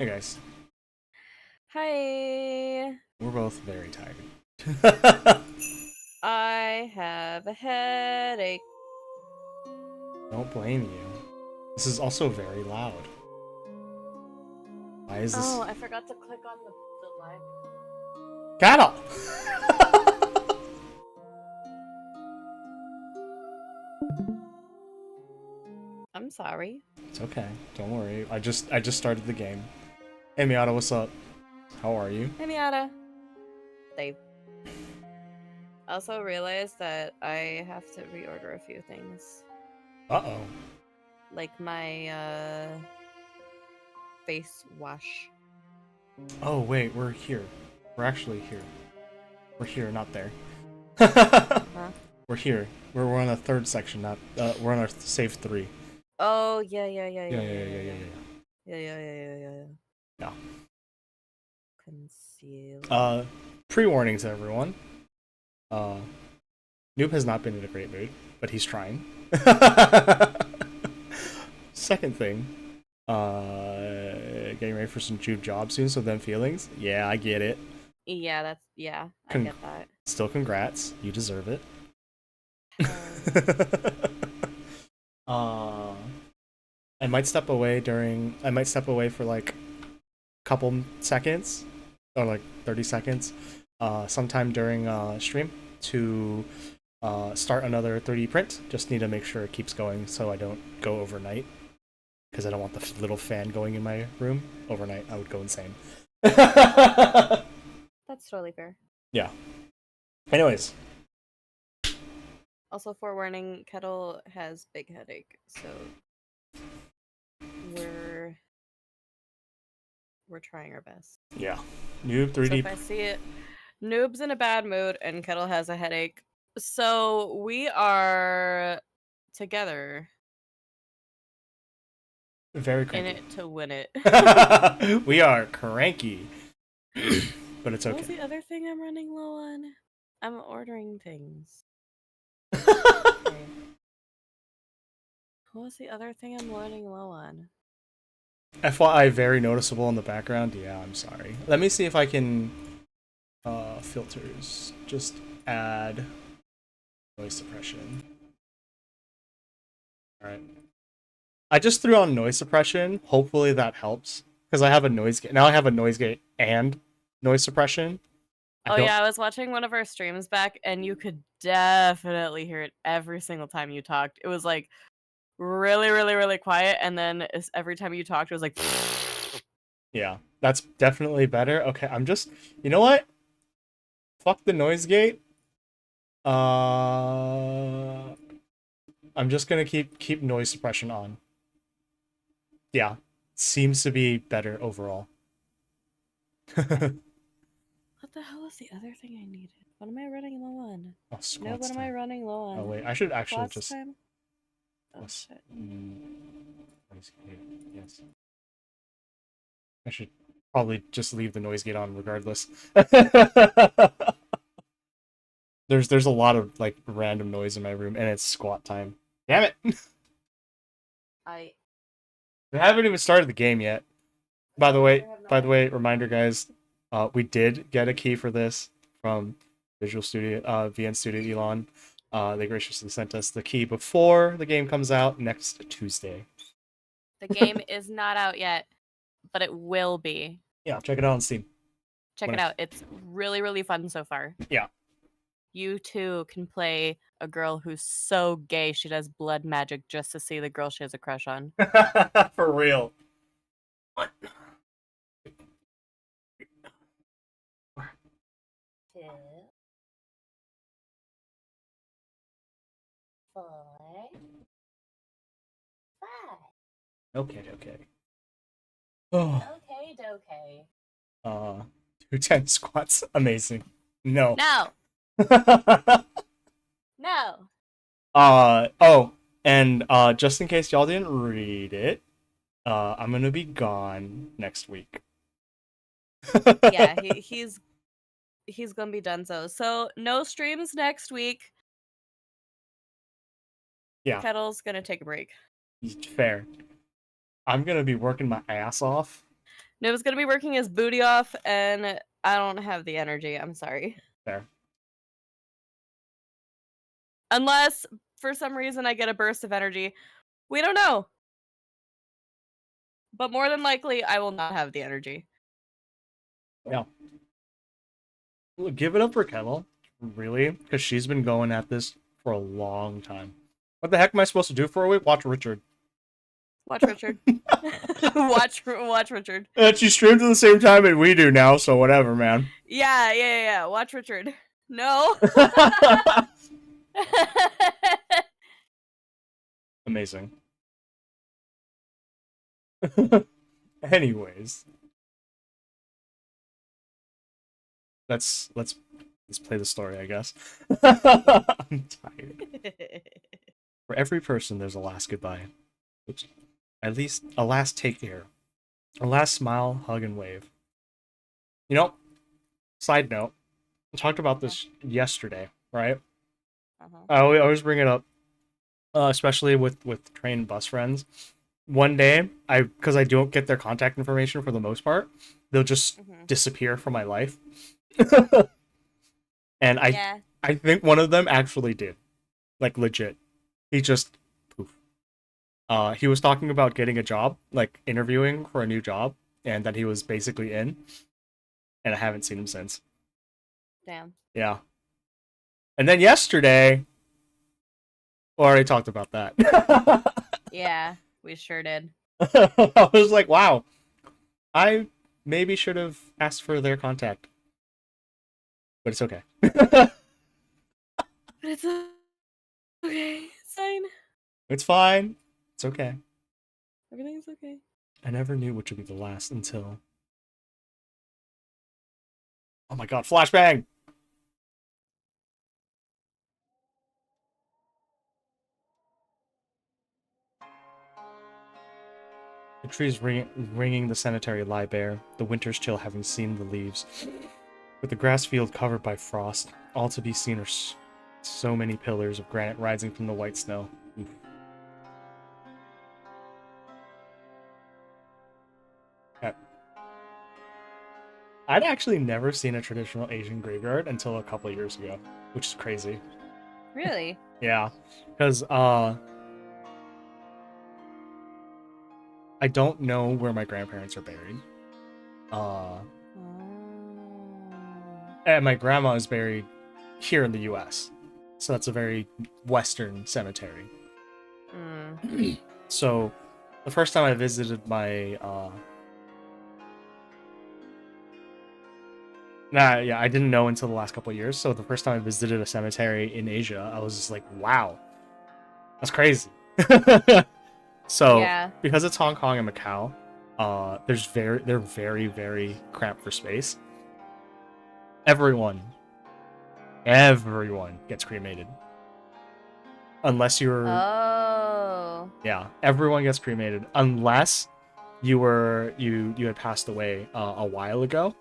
Hey guys, Hi. we're both very tired. I have a headache. Don't blame you. This is also very loud. Why is Oh, this? I forgot to click on the live. Cattle! I'm sorry. It's okay. Don't worry. I just started the game. Hey Miata, what's up? How are you? Hey, Miata. They also realized that I have to reorder a few things. Uh-oh. Like my face wash. Oh wait, we're here. We're actually here. We're here, not there. Huh? We're here. We're on the third section, not we're on our save 3. Oh, yeah, yeah, yeah, Yeah, yeah, yeah, yeah, yeah, yeah, yeah, yeah, yeah. yeah. Yeah, yeah, yeah, yeah, yeah, yeah. Yeah. Conceal. Pre-warnings everyone. Uh Noob has not been in a great mood, but he's trying. Second thing, getting ready for some Jube job soon, so them feelings. Yeah, I get it. Yeah, I Con- get that. Still congrats. You deserve it. Hell yeah. uh, I might step away for like a couple seconds or like 30 seconds sometime during stream to start another 3D print. Just need to make sure it keeps going so I don't go overnight because I don't want the little fan going in my room overnight. I would go insane. That's totally fair. Yeah. Anyways, Also, forewarning, Kettle has big headache, so we're we're trying our best. yeah. Noob So 3D. if I see it, Noob's in a bad mood and Kettle has a headache. So we are together Very in cranky. it to win it. We are cranky. But it's What was okay. the other thing I'm running low on? I'm ordering things. Okay. What was the other thing I'm running low on? FYI, very noticeable in the background. Yeah, I'm sorry. Let me see if I can filters. Just add noise suppression. Alright. I just threw on noise suppression. Hopefully that helps. Because I have a noise gate. Now I have a noise gate and noise suppression. I Oh don't. yeah, I was watching one of our streams back and you could definitely hear it every single time you talked. It was like really, really, really quiet, and then every time you talked, it was like. Yeah, that's definitely better. Okay, I'm just. You know what? Fuck the noise gate. I'm just gonna keep noise suppression on. Yeah, seems to be better overall. Okay. What the hell is the other thing I needed? What am I running low on? Oh, No, what squats am I time. running low Oh on? wait, I should actually Squats just. time? Oh Let's, shit. yes, I should probably just leave the noise gate on regardless. There's a lot of like random noise in my room, and it's squat time. Damn it! I We haven't even started the game yet. sure have By not. the way, reminder, guys, we did get a key for this from Visual Studio, VN Studio Elon. They graciously sent us the key before the game comes out next Tuesday. The game is not out yet, but it will be. Yeah, check it out on Steam. Check When it it, out. It's really, really fun so far. yeah. You too can play a girl who's so gay she does blood magic just to see the girl she has a crush on. For real. What? Two, 4, 5. Okay, okay. Oh, Okay, dokey. uh, 210 squats. Amazing. No. No, no. Oh, and just in case y'all didn't read it, I'm gonna be gone next week. Yeah, he's gonna be done so no streams next week. Yeah, Kettle's gonna take a break. fair. I'm gonna be working my ass off. Noob's gonna be working his booty off, and I don't have the energy. I'm sorry. Fair. Unless, for some reason, I get a burst of energy. We don't know. But more than likely, I will not have the energy. Yeah. Look, give it up for Kettle. Really? Because she's been going at this for a long time. What the heck am I supposed to do for a week? Watch Richard. Watch Richard. watch Richard. She streams at the same time that we do now, so whatever, man. Yeah. Watch Richard. No. Amazing. Anyways. Let's play the story, I guess. I'm tired. For every person, there's a last goodbye. Oops. At least a last take care. A last smile, hug, and wave. You know, side note, I talked about this yesterday, right? I always bring it up, especially with train and bus friends. One day, because I don't get their contact information for the most part, they'll just disappear from my life. And I think one of them actually did, like legit. He just poof. He was talking about getting a job, like interviewing for a new job, and that he was basically in, and I haven't seen him since. Damn. Yeah. And then yesterday, we already talked about that. Yeah, we sure did. I was like, wow, I maybe should have asked for their contact. But it's okay. But it's okay. It's fine. It's fine. It's okay. Everything's okay. I never knew which would be the last until... Oh my god, flashbang! The trees ringing the cemetery lie bare, the winter's chill having seen the leaves. With the grass field covered by frost, all to be seen are so many pillars of granite rising from the white snow. Oof. I'd actually never seen a traditional Asian graveyard until a couple of years ago, which is crazy. Really? Yeah, because I don't know where my grandparents are buried. And my grandma is buried here in the U.S., so that's a very Western cemetery. So, the first time I visited my I didn't know until the last couple of years. So the first time I visited a cemetery in Asia, I was just like, wow, that's crazy. So yeah. Because it's Hong Kong and Macau, they're very, very cramped for space. Everyone gets cremated. Unless you're... Oh. Yeah, everyone gets cremated unless you had passed away a while ago.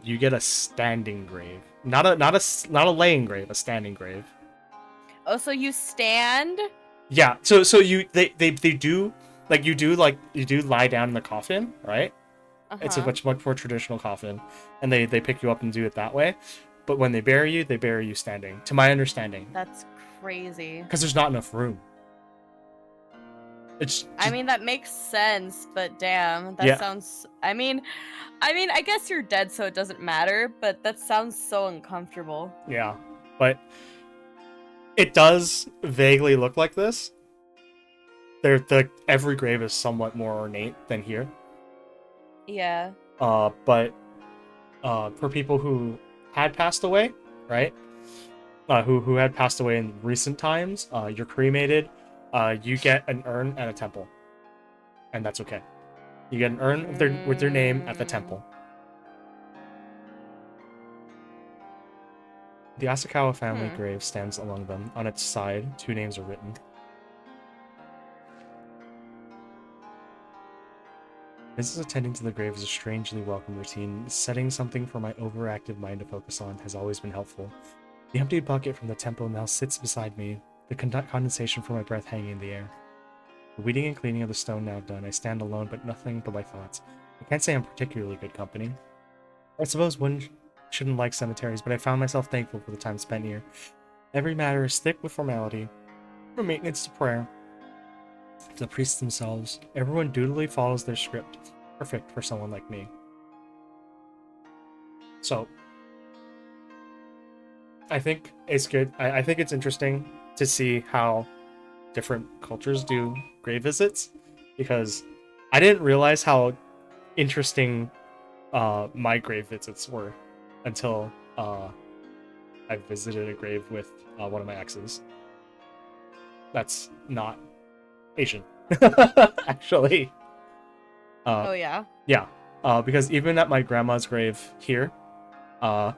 You get a standing grave, not a laying grave, a standing grave. Oh, so you stand? Yeah. So they do like you do lie down in the coffin, right? It's a much more traditional coffin, and they pick you up and do it that way. But when they bury you standing. To my understanding. That's crazy. Because there's not enough room. I mean, that makes sense, but damn, that sounds... I mean, I guess you're dead, so it doesn't matter, but that sounds so uncomfortable. Yeah, but it does vaguely look like this. Every grave is somewhat more ornate than here. Yeah. But for people who had passed away, right? Who had passed away in recent times, you're cremated. You get an urn at a temple, and that's okay. You get an urn with their name at the temple. The Asakawa family grave stands along them. On its side, 2 names are written. Visits attending to the grave is a strangely welcome routine. Setting something for my overactive mind to focus on has always been helpful. The emptied bucket from the temple now sits beside me, the condensation from my breath hanging in the air. The weeding and cleaning of the stone now done, I stand alone, but nothing but my thoughts. I can't say I'm particularly good company. I suppose one shouldn't like cemeteries, but I found myself thankful for the time spent here. Every matter is thick with formality, from maintenance to prayer, to the priests themselves. Everyone dutifully follows their script. Perfect for someone like me. So, I think it's good. I think it's interesting to see how different cultures do grave visits, because I didn't realize how interesting my grave visits were until I visited a grave with one of my exes. That's not Asian, actually. Oh yeah. Yeah, because even at my grandma's grave here, uh,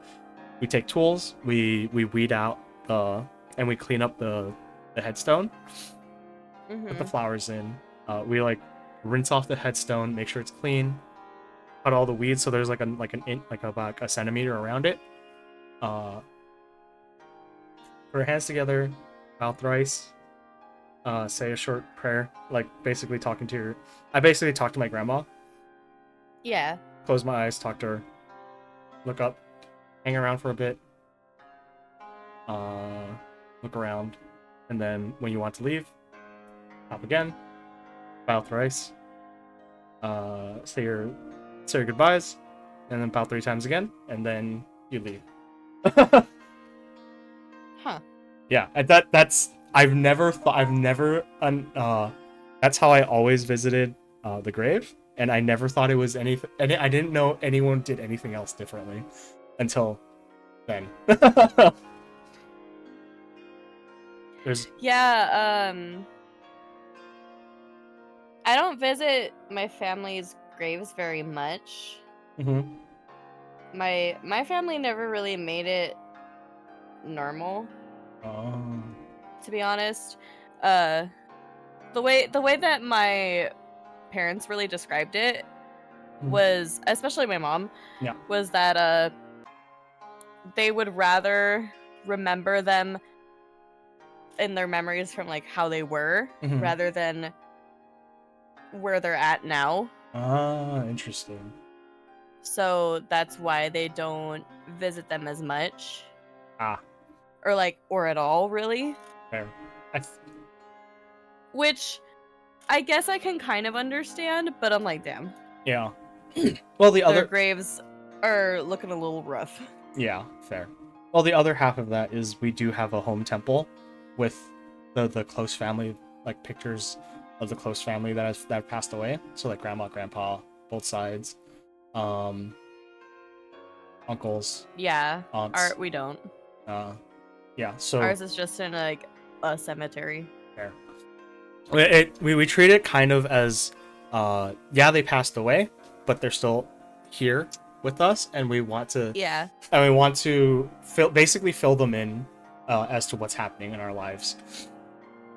we take tools, we weed out and we clean up the headstone, put the Mhm. flowers in. We like rinse off the headstone, make sure it's clean, cut all the weeds so there's like about a centimeter around it. Uh, put our hands together, mouth thrice, say a short prayer, like basically talking to your. I basically talk to my grandma, Yeah. close my eyes, talk to her, look up, hang around for a bit, uh, look around, and then when you want to leave, hop again, bow thrice, say your goodbyes, and then bow 3 times again, and then you leave. Huh. Yeah, that's that's how I always visited the grave, and I never thought it was anything, and I didn't know anyone did anything else differently until then. There's Yeah, I don't visit my family's graves very much. Mhm. My family never really made it normal, Oh. to be honest. Uh the way that my parents really described it Mhm. was, especially my mom, Yeah. was that they would rather remember them in their memories from like how they were Mhm. rather than where they're at now. Ah, interesting. So that's why they don't visit them as much, Ah, or like or at all really, fair. I th- which I guess I can kind of understand, but I'm like, damn, yeah. Well, the their other graves are looking a little rough. yeah, fair. Well, the other half of that is we do have a home temple with the close family, like pictures of the close family that passed away. So like grandma, grandpa, both sides, um, uncles, Yeah, aunts. we don't. Uh, yeah. So Ours is just in like a cemetery. fair. We treat it kind of as, yeah, they passed away, but they're still here with us, and Yeah. we want to basically fill them in as to what's happening in our lives.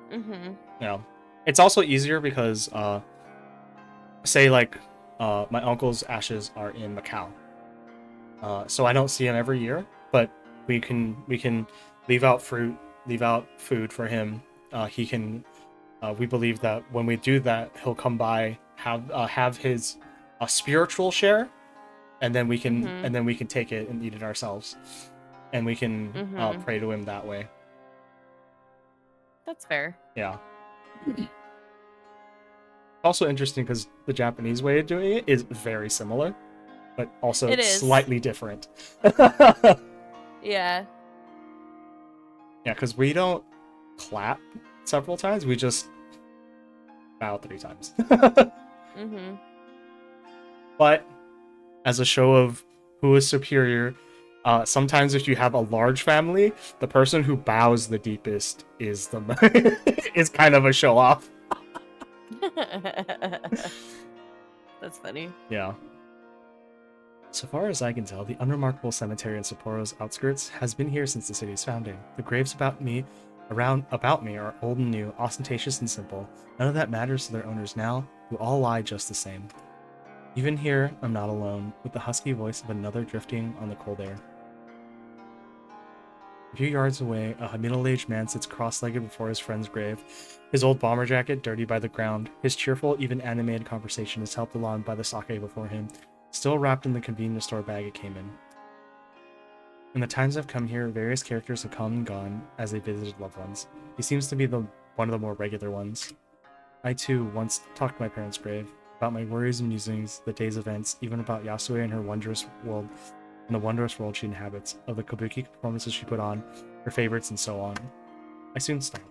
Mhm. You know, it's also easier because say like my uncle's ashes are in Macau, so I don't see him every year, but we can leave out fruit, leave out food for him. He can. We believe that when we do that, he'll come by, have his spiritual share, and then Mhm. we can take it and eat it ourselves, and we can Mhm. pray to him that way. That's fair. Yeah. Also interesting because the Japanese way of doing it is very similar, but also It is. slightly different. Yeah, Yeah. because we don't clap several times; we just bow 3 times. Mhm. But as a show of who is superior, sometimes if you have a large family, the person who bows the deepest is is kind of a show off. That's funny. Yeah. So far as I can tell, the unremarkable cemetery in Sapporo's outskirts has been here since the city's founding. The graves about me are old and new, ostentatious and simple. None of that matters to their owners now, who all lie just the same. Even here, I'm not alone, with the husky voice of another drifting on the cold air. A few yards away, a middle-aged man sits cross-legged before his friend's grave, his old bomber jacket dirty by the ground. His cheerful, even animated conversation is helped along by the sake before him, still wrapped in the convenience store bag it came in. In the times I've come here, various characters have come and gone as they visited loved ones. He seems to be one of the more regular ones. I too once talked to my parents' grave, about my worries and musings, the day's events, even about Yasue and her wondrous world, and the wondrous world she inhabits, of the kabuki performances she put on, her favorites, and so on. I soon stopped.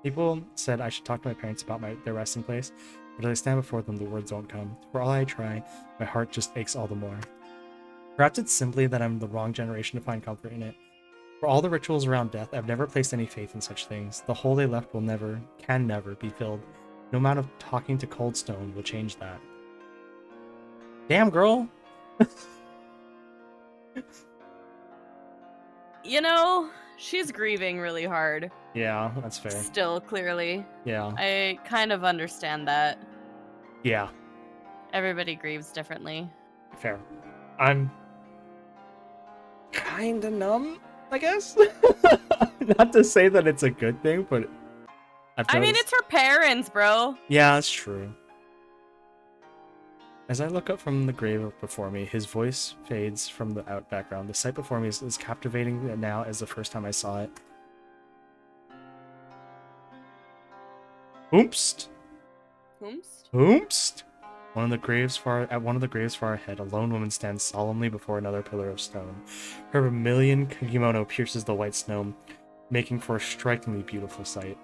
People said I should talk to my parents about their resting place, but as I stand before them, the words don't come. For all I try, my heart just aches all the more. Perhaps it's simply that I'm the wrong generation to find comfort in it. For all the rituals around death, I've never placed any faith in such things. The hole they left will never, can never, be filled. No amount of talking to cold stone will change that. Damn, girl! You know, she's grieving really hard. Yeah, that's fair. Still, clearly. Yeah. I kind of understand that. Yeah. Everybody grieves differently. Fair. I'm kinda numb, I guess? Not to say that it's a good thing, but I mean, it's her parents, bro. Yeah, that's true. As I look up from the grave before me, his voice fades from the background. The sight before me is as captivating now as the first time I saw it. Oomst! Whomst? Oomst! At one of the graves far ahead, a lone woman stands solemnly before another pillar of stone. Her vermilion kimono pierces the white snow, making for a strikingly beautiful sight.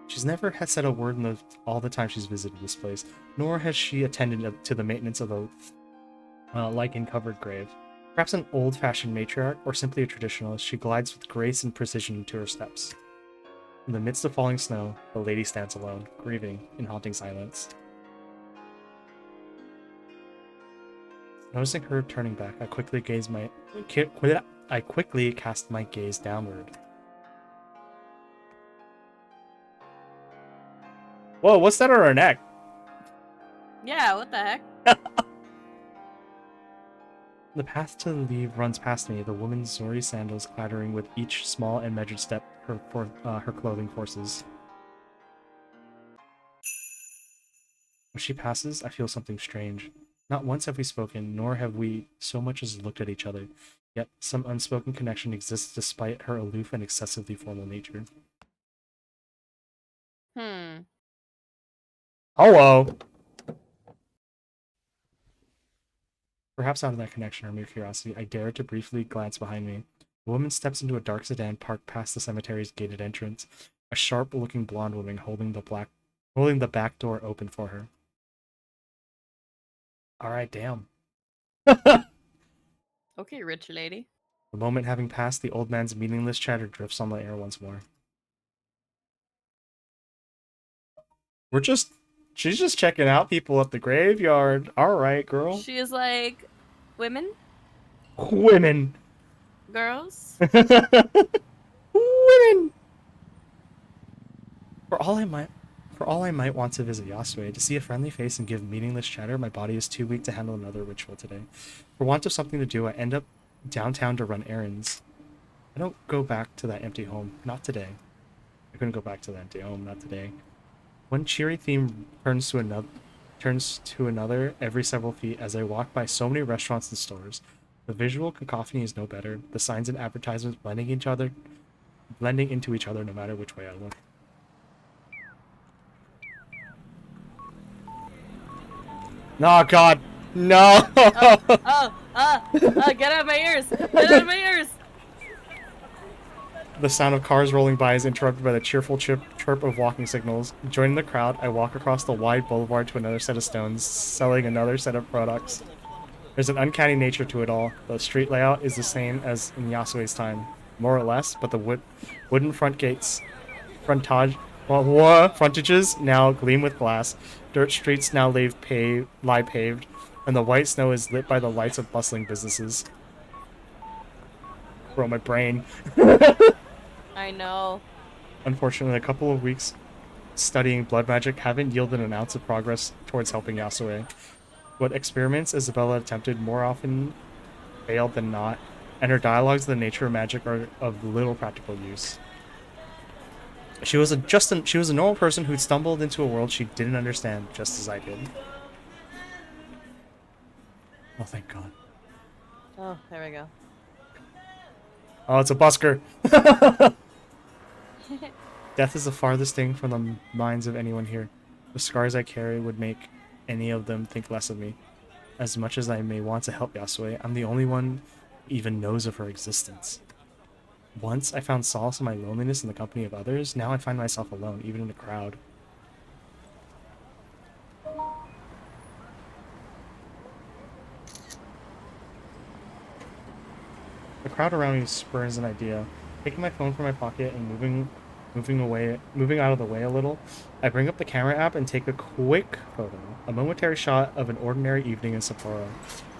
She's never had said a word in all the time she's visited this place, nor has she attended to the maintenance of the lichen-covered grave. Perhaps an old-fashioned matriarch, or simply a traditionalist, she glides with grace and precision to her steps. In the midst of falling snow, the lady stands alone, grieving in haunting silence. Noticing her turning back, I quickly cast my gaze downward. Whoa, what's that on her neck? Yeah, what the heck? The path to the leave runs past me, the woman's Zori sandals clattering with each small and measured step her clothing forces. As she passes, I feel something strange. Not once have we spoken, nor have we so much as looked at each other, yet some unspoken connection exists despite her aloof and excessively formal nature. Hello! Perhaps out of that connection or mere curiosity, I dare to briefly glance behind me. A woman steps into a dark sedan parked past the cemetery's gated entrance, a sharp-looking blonde woman holding the back door open for her. Alright, damn. Okay, rich lady. The moment having passed, the old man's meaningless chatter drifts on the air once more. She's just checking out people at the graveyard. Alright, girl. She is like, women? Women! Girls? Women! For all I might want to visit Yasue, to see a friendly face and give meaningless chatter, my body is too weak to handle another ritual today. For want of something to do, I end up downtown to run errands. I don't go back to that empty home. Not today. I couldn't go back to that empty home. Not today. One cheery theme turns to another every several feet as I walk by so many restaurants and stores. The visual cacophony is no better. The signs and advertisements blending into each other no matter which way I look. Oh God, no! Get out of my ears! Get out of my ears! The sound of cars rolling by is interrupted by the cheerful chirp of walking signals. Joining the crowd, I walk across the wide boulevard to another set of stones, selling another set of products. There's an uncanny nature to it all. The street layout is the same as in Yasue's time, more or less, but the wooden frontages now gleam with glass. Dirt streets now lie paved, and the white snow is lit by the lights of bustling businesses. Bro, my brain. I know. Unfortunately, a couple of weeks studying blood magic haven't yielded an ounce of progress towards helping Yasue. What experiments Isabella attempted more often failed than not. and her dialogues of the nature of magic are of little practical use. She was a normal person who'd stumbled into a world she didn't understand, just as I did. Oh, thank God. Oh, there we go. Oh, it's a busker. Death is the farthest thing from the minds of anyone here. The scars I carry would make any of them think less of me. As much as I may want to help Yasue, I'm the only one who even knows of her existence. Once I found solace in my loneliness in the company of others, now I find myself alone, even in a crowd. The crowd around me spurs an idea. Taking my phone from my pocket and moving out of the way a little, I bring up the camera app and take a quick photo. A momentary shot of an ordinary evening in Sapporo.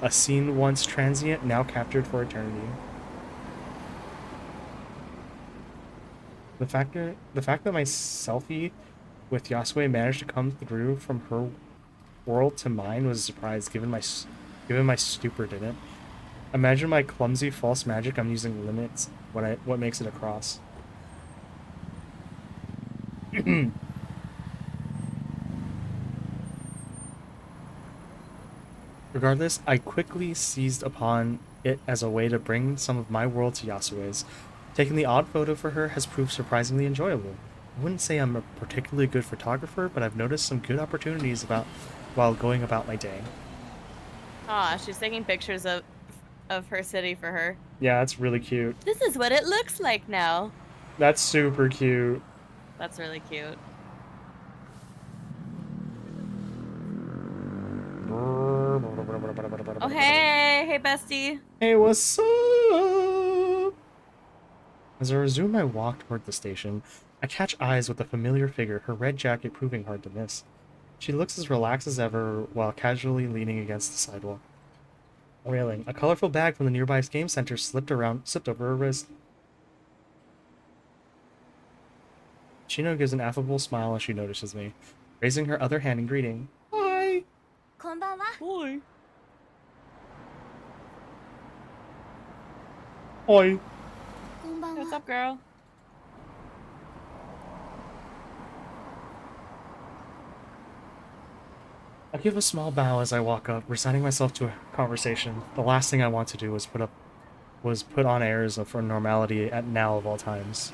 A scene once transient, now captured for eternity. The fact that my selfie with Yasue managed to come through from her world to mine was a surprise, given my stupor didn't. Imagine my clumsy false magic. I'm using limits. What makes it across? Regardless, I quickly seized upon it as a way to bring some of my world to Yasue's. Taking the odd photo for her has proved surprisingly enjoyable. I wouldn't say I'm a particularly good photographer, but I've noticed some good opportunities while going about my day. Aw, she's taking pictures of her city for her. Yeah, that's really cute. This is what it looks like now. That's super cute. That's really cute. Oh, hey! Hey, bestie! Hey, what's up? As I resume my walk toward the station, I catch eyes with a familiar figure, her red jacket proving hard to miss. She looks as relaxed as ever while casually leaning against the sidewalk railing. A colorful bag from the nearby game center slipped over her wrist. Shino gives an affable smile as she notices me, raising her other hand in greeting. Hi! Hi! Oi! What's up, girl? I give a small bow as I walk up, resigning myself to a conversation. The last thing I want to do was put on airs of normality at now of all times.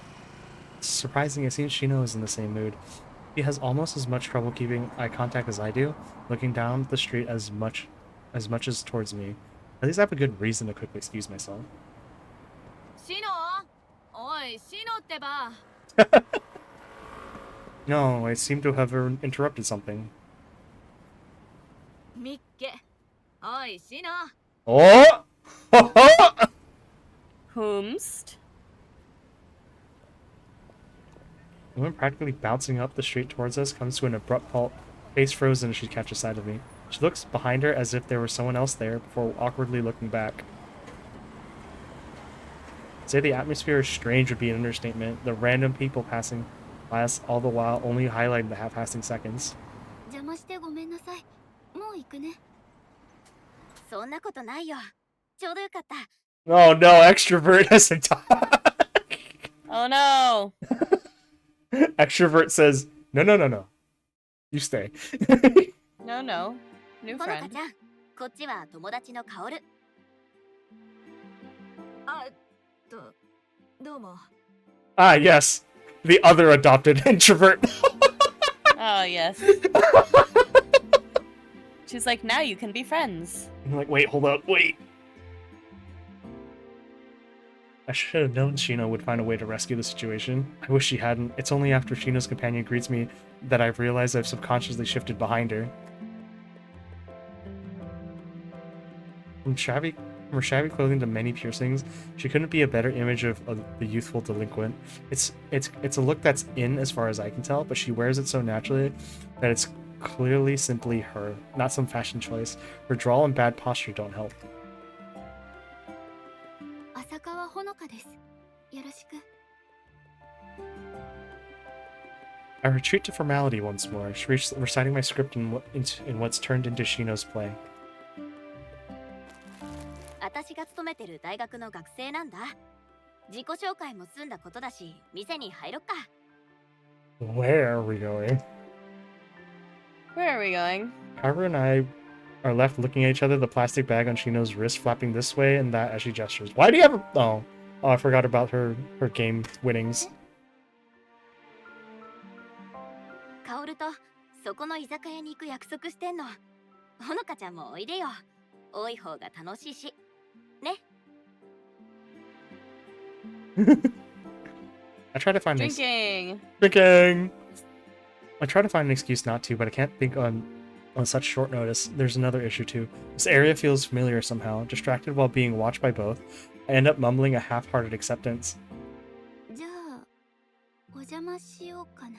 It's surprising, it seems Shino is in the same mood. He has almost as much trouble keeping eye contact as I do, looking down the street as much as towards me. At least I have a good reason to quickly excuse myself. Shino! Oi, Shino ってば! No, I seem to have interrupted something. Mikke! Oi, Shino! Oh! Whomst? The woman practically bouncing up the street towards us comes to an abrupt halt, face frozen as she catches sight of me. She looks behind her as if there was someone else there before awkwardly looking back. To say the atmosphere is strange would be an understatement. The random people passing by us all the while only highlighting the half-passing seconds. 邪魔してごめんなさい。もう行くね。そんなことないよ。ちょうどよかった。Oh no, extrovert doesn't talk. Oh no! Extrovert says, no. You stay. No. New ほのか friend. ちゃん、こっちは友達のカオル。あ、どうも。Ah, yes. The other adopted introvert. Oh, yes. She's like, now you can be friends. I'm like, wait, hold up, wait. I should have known Shino would find a way to rescue the situation. I wish she hadn't. It's only after Shino's companion greets me that I've realized I've subconsciously shifted behind her. From her shabby clothing to many piercings, she couldn't be a better image of the youthful delinquent. It's a look that's in as far as I can tell, but she wears it so naturally that it's clearly simply her, not some fashion choice. Her drawl and bad posture don't help. 浅川ほのかです。よろしく。I retreat to formality once more, reciting my script in what's turned into Shino's play. 私が勤めててる大学の学生なんだ。自己紹介も済んだことだし、店に入ろっか。Where are we going? Where are we going? Kaoru and I are left looking at each other, the plastic bag on Shino's wrist flapping this way and that as she gestures. Why do you have a... Oh, I forgot about her game winnings. カオルとそこの居酒屋に行く約束してんの。ほのかちゃんもおいでよ。多い方が楽しいし。ね。I try to find Drinking! Drinking! I try to find an excuse not to, but I can't think on such short notice. There's another issue too. This area feels familiar somehow. Distracted while being watched by both, I end up mumbling a half-hearted acceptance. じゃあ、お邪魔しようかな。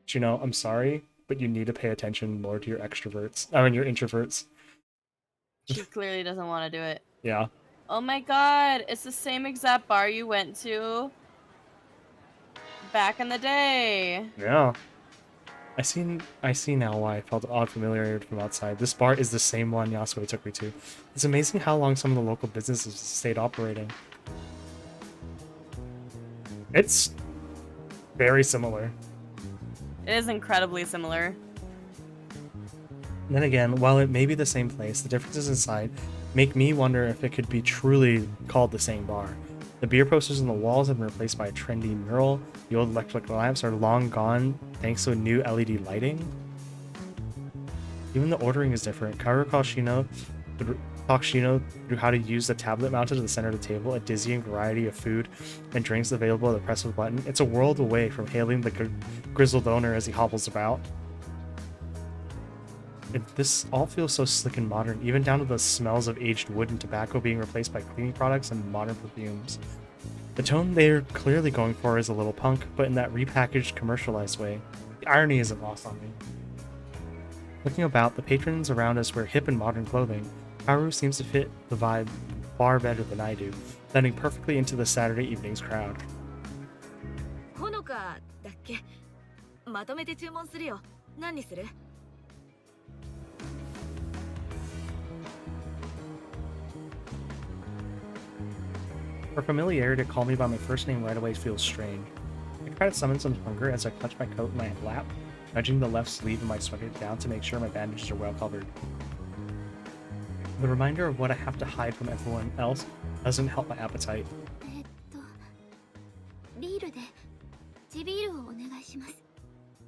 Shino, I'm sorry, but you need to pay attention more to your extroverts. I mean, your introverts. She clearly doesn't want to do it. Yeah. Oh my god, it's the same exact bar you went to back in the day. Yeah. I see now why I felt odd familiarity from outside. This bar is the same one Yasue took me to. It's amazing how long some of the local businesses stayed operating. It's very similar. It is incredibly similar. Then again, while it may be the same place, the differences inside make me wonder if it could be truly called the same bar. The beer posters on the walls have been replaced by a trendy mural. The old electric lamps are long gone thanks to a new LED lighting. Even the ordering is different. Kaoru talks Shino through how to use the tablet mounted to the center of the table, a dizzying variety of food and drinks available at the press of a button. It's a world away from hailing the grizzled owner as he hobbles about. This all feels so slick and modern, even down to the smells of aged wood and tobacco being replaced by cleaning products and modern perfumes. The tone they're clearly going for is a little punk, but in that repackaged, commercialized way. The irony isn't lost on me. Looking about, the patrons around us wear hip and modern clothing. Kaoru seems to fit the vibe far better than I do, blending perfectly into the Saturday evening's crowd. ほのかだっけ。まとめて注文するよ。何にする？ Her familiarity to call me by my first name right away feels strange. I try to summon some hunger as I clutch my coat in my lap, nudging the left sleeve of my sweater down to make sure my bandages are well covered. The reminder of what I have to hide from everyone else doesn't help my appetite. ビールで地ビールをお願いします。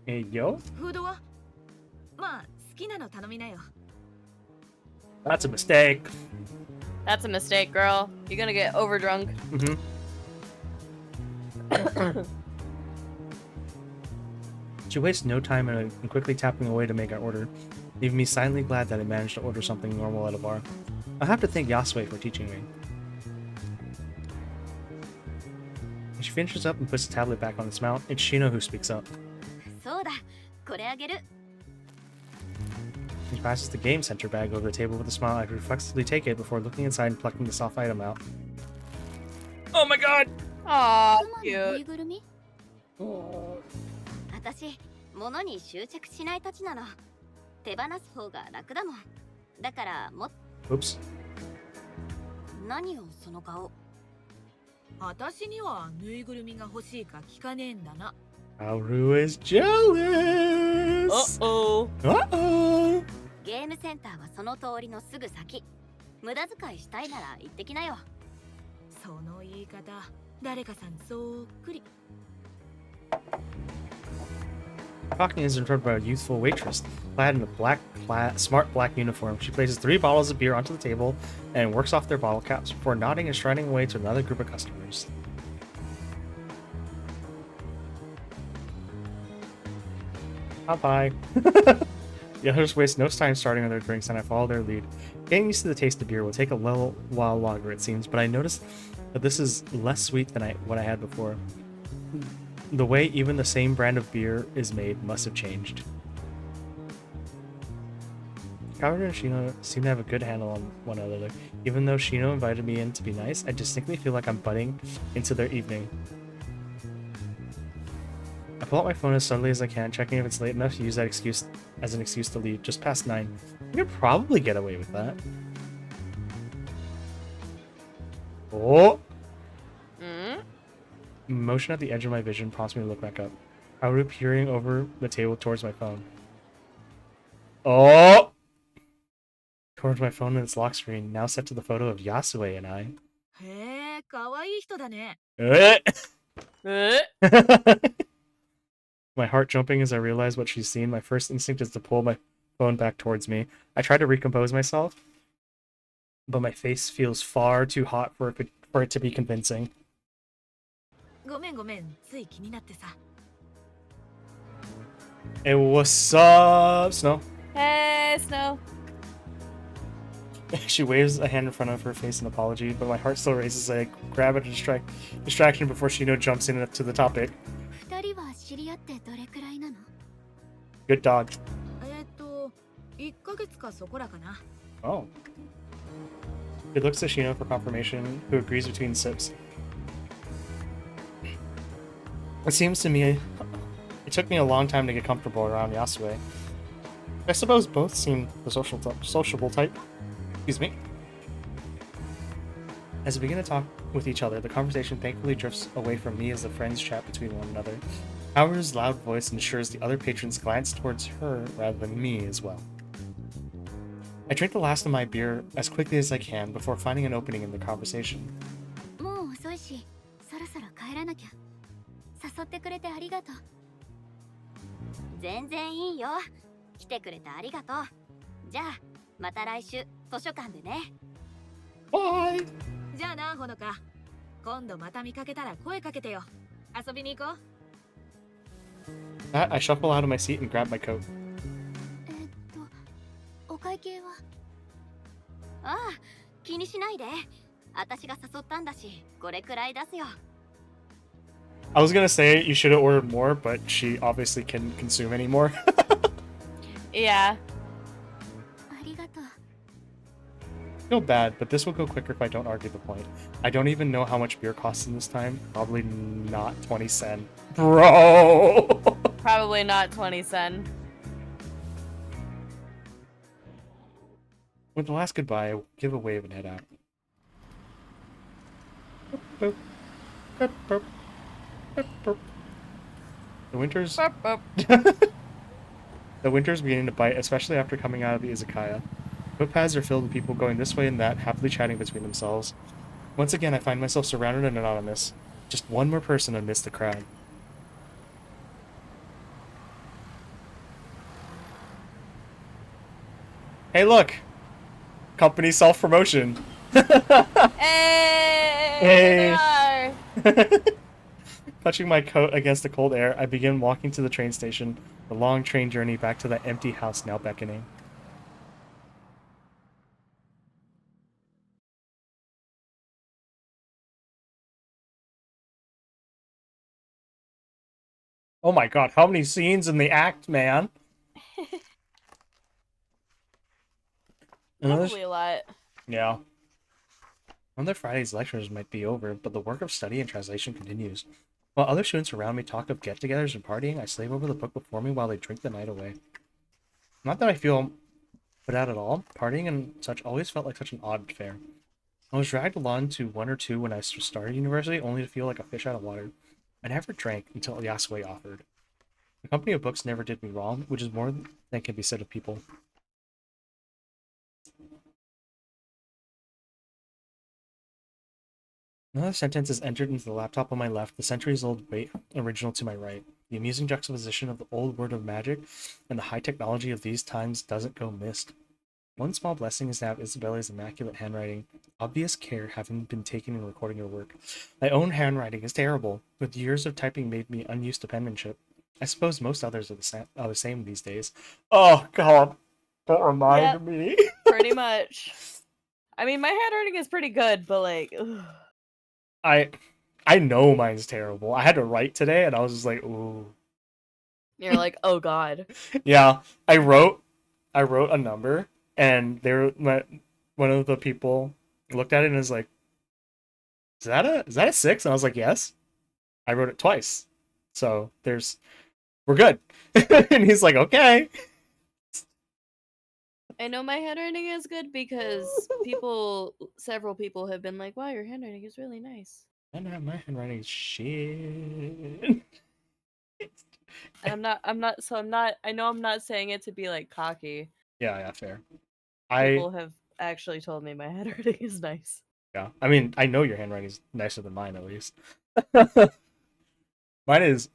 Hey, yo? フードは？まあ好きなの頼みなよ。 That's a mistake. That's a mistake, girl. You're gonna get overdrunk. She wastes no time in quickly tapping away to make our order, leaving me silently glad that I managed to order something normal at a bar. I'll have to thank Yasue for teaching me. When she finishes up and puts the tablet back on its mount, it's Shino who speaks up. そうだ、これあげる。 She passes the game center bag over the table with a smile. I reflexively take it before looking inside and plucking the soft item out. Oh my god! Aw, ママのぬい cute. ぐるみ？私、物に執着しないたちなの。手放す方が楽だもん。だからもっ Oops. 何よその顔。私にはぬいぐるみが欲しいか聞かねえんだな。 Kaoru is jealous! Uh-oh. Uh-oh! ゲームセンターはその通りのすぐ先。無駄遣いしたいなら行ってきなよ。その言い方、誰かさんそっくり。 Talking is interrupted by a youthful waitress, clad in a smart black uniform. She places 3 bottles of beer onto the table and works off their bottle caps before nodding and striding away to another group of customers. Bye. The others waste no time starting on their drinks, and I follow their lead. Getting used to the taste of beer will take a little while longer, it seems, but I notice that this is less sweet than what I had before. The way even the same brand of beer is made must have changed. Kaoru and Shino seem to have a good handle on one another. Even though Shino invited me in to be nice, I distinctly feel like I'm butting into their evening. I pull out my phone as suddenly as I can, checking if it's late enough to use that excuse as an excuse to leave. Just past 9. You could probably get away with that. Oh! Mm? Motion at the edge of my vision prompts me to look back up. Haru peering over the table towards my phone. Oh! Towards my phone and its lock screen, now set to the photo of Yasue and I. へえ、かわいい人だね。Eh. Eh? My heart jumping as I realize what she's seen. My first instinct is to pull my phone back towards me. I try to recompose myself, but my face feels far too hot for it to be convincing. ごめんごめん、つい気になってさ。Hey, what's up, Snow? Hey, Snow. She waves a hand in front of her face in apology, but my heart still races as I grab a distraction before she jumps in to the topic. 二人は知り合ってどれくらいなの？ Good dog. 1ヶ月かそこらかな。Oh. He looks to Shino for confirmation, who agrees between sips. It seems to me it took me a long time to get comfortable around Yasue. I suppose both seem the sociable type. Excuse me. As we begin to talk with each other, the conversation thankfully drifts away from me as the friends chat between one another. Haru's loud voice ensures the other patrons glance towards her rather than me as well. I drink the last of my beer as quickly as I can before finding an opening in the conversation. もう遅いし、そろそろ帰らなきゃ。誘ってくれてありがとう。全然いいよ。来てくれてありがとう。じゃあ、また来週図書館でね。Bye! じゃあな、ほのか。今度また見かけたら声かけてよ。遊びに行こう。That, I shuffle out of my seat and grab my coat. お会計は？ああ、気にしないで。私が誘ったんだし、これくらい出すよ。I was gonna say you should have ordered more, but she obviously can consume any more. Yeah. ありがとう。 I feel bad, but this will go quicker if I don't argue the point. I don't even know how much beer costs in this time. Probably not 20 cents. Bro! Probably not 20 sen. With the last goodbye, I give a wave and head out. Boop, boop, boop, boop, boop. The winter's... Burp, burp. The winter's beginning to bite, especially after coming out of the izakaya. Footpaths are filled with people going this way and that, happily chatting between themselves. Once again, I find myself surrounded and anonymous. Just one more person amidst the crowd. Hey, look! Company self-promotion. Hey! Hey. There. Touching my coat against the cold air, I begin walking to the train station, the long train journey back to that empty house now beckoning. Oh my god, how many scenes in the act, man? Probably a lot. Yeah. Another Friday's lectures might be over, but the work of study and translation continues. While other students around me talk of get-togethers and partying, I slave over the book before me while they drink the night away. Not that I feel put out at all. Partying and such always felt like such an odd affair. I was dragged along to one or two when I started university, only to feel like a fish out of water. I never drank until Yasue offered. The company of books never did me wrong, which is more than can be said of people. Another sentence is entered into the laptop on my left, the centuries-old original to my right. The amusing juxtaposition of the old word of magic and the high technology of these times doesn't go missed. One small blessing is to have Isabella's immaculate handwriting, obvious care having been taken in recording her work. My own handwriting is terrible, with years of typing made me unused to penmanship. I suppose most others are the same these days. Oh god, don't remind me. Pretty much. I mean, my handwriting is pretty good, but like, ugh. I know mine's terrible. I had to write today, and I was just like, ooh. You're like, oh god. Yeah, I wrote a number, and one of the people looked at it and was like, is that a 6? And I was like, yes. I wrote it twice, so we're good. And he's like, okay. I know my handwriting is good because several people have been like, "Wow, your handwriting is really nice." And my handwriting is shit. And I'm not. I know I'm not saying it to be like cocky. Yeah, fair. People have actually told me my handwriting is nice. Yeah. I mean, I know your handwriting is nicer than mine, at least. Mine is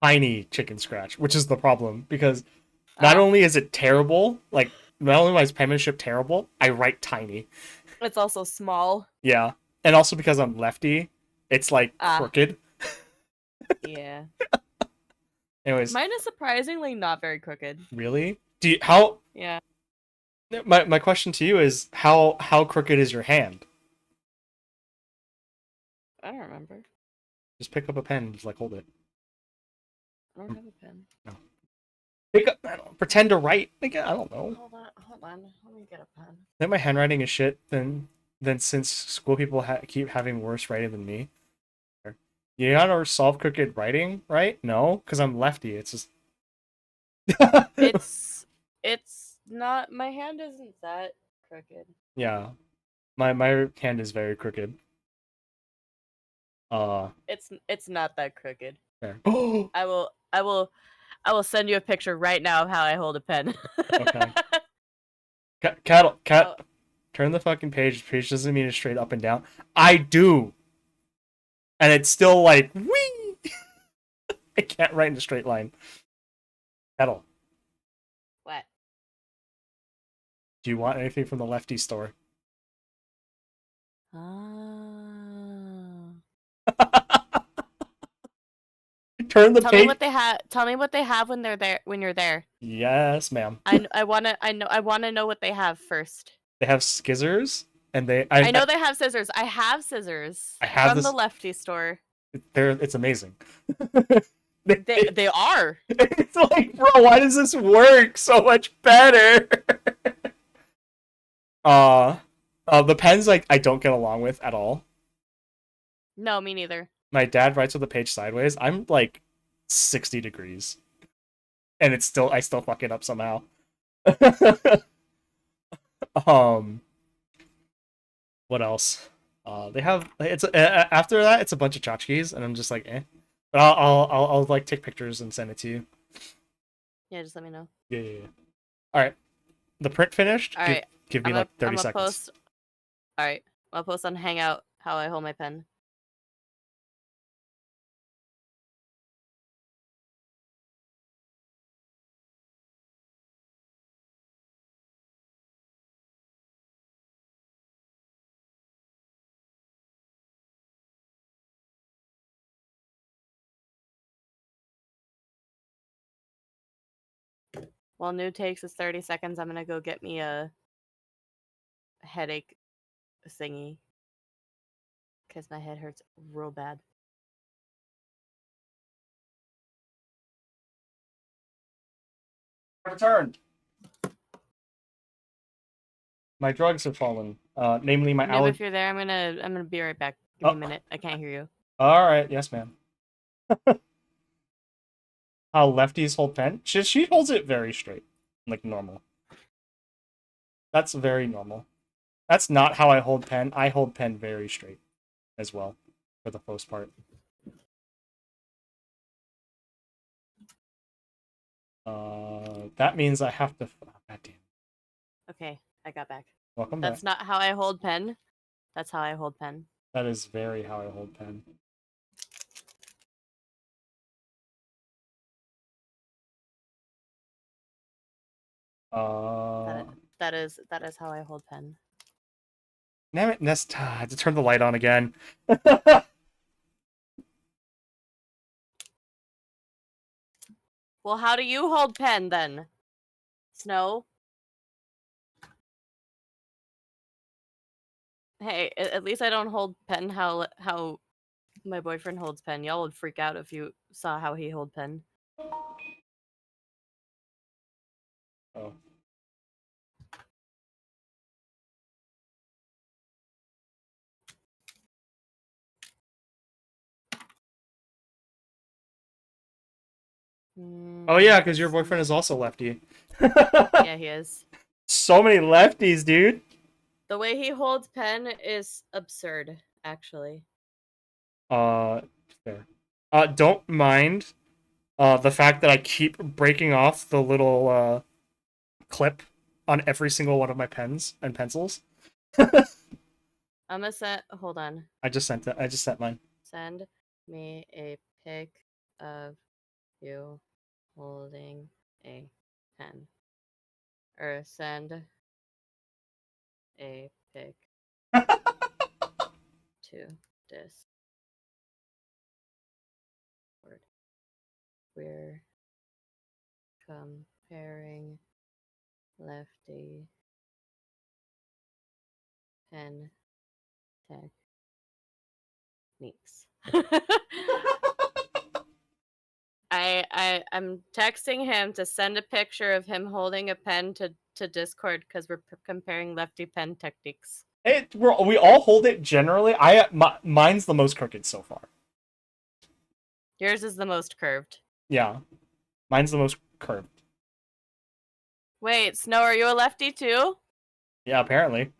tiny chicken scratch, which is the problem because not only is it terrible, like not only is penmanship terrible, I write tiny. It's also small. Yeah, and also because I'm lefty, it's like Ah. crooked. Yeah. Anyways, Mine is surprisingly not very crooked. really? How? Yeah. My question to you is how crooked is your hand? I don't remember. Just pick up a pen, and just like hold it. I don't have a pen. No. Pick up. I don't, pretend to write. Like, I don't know. Hold on. Let me get a pen. I think my handwriting is shit. Then since school people keep having worse writing than me. You gotta solve crooked writing, right? No, because I'm lefty. It's just. It's not. My hand isn't that crooked. Yeah, my hand is very crooked. It's not that crooked. There. I will send you a picture right now of how I hold a pen. Okay. Cat, Oh. turn the fucking page. Page doesn't mean it's straight up and down. I do, and it's still like wee. I can't write in a straight line. Kettle, What? do you want anything from the lefty store? Turn the Tell page. me what they have. Tell me what they have when they're there. When you're there. Yes, ma'am. I wanna know what they have first. They have scissors, and I know they have scissors. I have scissors. I have from this- the lefty store. It's amazing. They are. It's like, bro, why does this work so much better? The pens like I don't get along with at all. No, me neither. My dad writes with the page sideways. I'm like 60 degrees, and I still fuck it up somehow. What else? They have after that it's a bunch of tchotchkes, and I'm just like, eh. But I'll like take pictures and send it to you. Yeah, just let me know. Yeah. All right, the print finished. All right. Give me like 30 seconds. All right, I'll post on Hangout how I hold my pen. While Noob takes his 30 seconds, I'm gonna go get me a headache thingy because my head hurts real bad. Returned. My drugs have fallen. Namely my Noob, if you're there, I'm gonna be right back. Give me a minute. I can't hear you. All right, yes, ma'am. How lefties hold pen? She holds it very straight, like normal. That's very normal. That's not how I hold pen. I hold pen very straight, as well, for the most part. That means I have to. Oh, God damn. Okay, I got back. Welcome back. That's not how I hold pen. That's how I hold pen. That is very how I hold pen. That is how I hold pen. Damn it, Nest. I had to turn the light on again. Well, how do you hold pen then? Snow? Hey, at least I don't hold pen how my boyfriend holds pen. Y'all would freak out if you saw how he hold pen. Oh. Oh yeah, because your boyfriend is also lefty. Yeah, he is. So many lefties, dude. The way he holds pen is absurd, actually. Fair. Don't mind the fact that I keep breaking off the little clip on every single one of my pens and pencils. I'm gonna send. Hold on. I just sent it. I just sent mine. Send me a pic of you holding a pen. Or send a pic to Discord. We're comparing lefty pen techniques. I'm texting him to send a picture of him holding a pen to Discord because we're comparing lefty pen techniques. We all hold it generally. Mine's the most crooked so far. Yours is the most curved. Yeah, mine's the most curved. Wait, Snow, are you a lefty too? Yeah, apparently.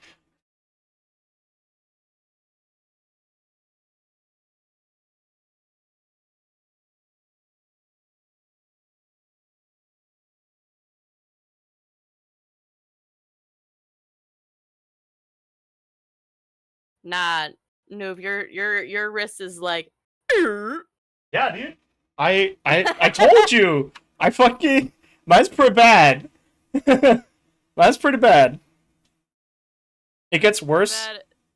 Nah, Noob, your wrist is like. Yeah, dude. I told you. I fucking mine's pretty bad. Mine's pretty bad. It gets worse.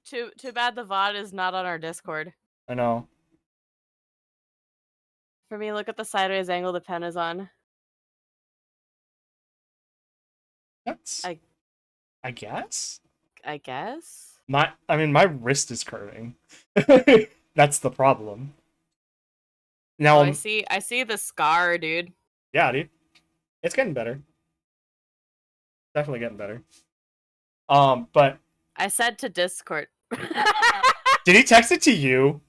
Too bad the VOD is not on our Discord. I know. For me, look at the sideways angle the pen is on. That's. I guess. I guess. My wrist is curving. That's the problem. Now Oh, I see the scar, dude. Yeah, dude. It's getting better. Definitely getting better. But I said to Discord. did he text it to you?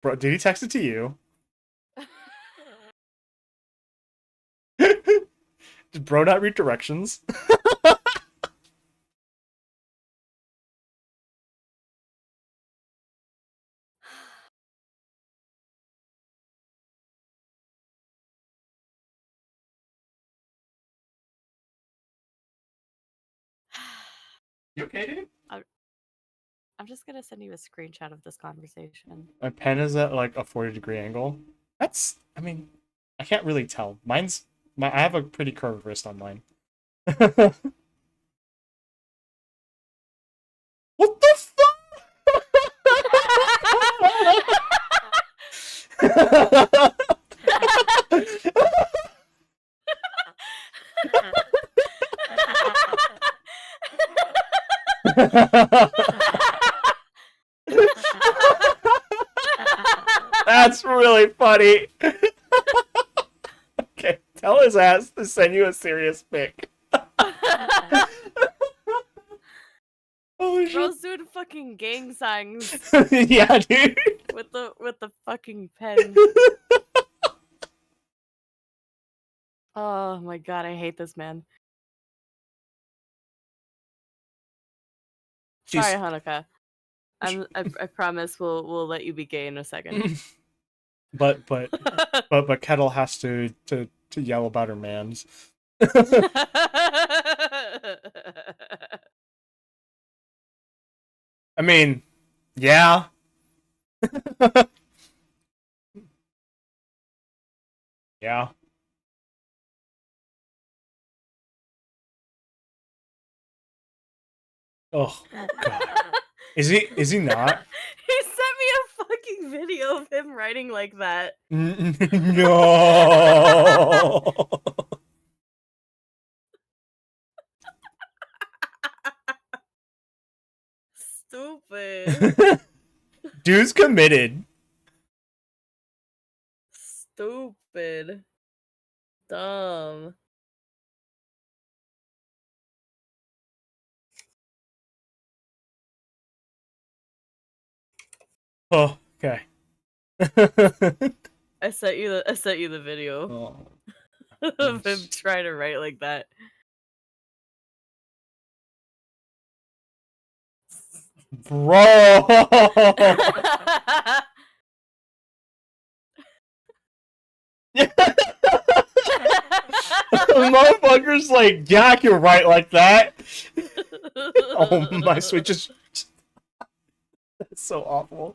Bro, did he text it to you? Did bro not read directions? You okay, dude? I'm just gonna send you a screenshot of this conversation. My pen is at like a 40-degree angle. I mean, I can't really tell. I have a pretty curved wrist on mine. What the fuck? That's really funny. Okay, tell his ass to send you a serious pic. Holy shit. Bro's doing fucking gang signs. Yeah, dude. With the fucking pen. Oh my god, I hate this man. Jeez. Sorry, Honoka. I promise we'll let you be gay in a second. But Kettle has to yell about her mans. I mean, yeah. Yeah. Oh god. Is he not? He sent me a fucking video of him writing like that. No. Stupid. Dude's committed. Stupid. Dumb. Oh, okay. I sent you the video Oh, of him nice. trying to write like that. Bro! Motherfucker's like, yeah, I can write like that. Oh my switch is that's so awful.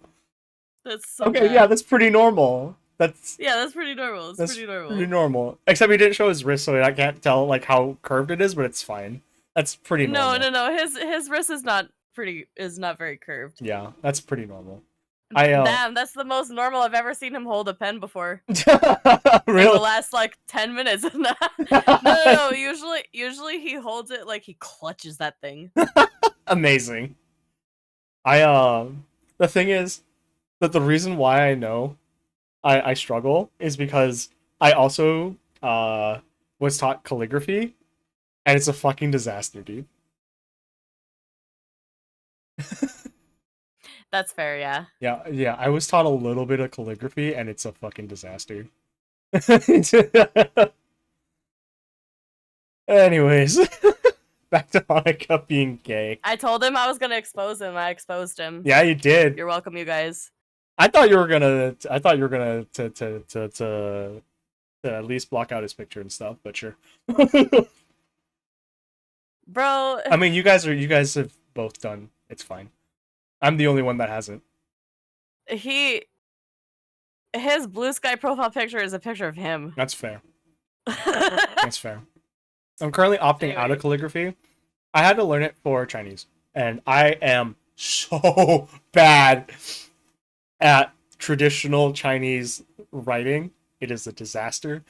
That's so Okay, bad. yeah, that's pretty normal. That's pretty normal. It's that's pretty normal. pretty normal. Except he didn't show his wrist, so I can't tell like how curved it is, but it's fine. That's pretty normal. No. His wrist is not very curved. Yeah, that's pretty normal. I Damn, that's the most normal I've ever seen him hold a pen before. In really? the last like 10 minutes. No. Usually he holds it like he clutches that thing. Amazing. The thing is that the reason why I know I struggle is because I also was taught calligraphy, and it's a fucking disaster, dude. That's fair, yeah. Yeah, I was taught a little bit of calligraphy, and it's a fucking disaster. Anyways, back to Honoka being gay. I told him I was gonna expose him. I exposed him. Yeah, you did. You're welcome, you guys. I thought you were gonna to at least block out his picture and stuff, but sure. Bro, I mean, you guys have both done. It's fine. I'm the only one that hasn't. his blue sky profile picture is a picture of him. That's fair. That's fair. I'm currently opting out of Anyway. calligraphy. I had to learn it for Chinese, and I am so bad at traditional Chinese writing. It is a disaster.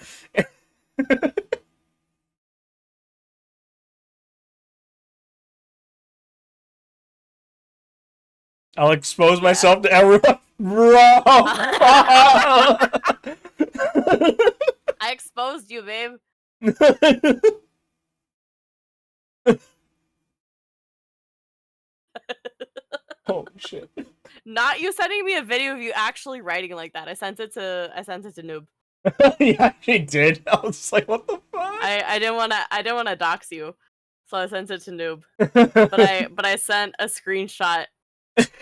I'll expose myself to everyone. Bro! I exposed you, babe. Holy shit. Not you sending me a video of you actually writing like that. I sent it to Noob. Yeah, he did. I was just like, what the fuck? I didn't wanna dox you. So I sent it to Noob. But I sent a screenshot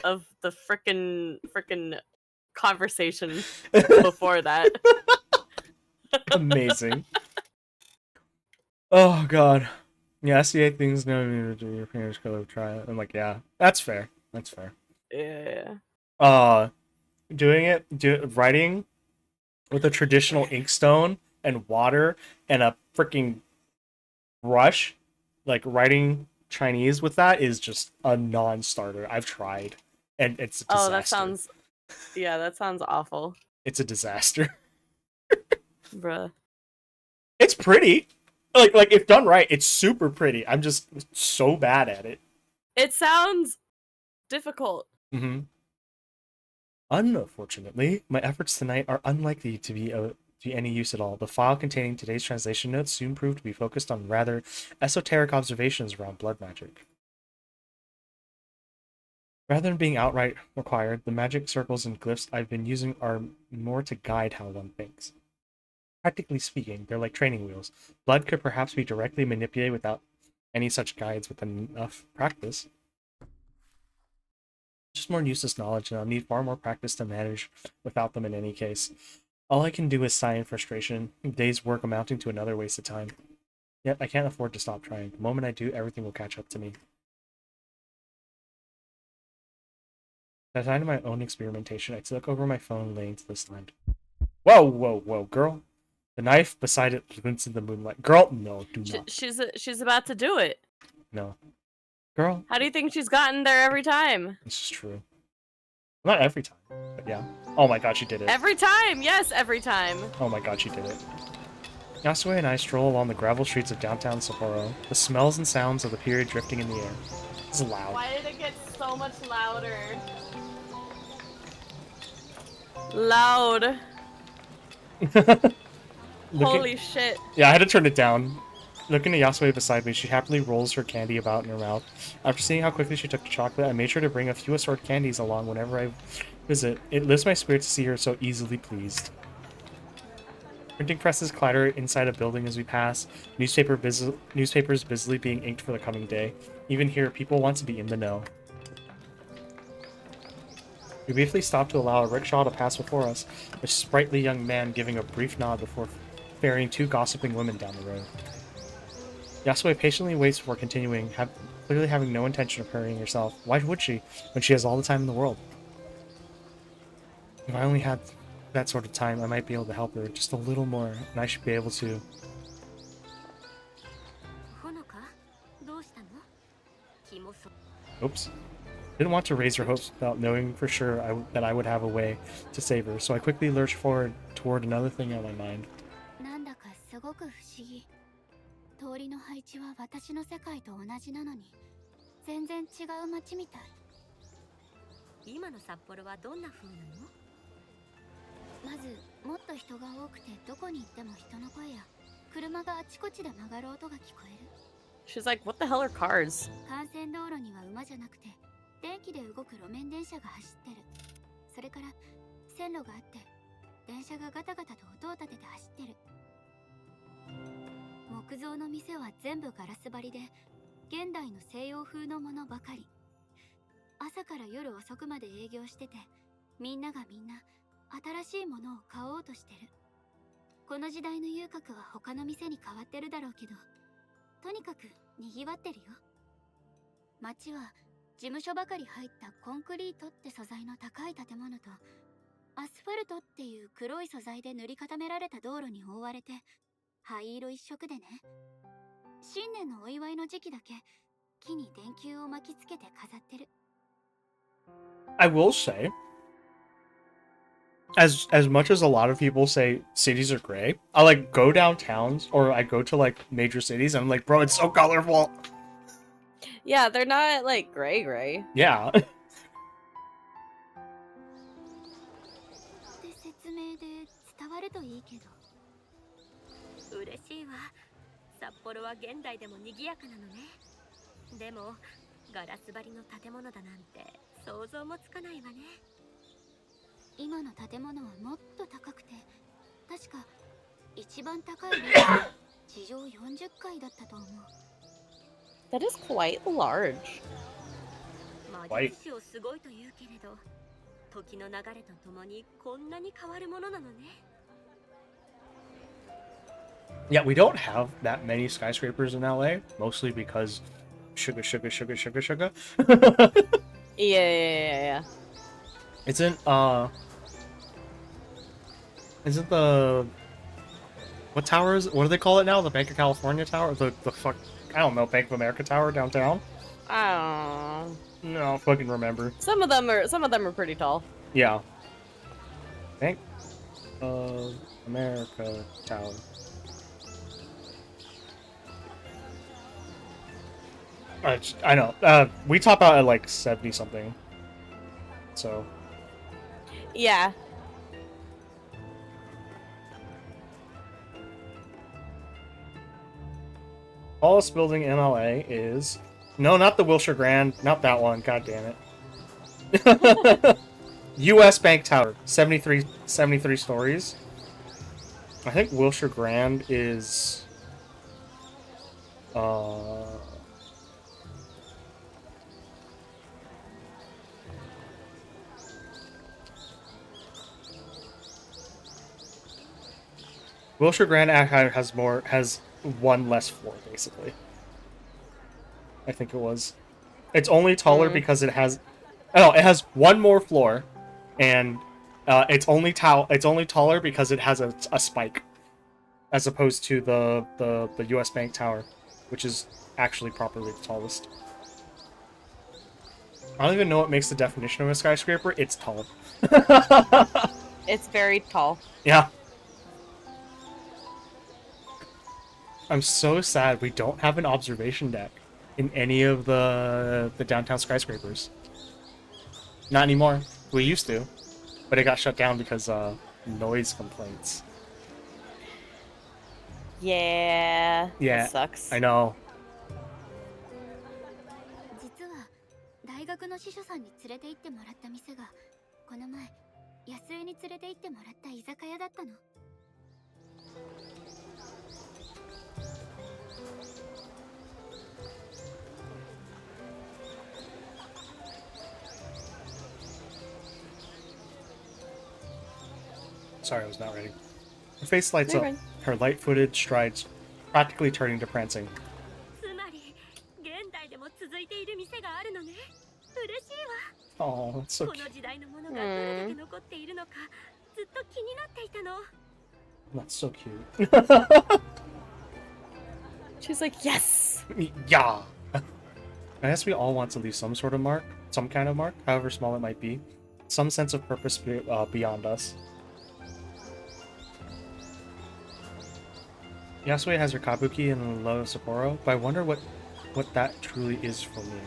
of the frickin' conversation before that. Amazing. Oh god. Yeah, SEA things no need to do your fingers color try it. I'm like, yeah, that's fair. That's fair. Yeah. Writing with a traditional inkstone and water and a freaking brush, like writing Chinese with that is just a non-starter. I've tried, and it's a disaster. that sounds awful. It's a disaster. Bruh. It's pretty. Like if done right, it's super pretty. I'm just so bad at it. It sounds difficult. Mm-hmm. Unfortunately, my efforts tonight are unlikely to be any use at all. The file containing today's translation notes soon proved to be focused on rather esoteric observations around blood magic. Rather than being outright required, the magic circles and glyphs I've been using are more to guide how one thinks. Practically speaking, they're like training wheels. Blood could perhaps be directly manipulated without any such guides with enough practice. Just more useless knowledge, and I'll need far more practice to manage without them in any case. All I can do is sigh in frustration, days' work amounting to another waste of time. Yet I can't afford to stop trying. The moment I do, everything will catch up to me. At the time of my own experimentation, I took over my phone laying to the side. Whoa, girl. The knife beside it glints in the moonlight. Girl, no, do not. She's about to do it. No. Girl. How do you think she's gotten there every time? This is true. Not every time, but yeah. Oh my god, she did it. Every time! Yes, every time. Oh my god, she did it. Yasue and I stroll along the gravel streets of downtown Sapporo, the smells and sounds of the period drifting in the air. It's loud. Why did it get so much louder? Loud. Holy shit. Yeah, I had to turn it down. Looking at Yasue beside me, she happily rolls her candy about in her mouth. After seeing how quickly she took the chocolate, I made sure to bring a few assorted candies along whenever I visit. It lifts my spirit to see her so easily pleased. Printing presses clatter inside a building as we pass. Newspapers busily being inked for the coming day. Even here, people want to be in the know. We briefly stop to allow a rickshaw to pass before us, a sprightly young man giving a brief nod before ferrying two gossiping women down the road. Yasue patiently waits before continuing, clearly having no intention of hurrying herself. Why would she, when she has all the time in the world? If I only had that sort of time, I might be able to help her just a little more, and I should be able to. Oops. Didn't want to raise her hopes without knowing for sure that I would have a way to save her, so I quickly lurched forward toward another thing on my mind. 通りの配置は私の世界と同じなのに全然違う街みたい。今の札幌はどんな風なの？まずもっと人が多くてどこに行っても人の声や車があちこちで曲がる音が聞こえる。She's like, what the hell are cars? 幹線道路には馬じゃなくて電気で動く路面電車が走ってる。それから線路があって電車がガタガタと音を立てて走ってる。木造の店は全部ガラス張りで現代の西洋風のものばかり。朝から夜遅くまで営業しててみんながみんな新しいものを買おうとしてる。この時代の遊郭は他の店に変わってるだろうけどとにかく賑わってるよ。街は事務所ばかり入ったコンクリートって素材の高い建物とアスファルトっていう黒い素材で塗り固められた道路に覆われて灰色一色でね。新年のお祝いの時期だけ木に電球を巻きつけて飾ってる。I will say, as much as a lot of people say cities are gray, I like go downtowns or I go to like major cities and I'm like, bro, it's so colorful. Yeah, they're not like gray. Yeah. 説明で伝わるといいけど。嬉しいわ。札幌は現代でも賑やかなのね。でもガラス張りの建物だなんて想像もつかないわね。今の建物はもっと高くて確か一番高いビルは地上40階だったと思う。 That is quite large. 魔術師をすごいと言うけれど時の流れとともにこんなに変わるものなのね。 Yeah, we don't have that many skyscrapers in LA, mostly because sugar. Yeah. Isn't the what tower is it? What do they call it now? The Bank of California Tower? The fuck, I don't know, Bank of America Tower downtown? I don't know. No, fucking remember. Some of them are pretty tall. Yeah. Bank of America Tower. I know. We top out at like 70 something. So. Yeah. Tallest building in LA is... No, not the Wilshire Grand. Not that one. God damn it. U.S. Bank Tower. 73 stories. I think Wilshire Grand is... Wilshire Grand has one less floor, basically. I think it was. It's only taller because it has... Oh, it has one more floor, and it's only taller because it has a spike, as opposed to the U.S. Bank Tower, which is actually properly the tallest. I don't even know what makes the definition of a skyscraper. It's tall. It's very tall. Yeah. I'm so sad we don't have an observation deck in any of the downtown skyscrapers. Not anymore. We used to, but it got shut down because noise complaints. Yeah. Yeah. That sucks. I know. 実は大学の司書さんに連れて行ってもらった店がこの前安江に連れて行ってもらった居酒屋だったの。Sorry, I was not ready. Her face lights You're up, fine. her light-footed strides practically turning to prancing. つまり現代でも続いている店があるのね。嬉しい Oh, that's so わ。こ cute. の時代のものがどれだけ残っているのかずっと気になっていたの。 That's so cute. She's like, yes. Yeah. I guess we all want to leave some sort of mark, some kind of mark, however small it might be. Some sense of purpose beyond us. Yasue has her kabuki and love Sapporo, but I wonder what that truly is for me.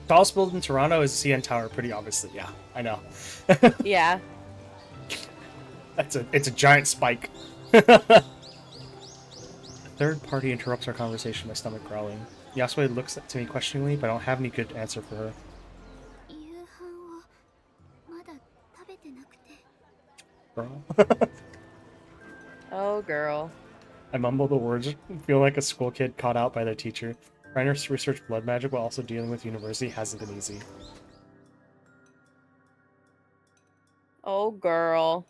Tallest building in Toronto is the CN Tower, pretty obviously. Yeah, I know. Yeah. It's a giant spike. A third party interrupts our conversation, my stomach growling. Yasue looks to me questioningly, but I don't have any good answer for her. 夕飯をまだ食べてなくて。 Girl. Oh, girl. I mumble the words, feel like a school kid caught out by their teacher. Trying to research blood magic while also dealing with university hasn't been easy. Oh, girl.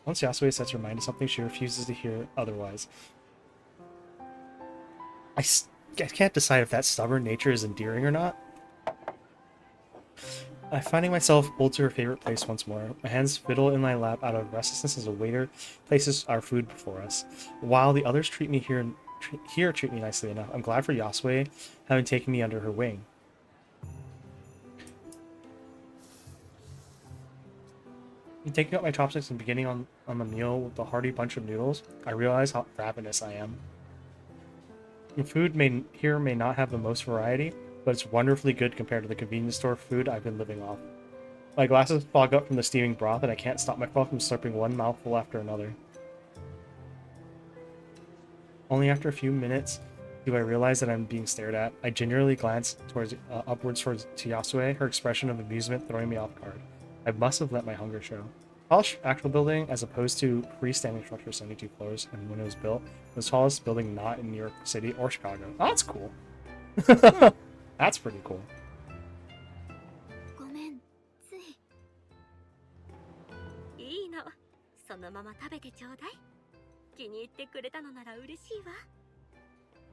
Once Yasue sets her mind to something, she refuses to hear otherwise. I can't decide if that stubborn nature is endearing or not. I'm finding myself pulled to her favorite place once more. My hands fiddle in my lap out of restlessness as a waiter places our food before us. While the others treat me treat me nicely enough, I'm glad for Yasue having taken me under her wing. Taking up my chopsticks and beginning on the meal with a hearty bunch of noodles, I realize how ravenous I am. The food may not have the most variety, but it's wonderfully good compared to the convenience store food I've been living off. My glasses fog up from the steaming broth, and I can't stop myself from slurping one mouthful after another. Only after a few minutes do I realize that I'm being stared at. I gingerly glance upwards to Yasue, her expression of amusement throwing me off guard. I must have let my hunger show. Tallest actual building, as opposed to freestanding structure 72 floors, and when it was built, the tallest building not in New York City or Chicago. Oh, that's cool. That's pretty cool. ごめん、つい。いいの。そのまま食べてちょうだい。気に入ってくれたのなら嬉しいわ。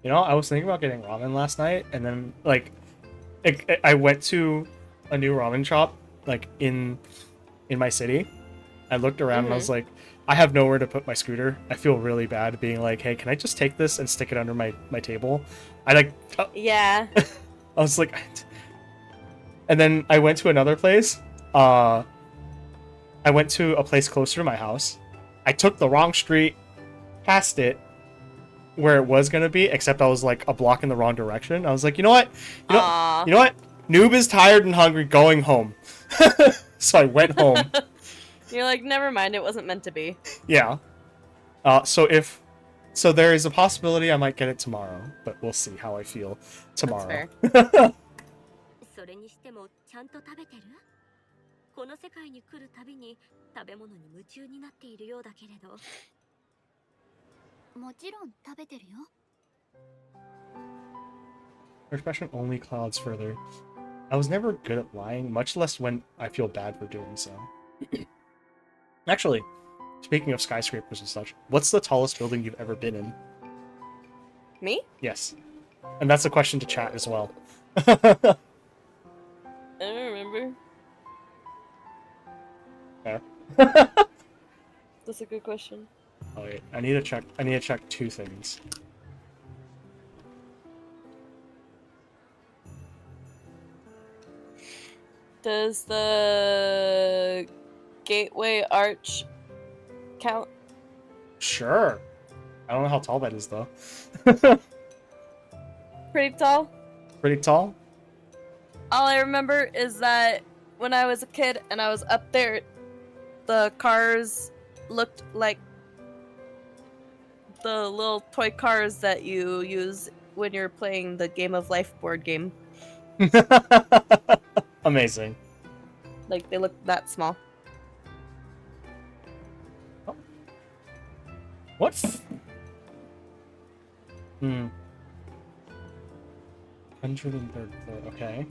You know, I was thinking about getting ramen last night, and then, like, I went to a new ramen shop, like, in my city. I looked around and I was like, I have nowhere to put my scooter. I feel really bad being like, hey, can I just take this and stick it under my table? Yeah. I was like, and then I went to another place. I went to a place closer to my house. I took the wrong street, passed it, where it was gonna be, except I was like a block in the wrong direction. I was like, you know what? You know what? Noob is tired and hungry, going home. So I went home. You're like, never mind, it wasn't meant to be. Yeah. So there is a possibility I might get it tomorrow, but we'll see how I feel tomorrow. That's fair. それにしてもちゃんと食べてる？この世界に来るたびに食べ物に夢中になっているようだけれど。もちろん食べてるよ。 Her expression only clouds further. I was never good at lying, much less when I feel bad for doing so. Actually, speaking of skyscrapers and such, what's the tallest building you've ever been in? Me? Yes. And that's a question to chat as well. I don't remember. Fair. That's a good question. Oh wait, I need to check two things. Does the Gateway Arch count? Sure. I don't know how tall that is though. Pretty tall. Pretty tall? All I remember is that when I was a kid and I was up there, the cars looked like the little toy cars that you use when you're playing the Game of Life board game. Amazing. Like, they look that small. Oh. What? 103rd floor. Okay.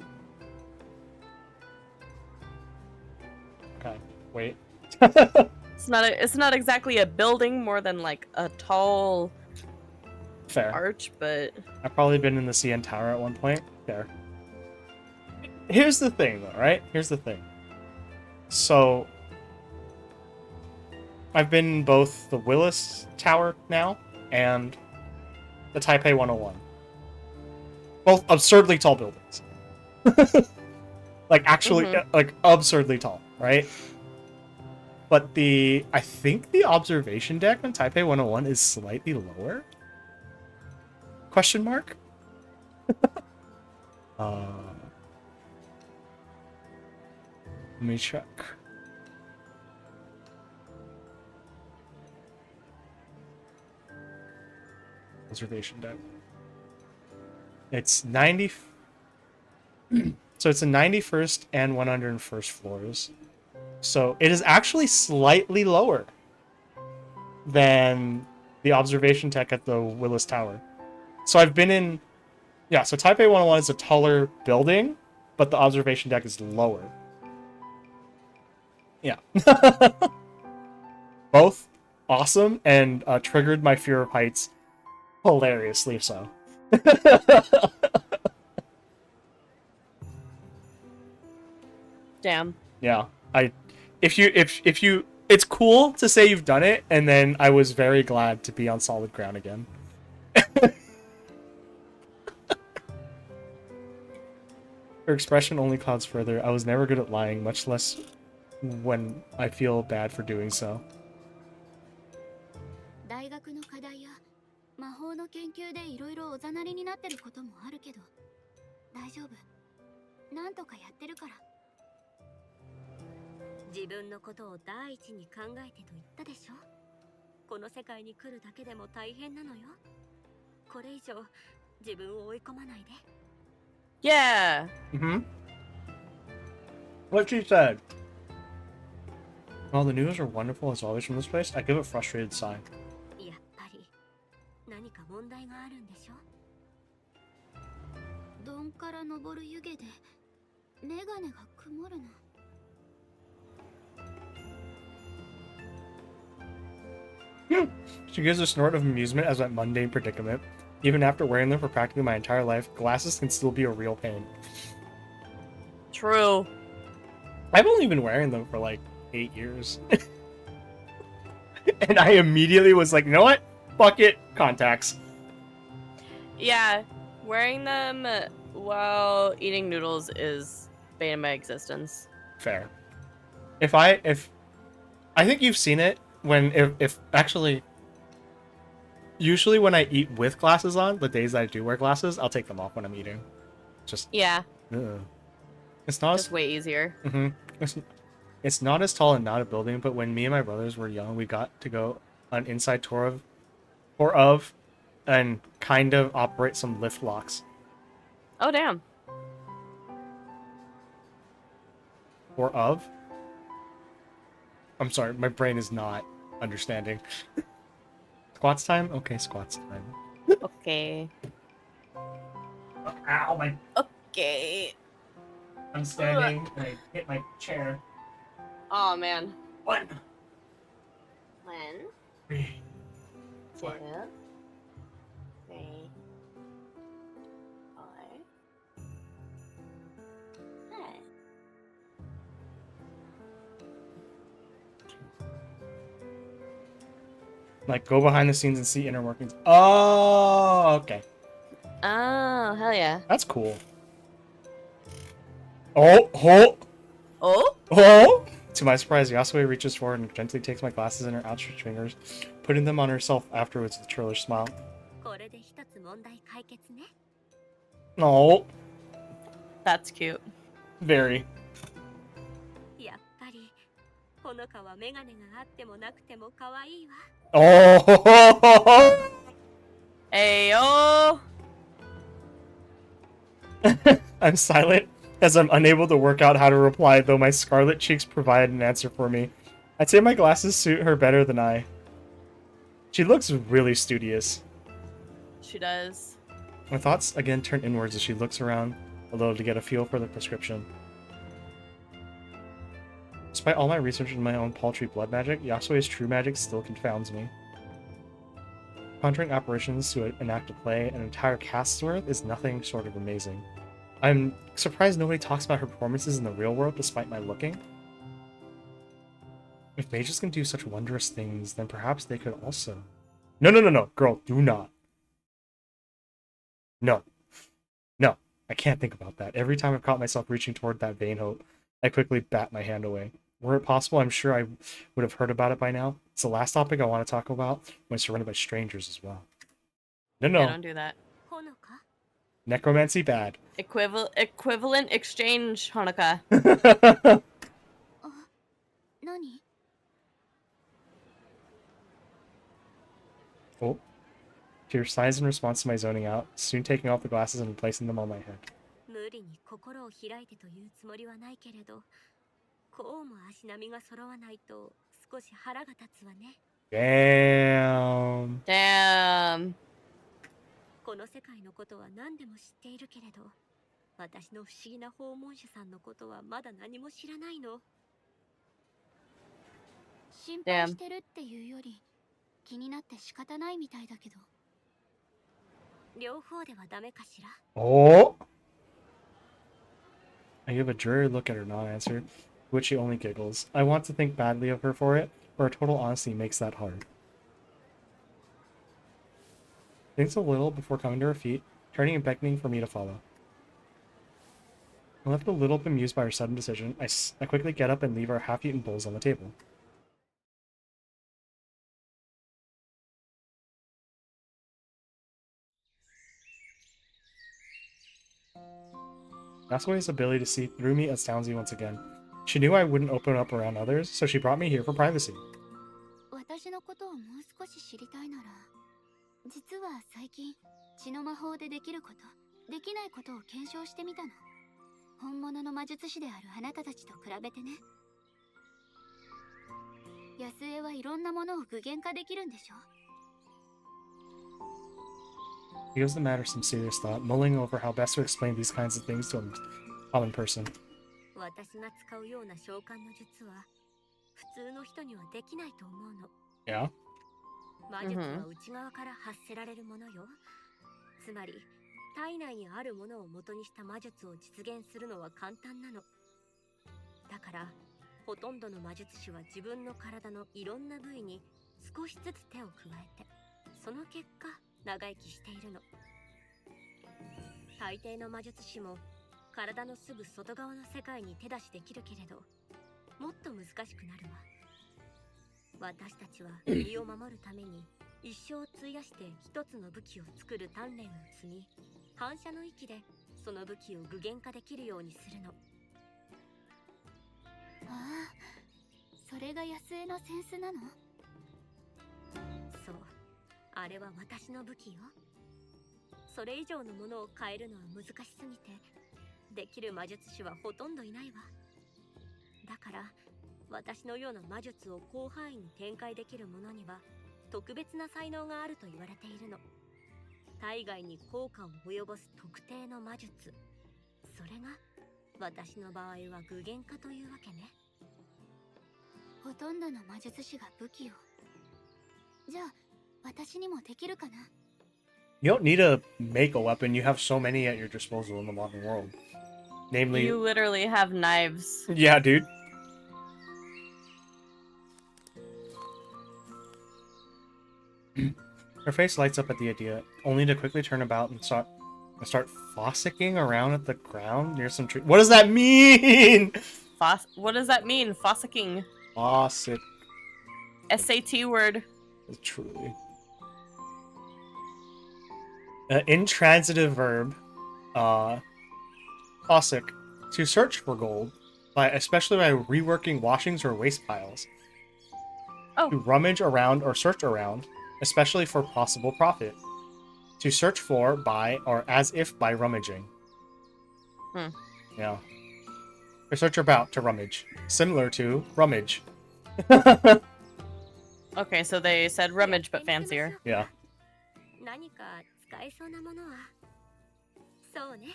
Okay. Wait. It's not exactly a building, more than like a tall Fair. arch, but I've probably been in the CN Tower at one point. Fair. Here's the thing, though, right? Here's the thing. So, I've been in both the Willis Tower now and the Taipei 101. Both absurdly tall buildings. Like, actually, like, absurdly tall, right? But I think the observation deck on Taipei 101 is slightly lower? Question mark? Let me check. Observation deck. It's 90. So it's the 91st and 101st floors. So it is actually slightly lower than the observation deck at the Willis Tower. So I've been in... Yeah, so Taipei 101 is a taller building, but the observation deck is lower. Yeah. Both awesome and triggered my fear of heights hilariously so. damn. Yeah. If you it's cool to say you've done it, and then I was very glad to be on solid ground again. Her expression only clouds further. I was never good at lying, much less when I feel bad for doing so. 大学の課題や魔法の研究でいろいろおざなりになってることもあるけど、大丈夫。なんとかやってるから。自分のことを第一に考えてと言ったでしょ。この世界に来るだけでも大変なのよ。これ以上自分を追い込まないで。Yeah. What she said. While the news are wonderful as always from this place, I give a frustrated sigh. やっぱり何か問題があるんでしょ。鈍から昇る湯気でメガネが曇るの。She gives a snort of amusement as that mundane predicament. Even after wearing them for practically my entire life, glasses can still be a real pain. True. I've only been wearing them for like 8 years. And I immediately was like, you know what? Fuck it. Contacts. Yeah, wearing them while eating noodles is bane of my existence. Fair. I think you've seen it when if actually usually when I eat with glasses on, the days that I do wear glasses, I'll take them off when I'm eating. Just Yeah. It's not Just way easier. It's not as tall and not a building, but when me and my brothers were young, we got to go on an inside tour of and kind of operate some lift locks. Oh damn. Or of? I'm sorry, my brain is not understanding. Squats time? Okay, squats time. Okay. Ow, my... Okay. I'm standing and I hit my chair. Oh man. 1, 1, 3, 2, 4. 3, 4. Hey. Like, go behind the scenes and see inner workings. Oh, okay. Oh, hell yeah. That's cool. Oh, oh, Oh? oh! To my surprise, Yasue reaches forward and gently takes my glasses in her outstretched fingers, putting them on herself afterwards with a churlish smile. これで一つ問題解決ね。 No, That's cute. very. やっぱりほのかはメガネがあってもなくても可愛いわ。 Oh! Ayo! I'm silent as I'm unable to work out how to reply, though my scarlet cheeks provide an answer for me. I'd say my glasses suit her better than I. She looks really studious. She does. My thoughts again turn inwards as she looks around a little to get a feel for the prescription. Despite all my research in my own paltry blood magic, Yasue's true magic still confounds me. Conjuring apparitions to enact a play an entire cast's worth is nothing short of amazing. I'm surprised nobody talks about her performances in the real world despite my looking. If mages can do such wondrous things, then perhaps they could also... No, girl, do not. No. No, I can't think about that. Every time I've caught myself reaching toward that vain hope, I quickly bat my hand away. Were it possible, I'm sure I would have heard about it by now. It's the last topic I want to talk about when surrounded by strangers as well. No. Yeah, don't do that. Honoka? Necromancy bad. Equivalent exchange, Honoka. 何 Oh. Tear sighs in response to my zoning out, soon taking off the glasses and replacing them on my head. 無理に心を開いてというつもりはないけれど、こうも足並みが揃わないと少し腹が立つわね。Damn. Damn. この世界のことは何でも知っているけれど、私の不思議な訪問者さんのことはまだ何も知らないの。心配してるっていうより、気になって仕方ないみたいだけど。両方ではダメかしら。Oh. I give a dreary look at her non-answer, which she only giggles. I want to think badly of her for it, but her total honesty makes that hard. Thinks a little before coming to her feet, turning and beckoning for me to follow. I'm left a little bemused by her sudden decision. I quickly get up and leave our half-eaten bowls on the table. Yasue's ability to see through me astounds me once again. She knew I wouldn't open up around others, so she brought me here for privacy. 私のことをもう少し知りたいなら、実は最近血の魔法でできること、できないことを検証してみたの。本物の魔術師であるあなたたちと比べてね。安江はいろんなものを具現化できるんでしょ。 He gives the matter some serious thought, mulling over how best to explain these kinds of things to a common person. 私が使うような召喚の術は普通の人にはできないと思うの。 Yeah? 魔術は内側から発せられるものよ。つまり体内にあるものを元にした魔術を実現するのは簡単なの。だからほとんどの魔術師は自分の体のいろんな部位に少しずつ手を加えて、その結果長生きしているの。大抵の魔術師も体のすぐ外側の世界に手出しできるけれど、もっと難しくなるわ。私たちは身を守るために一生を費やして一つの武器を作る鍛錬を積み、反射の域でその武器を具現化できるようにするの。ああ、それが安江のセンスなの？そう、あれは私の武器よ。それ以上のものを変えるのは難しすぎて、できる魔術師はほとんどいないわ。だから私のような魔術を広範囲に展開できる者には特別な才能があると言われているの。体外に効果を及ぼす特定の魔術、それが私の場合は具現化というわけね。ほとんどの魔術師が武器を。じゃあ私にもできるかな？ You don't need to make a weapon, you have so many at your disposal in the modern world. Namely... You literally have knives. Yeah, dude. Her face lights up at the idea, only to quickly turn about and start fossicking around at the ground near some tree. What does that mean? What does that mean? Fossicking. Fossick. SAT word. Truly. Intransitive verb. Fossick. To search for gold, especially by reworking washings or waste piles. Oh. To rummage around or search around, especially for possible profit. To search for by or as if by rummaging. Yeah. To search about to rummage. Similar to rummage. Okay, so they said rummage but fancier. Yeah. 何か使使えそうなものはそうね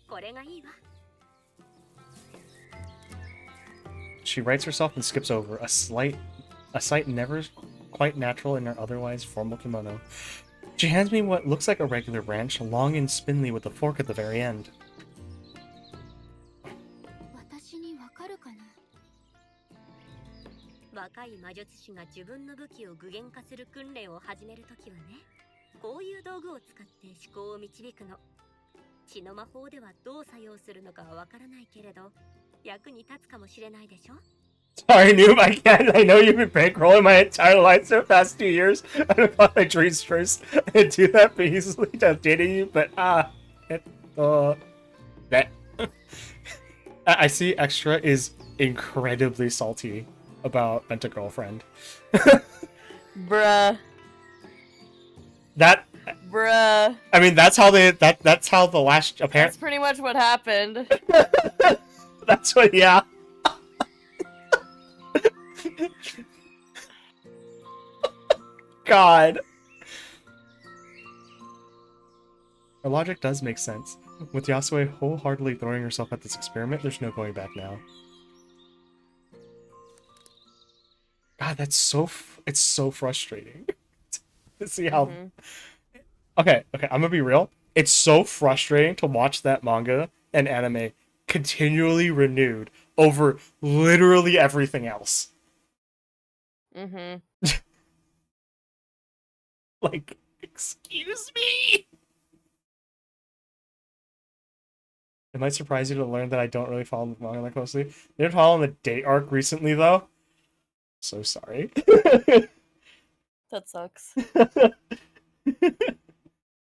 これがいいわ She rights herself and skips over a sight never quite natural in her otherwise formal kimono. She hands me what looks like a regular branch, long and spindly with a fork at the very end. 私にわかるかな若い魔術師が自分の武器を具現化する訓練を始めるときはねこういう道具を使って思考を導くの血の魔法ではどう作用するのかはわからないけれど役に立つかもしれないでしょ Sorry, Noob, I can't. I know you've been bankrolling my entire life for the past 2 years. I don't know my dreams first. I do that but easily updating you, but that I see Extra is incredibly salty about Rent a Girlfriend. Bruh. Bruh. I mean, that's how that's how the last apparent. That's pretty much what happened. That's what, yeah. God. Her logic does make sense. With Yasue wholeheartedly throwing herself at this experiment, there's no going back now. God, that's it's so frustrating to see how. Okay, I'm gonna be real. It's so frustrating to watch that manga and anime continually renewed over literally everything else. Like, excuse me? It might surprise you to learn that I don't really follow the manga that closely. They're following the date arc recently, though. So sorry. That sucks.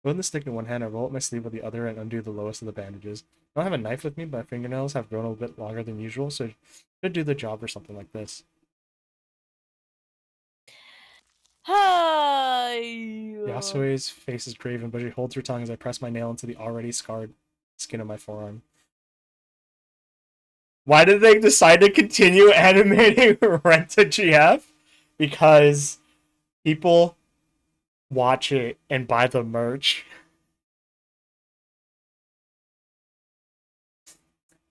Holding the stick in one hand, I roll up my sleeve with the other and undo the lowest of the bandages. I don't have a knife with me, but my fingernails have grown a bit longer than usual, so it should do the job for something like this. Hi. Yasue's face is graven, but she holds her tongue as I press my nail into the already scarred skin of my forearm. Why did they decide to continue animating Rent a GF? Because people watch it and buy the merch.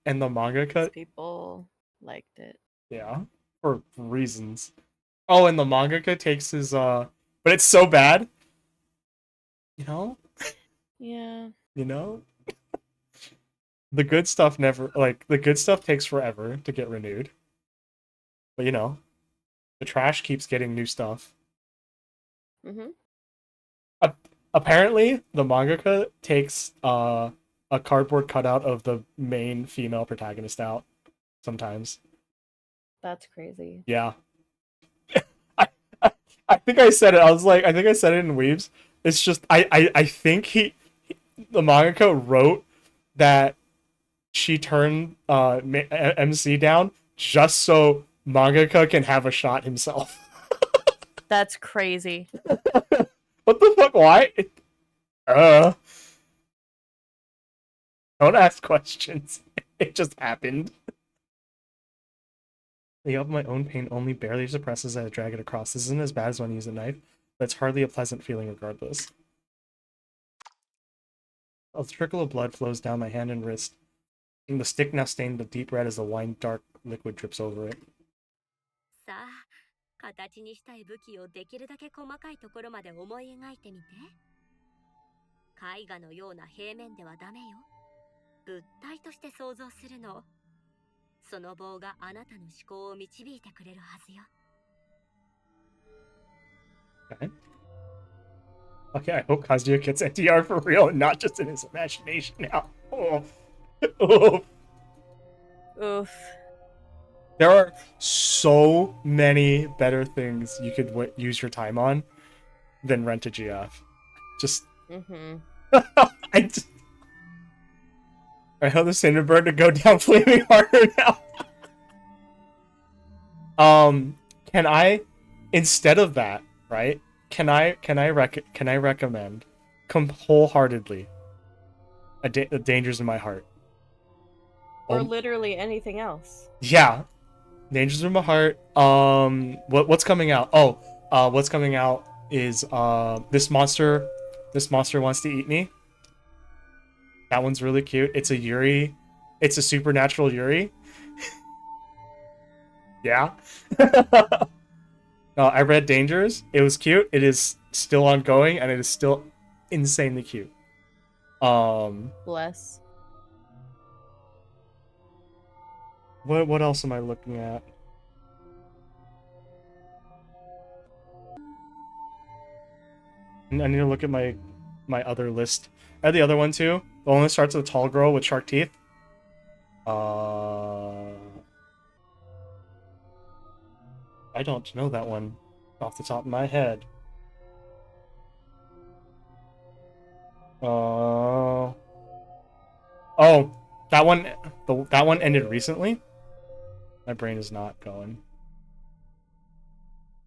And the mangaka... People liked it. Yeah, for reasons. Oh, and the mangaka takes his, but it's so bad. You know? Yeah. You know? The good stuff never, like, the good stuff takes forever to get renewed. But, you know, the trash keeps getting new stuff. Apparently, the mangaka takes, a cardboard cutout of the main female protagonist out. Sometimes. That's crazy. Yeah. I think I said it. I was like, I think I said it in Weebs. It's just, I think the mangaka wrote that she turned MC down just so mangaka can have a shot himself. That's crazy. What the fuck? Why? Don't ask questions. It just happened. The yelp of my own pain only barely suppresses as I drag it across. This isn't as bad as when I use a knife, but it's hardly a pleasant feeling regardless. A trickle of blood flows down my hand and wrist, and the stick now stained a deep red as the wine-dark liquid drips over it. さあ、形にしたい武器をできるだけ細かいところまで思い描いてみて。絵画のような平面ではダメよ。物体として想像するの。その棒があなたの思考を導いてくれるはずよ。Okay. Okay, I hope Kazuya gets NTR for real and not just in his imagination now. Oh. Oh. Oof. There are so many better things you could use your time on than Rent a GF. Just... I hope the Cinderbird to go down flaming harder now. Can I, instead of that, right? Can I recommend wholeheartedly The Dangers in My Heart? Or literally anything else. Yeah, Dangers in My Heart. What's coming out? Oh, what's coming out is this monster This monster wants to eat me. That one's really cute. It's a Yuri. It's a supernatural Yuri. Yeah. I read Dangers. It was cute. It is still ongoing, and it is still insanely cute. Bless. What else am I looking at? I need to look at my other list. I had the other one too. The one that starts with a tall girl with shark teeth. I don't know that one off the top of my head. Oh, that one. That one ended recently. My brain is not going.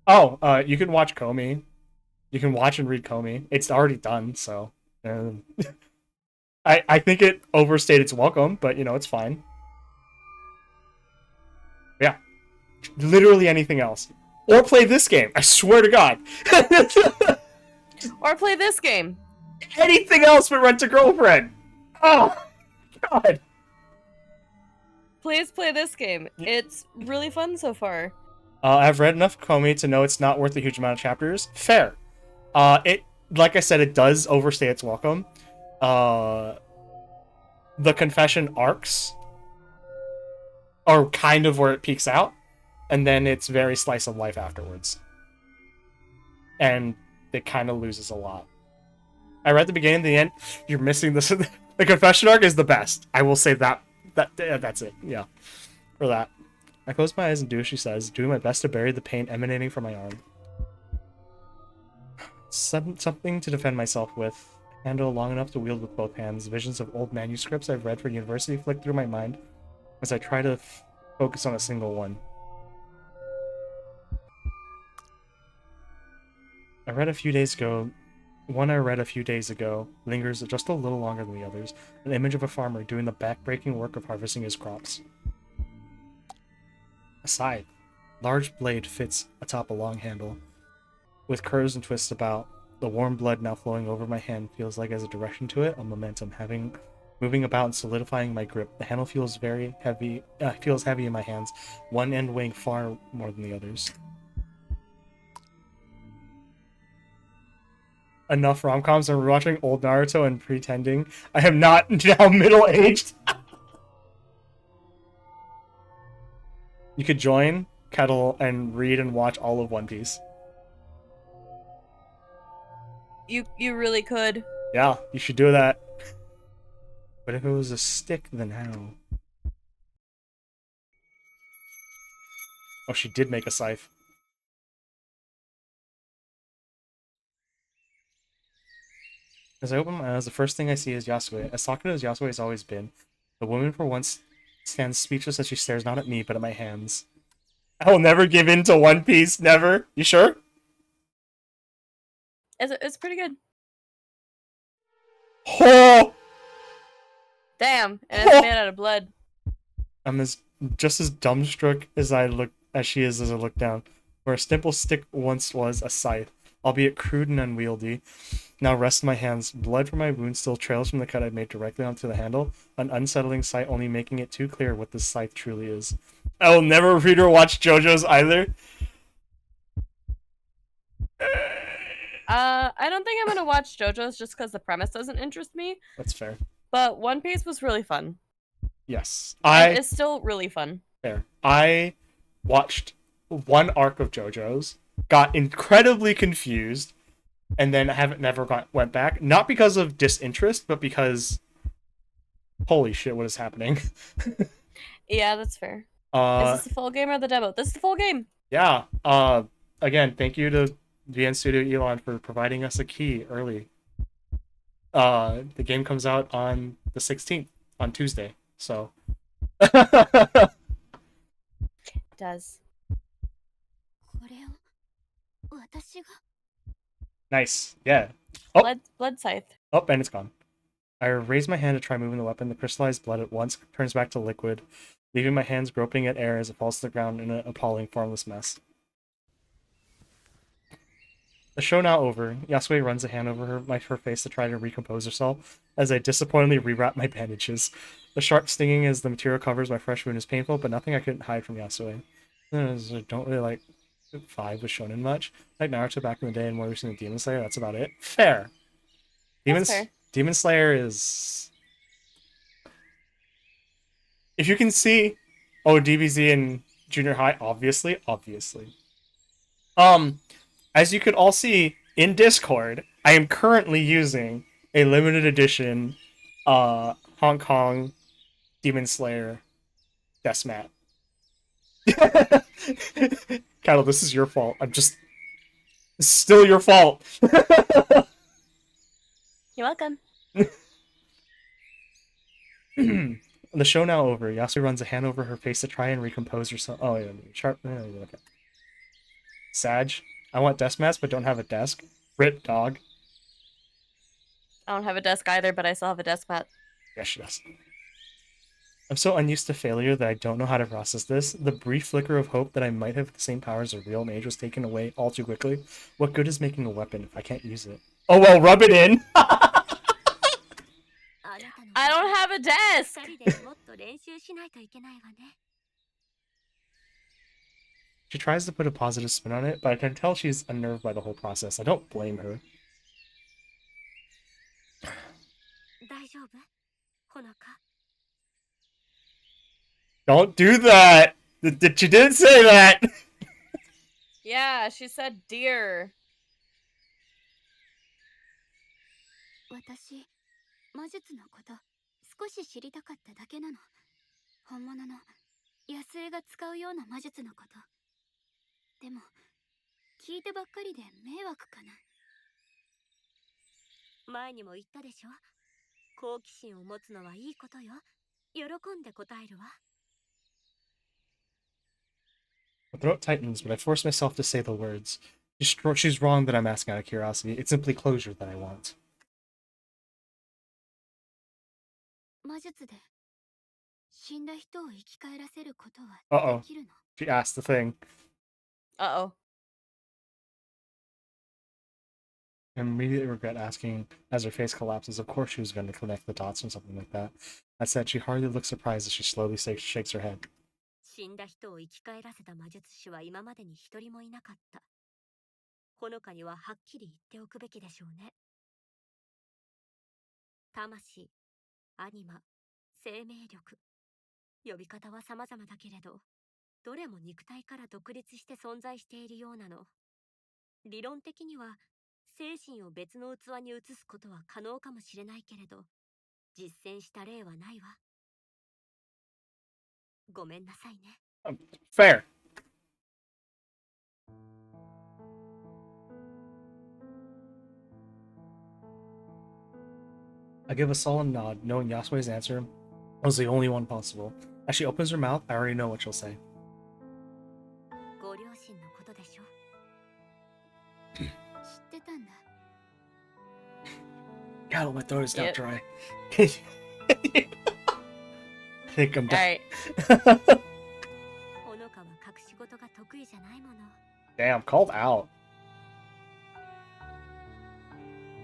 Oh, you can watch Comey. You can watch and read Comey. It's already done, so. I think it overstayed its welcome, but you know it's fine. Yeah, literally anything else, or play this game. I swear to God. Or play this game. Anything else but Rent a Girlfriend. Oh God. Please play this game. It's really fun so far. I've read enough Comey to know it's not worth a huge amount of chapters. Fair. It, like I said, it does overstay its welcome. The confession arcs are kind of where it peaks out, and then it's very slice of life afterwards. And it kind of loses a lot. I read the beginning, the end. You're missing this. The confession arc is the best. I will say that. That's it. Yeah, for that. I close my eyes and do as she says, doing my best to bury the pain emanating from my arm. Something to defend myself with. Handle long enough to wield with both hands. Visions of old manuscripts I've read for university flick through my mind as I try to focus on a single one. One I read a few days ago lingers just a little longer than the others. An image of a farmer doing the back-breaking work of harvesting his crops. A scythe. Large blade fits atop a long handle. With curves and twists about, the warm blood now flowing over my hand feels like as a direction to it, a momentum, moving about and solidifying my grip. The handle feels very heavy, heavy in my hands, one end weighing far more than the others. Enough rom-coms. I'm rewatching old Naruto and pretending I am not now middle-aged. You could join, Kettle, and read and watch all of One Piece. You really could. Yeah, you should do that. But if it was a stick, then how? Oh, she did make a scythe. As I open my eyes, the first thing I see is Yasue, as talkative as Yasue has always been. The woman for once stands speechless as she stares not at me, but at my hands. I will never give in to One Piece, never. You sure? It's pretty good. Oh! Damn, and it's made out of blood. I'm just as dumbstruck as she is as I look down. Where a simple stick once was a scythe, albeit crude and unwieldy, now rests in my hands. Blood from my wound still trails from the cut I made directly onto the handle, an unsettling sight only making it too clear what this scythe truly is. I will never read or watch JoJo's either. I don't think I'm gonna watch JoJo's just because the premise doesn't interest me. That's fair. But One Piece was really fun. Yes. It's still really fun. Fair. I watched one arc of JoJo's, got incredibly confused, and then went back. Not because of disinterest, but because holy shit, what is happening? Yeah, that's fair. Is this the full game or the demo? This is the full game. Yeah. Again, thank you to VN Studio Elon for providing us a key early. The game comes out on the 16th, on Tuesday, so. It does. Nice, yeah. Oh. Blood scythe. Oh, and it's gone. I raise my hand to try moving the weapon. The crystallized blood at once turns back to liquid, leaving my hands groping at air as it falls to the ground in an appalling, formless mess. The show now over, Yasue runs a hand over her face to try to recompose herself as I disappointingly rewrap my bandages. The sharp stinging as the material covers my fresh wound is painful, but nothing I couldn't hide from Yasue. I don't really like 5 with shonen much. Like Naruto back in the day and more recently Demon Slayer, that's about it. Fair. That's fair. Demon Slayer is... If you can see... Oh, DBZ in junior high, obviously. As you could all see in Discord, I am currently using a limited edition Hong Kong Demon Slayer desk mat. Cattle, this is your fault. It's still your fault. You're welcome. The show now over. Yasue runs a hand over her face to try and recompose herself. Oh, yeah, sharp. Okay. Sag, I want desk mats, but don't have a desk. Rip, dog. I don't have a desk either, but I still have a desk mat. Yeah, she does. I'm so unused to failure that I don't know how to process this. The brief flicker of hope that I might have the same powers as a real mage was taken away all too quickly. What good is making a weapon if I can't use it? Oh well, rub it in! I don't have a desk! She tries to put a positive spin on it, but I can tell she's unnerved by the whole process. I don't blame her. Don't do that! She didn't say that! Yeah, she said dear. 私、魔術のこと少し知りたかっただけなの。本物の安江が使うような魔術のこと。でも、聞いてばっかりで迷惑かな。前にも言ったでしょ。好奇心を持つのはいいことよ。喜んで答えるわ。My throat tightens, but I force myself to say the words. She's wrong that I'm asking out of curiosity. It's simply closure that I want. 魔術で死んだ人を生き返らせることは Uh-oh. できるの？ She asked the thing. Uh-oh. I immediately regret asking as her face collapses. Of course she was going to connect the dots or something like that. That said, she hardly looks surprised as she slowly shakes her head. 死んだ人を生き返らせた魔術師は今までに一人もいなかった。ほのかにははっきり言っておくべきでしょうね。魂、アニマ、生命力。呼び方は様々だけれど、どれも肉体から独立して存在しているようなの。理論的には、精神を別の器に移すことは可能かもしれないけれど、実践した例はないわ。ごめんなさいね。Fair. I give a sullen nod, knowing Yasue's answer was the only one possible. As she opens her mouth, I already know what she'll say. ご両親のことでしょ。知ってたんだ。God, my throat is now Yep. dry. I think I'm done. Alright. ほのかは隠し事が得意じゃないもの。Damn, called out.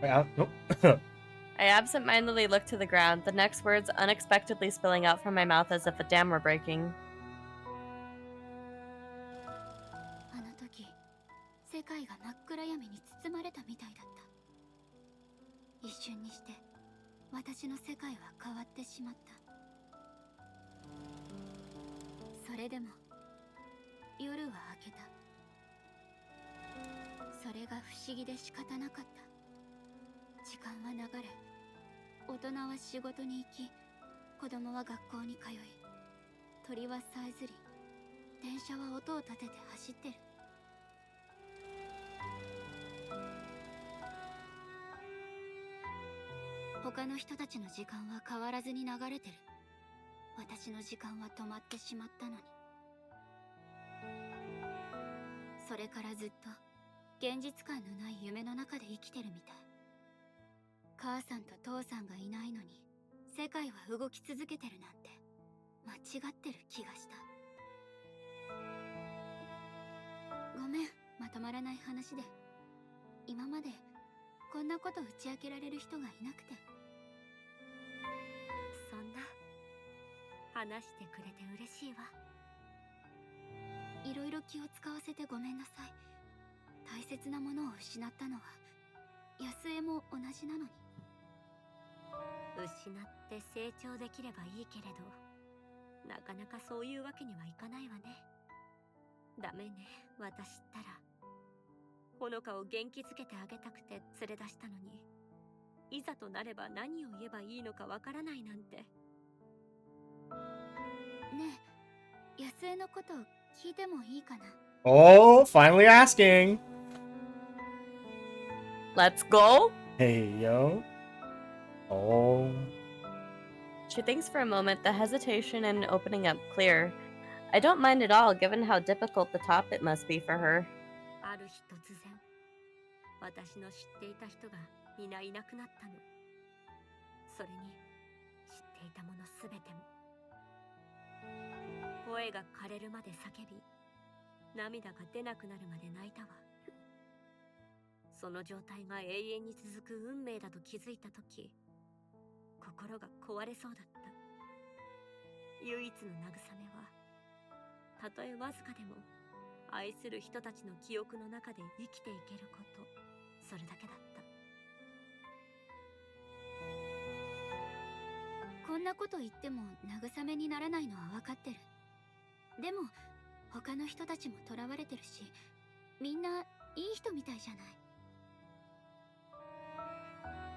Wait, nope. I absentmindedly looked to the ground, the next words unexpectedly spilling out from my mouth as if a dam were breaking. あの時、世界が真っ暗闇に包まれたみたいだった。一瞬にして、私の世界は変わってしまった。それでも、夜は明けた。それが不思議で仕方なかった。時間は流れ、大人は仕事に行き、子供は学校に通い、鳥はさえずり、電車は音を立てて走ってる。他の人たちの時間は変わらずに流れてる。私の時間は止まってしまったのに。それからずっと現実感のない夢の中で生きてるみたい。母さんと父さんがいないのに世界は動き続けてるなんて間違ってる気がした。ごめん、まとまらない話で。今までこんなこと打ち明けられる人がいなくて。そんな話してくれて嬉しいわ。いろいろ気を使わせてごめんなさい。大切なものを失ったのは安江も同じなのに。失って成長できればいいけれど、なかなかそういうわけにはいかないわね。ダメね、私ったら。ほのかを元気づけてあげたくて連れ出したのに、いざとなれば何を言えばいいのかわからないなんて。ねえ、安江のこと聞いてもいいかな。Oh, finally asking. Let's go. Hey, yo. Oh. She thinks for a moment, the hesitation and opening up clear. I don't mind at all, given how difficult the topic must be for her. ある日突然、私の知っていた人が皆いなくなったの。それに知っていたものすべても。声が枯れるまで叫び、涙が出なくなるまで泣いたわ。その状態が永遠に続く運命だと気づいたとき、心が壊れそうだった。唯一の慰めは、たとえわずかでも愛する人たちの記憶の中で生きていけること、それだけだった。こんなこと言っても慰めにならないのは分かってる。でも他の人たちも囚われてるし、みんないい人みたいじゃない。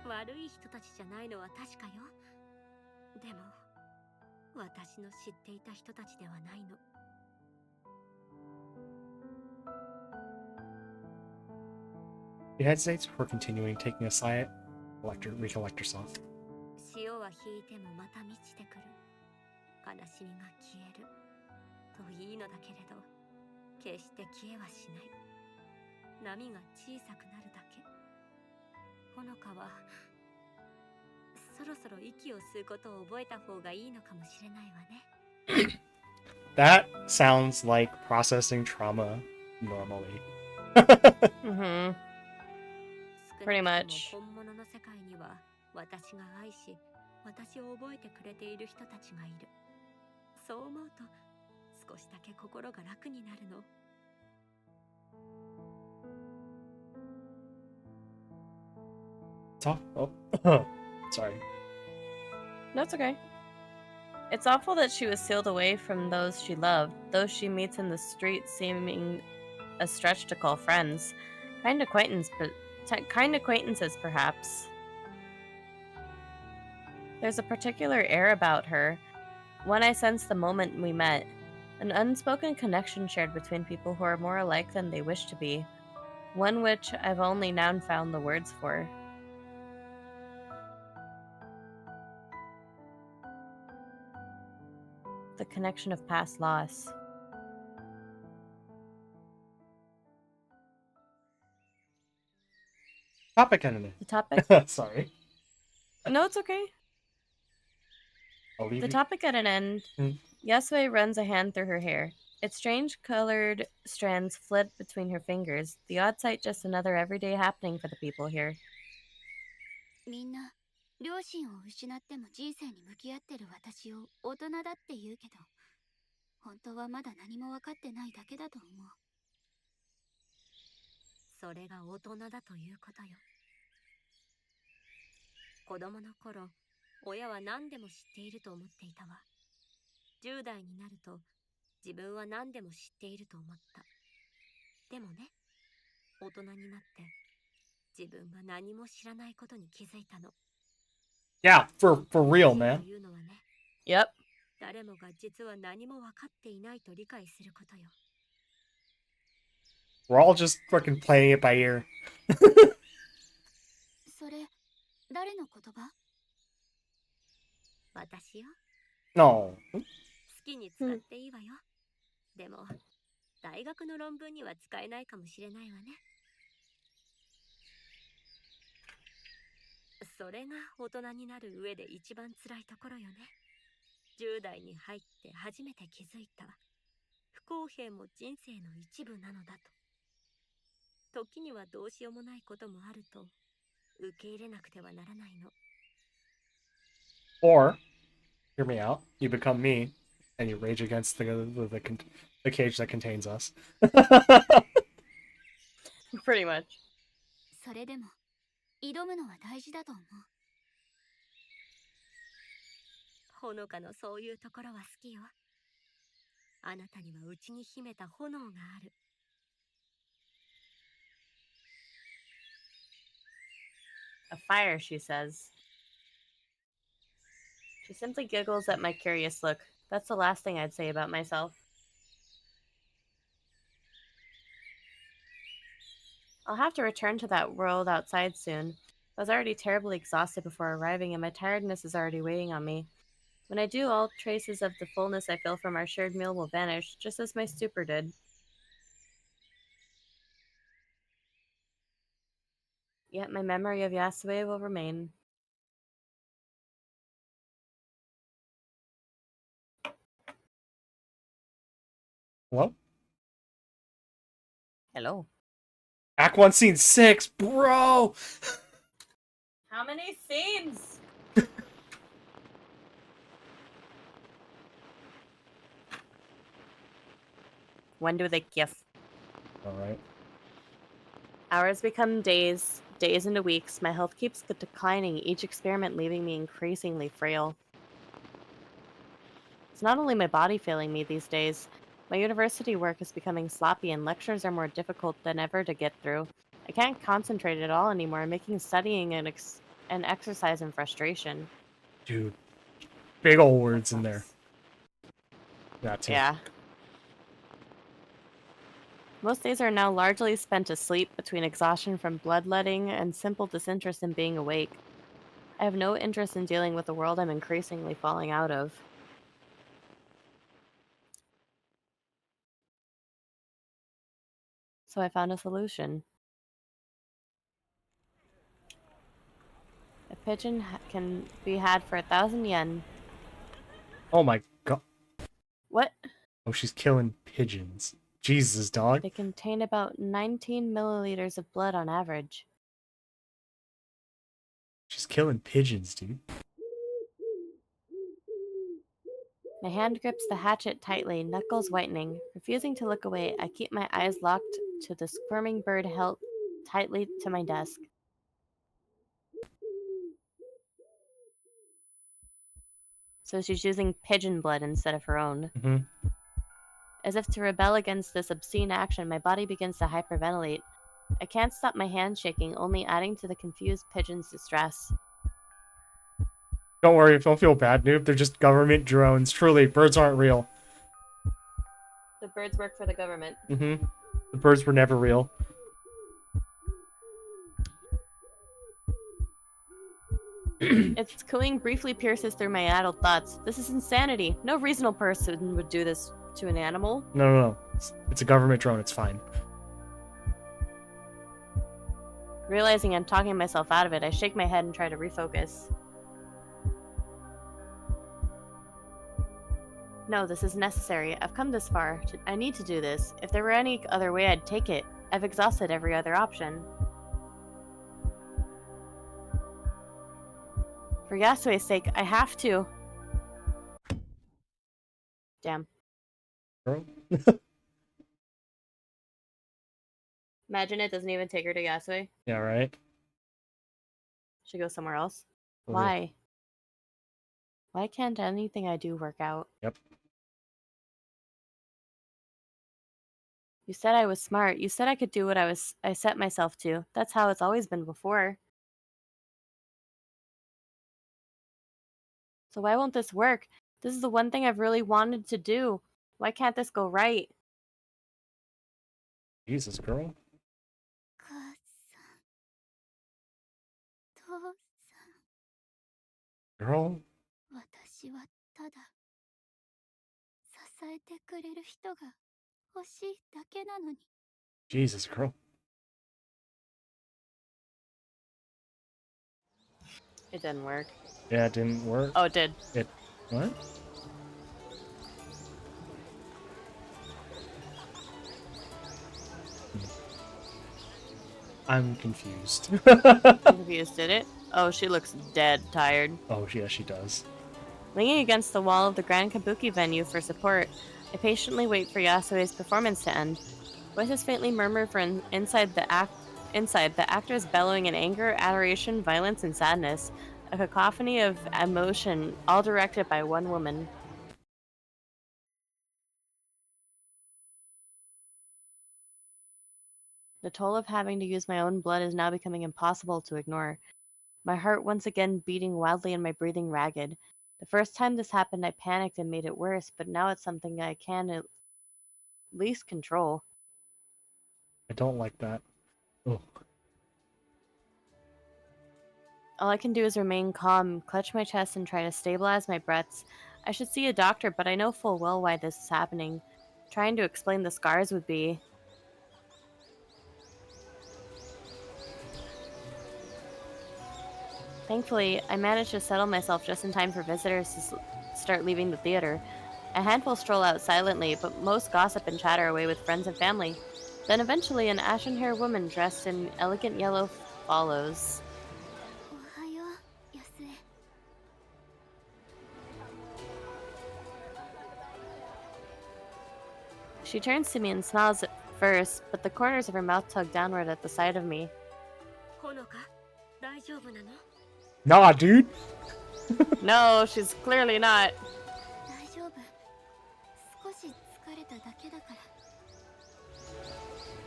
悪い人たちじゃないのは確かよ。でも私の知っていた人たちではないの。She hesitates before continuing, taking a slight recollect herself. 潮は引いてもまた満ちてくる。悲しみが消えるといいのだけれど、決して消えはしない。波が小さくなるだけ。ほのかはそろそろ息を吸うことを覚えた方がいいのかもしれないわね。That sounds like processing trauma normally. Mm-hmm. Pretty much. 本物の世界には私が愛し、私を覚えてくれている人たちがいる。そう思うと少しだけ心が楽になるの。Oh, sorry. That's okay. It's awful that she was sealed away from those she loved, those she meets in the street seeming a stretch to call friends. Kind acquaintances, perhaps. There's a particular air about her, one I sensed the moment we met. An unspoken connection shared between people who are more alike than they wish to be. One which I've only now found the words for. The connection of past loss. Topic ended. The topic? Sorry. No, it's okay. I'll leave The you. topic at an end. Yasue runs a hand through her hair. Its strange-colored strands flit between her fingers. The odd sight just another everyday happening for the people here. みんな両親を失っても人生に向き合ってる私を大人だって言うけど、本当はまだ何も分かってないだけだと思う。それが大人だということよ。子供の頃、親は何でも知っていると思っていたわ。10代になると自分は何でも知っていると思った。でもね、大人になって自分が何も知らないことに気づいたの。Yeah, for real, man. Yep. 誰もが実は何も分かっていないと理解することよ。We're all just fucking playing it by ear. それ、誰の言葉？私よ。No. 好きに使っていいわよ。でも、大学の論文には使えないかもしれないわね。それが大人になる上で一番辛いところよね。10代に入って初めて気づいた。不公平も人生の一部なのだと。時にはどうしようもないこともあると受け入れなくてはならないの。 Or, hear me out, you become me, and you rage against the cage that contains us. Pretty much. それでも挑むのは大事だと思う。ほのかのそういうところは好きよ。あなたには内に秘めた炎がある。A fire, she says. She simply giggles at my curious look. That's the last thing I'd say about myself. I'll have to return to that world outside soon. I was already terribly exhausted before arriving, and my tiredness is already weighing on me. When I do, all traces of the fullness I feel from our shared meal will vanish, just as my stupor did. Yet my memory of Yasue will remain. Hello? Hello. Act 1, Scene 6, bro! How many scenes? When do they kiss? Alright. Hours become days, days into weeks. My health keeps declining, each experiment leaving me increasingly frail. It's not only my body failing me these days. My university work is becoming sloppy and lectures are more difficult than ever to get through. I can't concentrate at all anymore, making studying an exercise in frustration. Dude. Big ol' words in there. That too. Yeah. Most days are now largely spent asleep between exhaustion from bloodletting and simple disinterest in being awake. I have no interest in dealing with the world I'm increasingly falling out of. So I found a solution. A pigeon can be had for 1,000 yen. Oh my god. What? Oh, she's killing pigeons. Jesus, dog. They contain about 19 milliliters of blood on average. She's killing pigeons, dude. My hand grips the hatchet tightly, knuckles whitening. Refusing to look away, I keep my eyes locked to the squirming bird held tightly to my desk. So she's using pigeon blood instead of her own. Mm-hmm. As if to rebel against this obscene action, my body begins to hyperventilate. I can't stop my hand shaking, only adding to the confused pigeon's distress. Don't worry, don't feel bad, Noob. They're just government drones. Truly, birds aren't real. The birds work for the government. Mm-hmm. The birds were never real. Its cooing briefly pierces through my addled thoughts. This is insanity. No reasonable person would do this to an animal. No. It's a government drone. It's fine. Realizing I'm talking myself out of it, I shake my head and try to refocus. No, this is necessary. I've come this far. I need to do this. If there were any other way, I'd take it. I've exhausted every other option. For Yasue's sake, I have to. Damn. Girl. Imagine it doesn't even take her to Yasue. Yeah, right? She goes somewhere else. For real. Why? Why can't anything I do work out? Yep. You said I was smart. You said I could do what I set myself to. That's how it's always been before. So why won't this work? This is the one thing I've really wanted to do. Why can't this go right? Jesus, girl. 母さん、父さん、 Girl. 私はただ支えてくれる人が欲しいだけなのに。 Jesus, girl. It didn't work. Yeah, it didn't work. Oh, it did. What? I'm confused. I'm confused, did it? Oh, she looks dead tired. Oh, yeah, she does. Leaning against the wall of the Grand Kabuki venue for support, I patiently wait for Yasue's performance to end. Voices faintly murmur from inside the act. Inside, the actors bellowing in anger, adoration, violence, and sadness, a cacophony of emotion, all directed by one woman. The toll of having to use my own blood is now becoming impossible to ignore. My heart once again beating wildly and my breathing ragged. The first time this happened, I panicked and made it worse, but now it's something I can at least control. I don't like that. Oh, All I can do is remain calm, clutch my chest, and try to stabilize my breaths. I should see a doctor, but I know full well why this is happening. Trying to explain the scars would be. Thankfully, I managed to settle myself just in time for visitors to start leaving the theater. A handful stroll out silently, but most gossip and chatter away with friends and family. Then eventually, an ashen haired woman dressed in elegant yellow follows. おはよう、安江。She turns to me and smiles at first, but the corners of her mouth tug downward at the sight of me. ほのか、大丈夫なの？ nah, dude. No, she's clearly not. 大丈夫。少し疲れただけだから。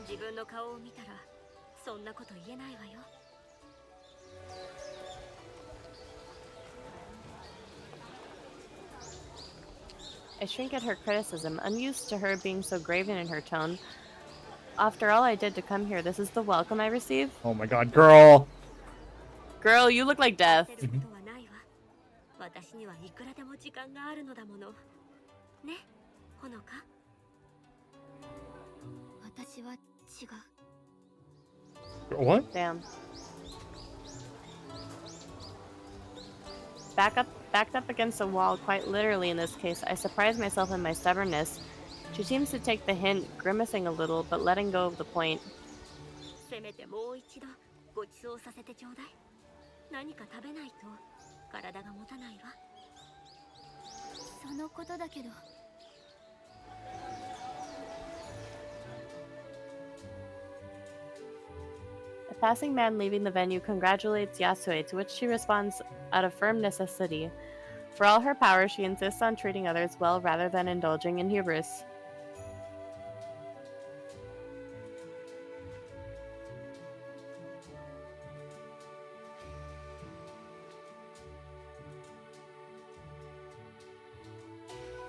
自分の顔を見たら、そんなこと言えないわよ。I shrink at her criticism, unused to her being so graven in her tone. After all I did to come here, this is the welcome I receive? Oh my god, girl. Girl, you look like death. 焦ることはないわ。私にはいくらでも時間があるのだもの。ね、ほのか。私は違う。 What? Damn. Backed up against a wall, quite literally in this case, I surprise myself in my stubbornness. She seems to take the hint, grimacing a little, but letting go of the point. せめてもう一度ごちそうさせてちょうだい。何か食べないと体が持たないわ。そのことだけど。A passing man leaving the venue congratulates Yasue, to which she responds out of firm necessity. For all her power, she insists on treating others well rather than indulging in hubris.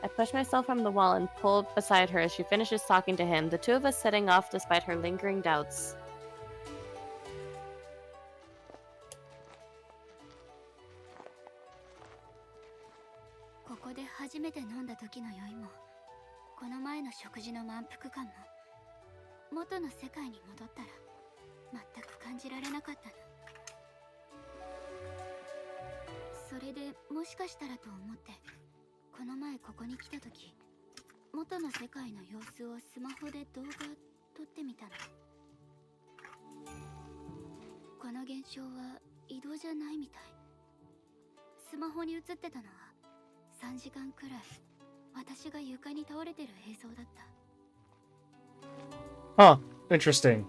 I push myself from the wall and pull beside her as she finishes talking to him, the two of us setting off despite her lingering doubts. ここで初めて飲んだ時の酔いも、この前の食事の満腹感も、元の世界に戻ったら全く感じられなかったの。それでもしかしたらと思って、この前ここに来た時、元の世界の様子をスマホで動画撮ってみたの。この現象は移動じゃないみたい。スマホに映ってたのは3時間くらい私が床に倒れてる映像だった。 Huh. Interesting.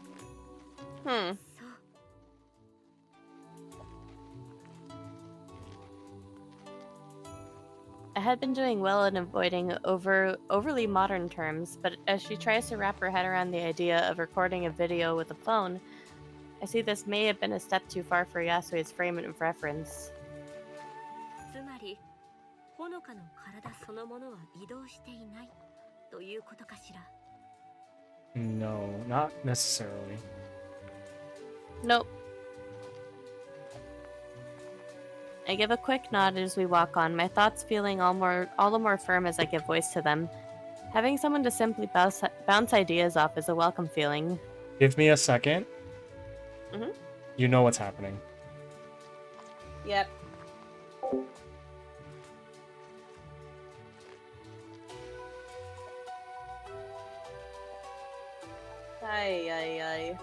Hmm. そう。 I had been doing well in avoiding overly modern terms, but as she tries to wrap her head around the idea of recording a video with a phone, I see this may have been a step too far for Yasue's frame of reference. つまりほのかの体そのものは移動していないということかしら。 No, not necessarily. Nope. I give a quick nod as we walk on, my thoughts feeling all the more firm as I give voice to them. Having someone to simply bounce ideas off is a welcome feeling. Give me a second. Mhm. You know what's happening. Yep. Ay, ay, ay.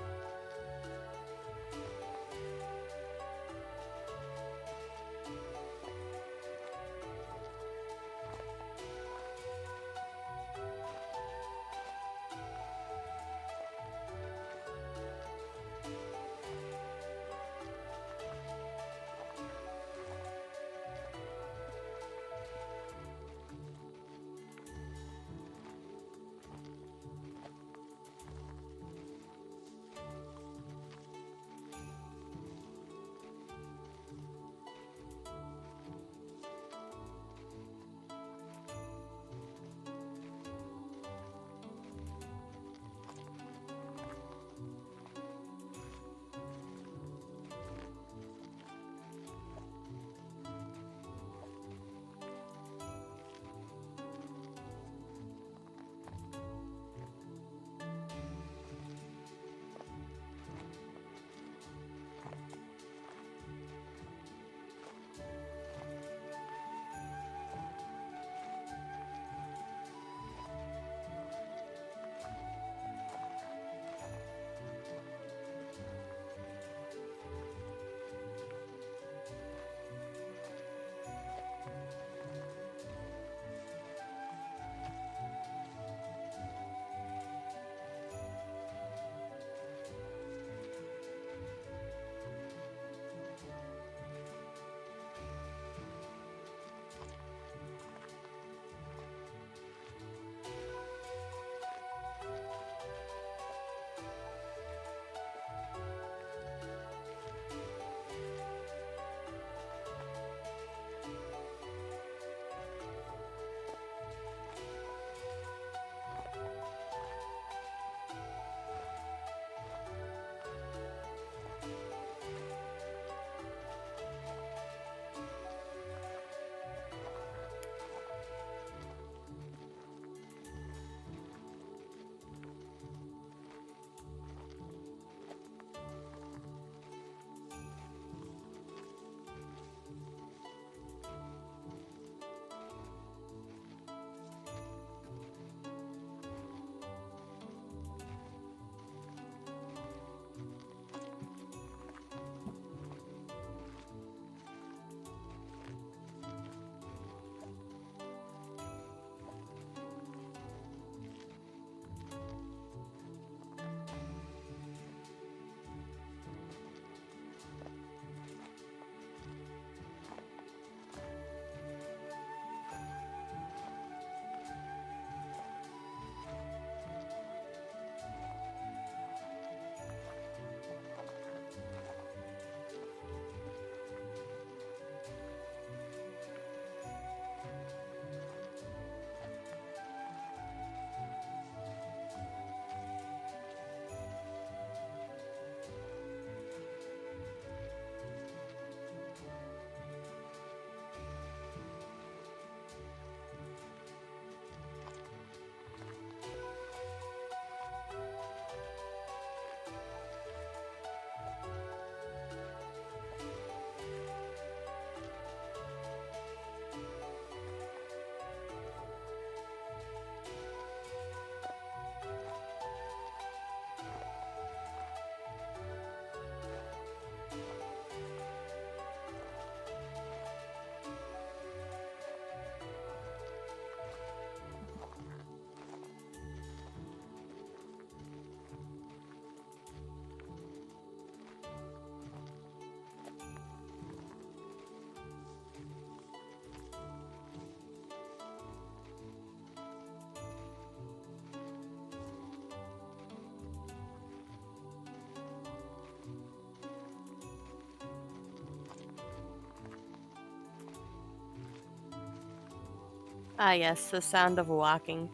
Ah, yes, the sound of walking.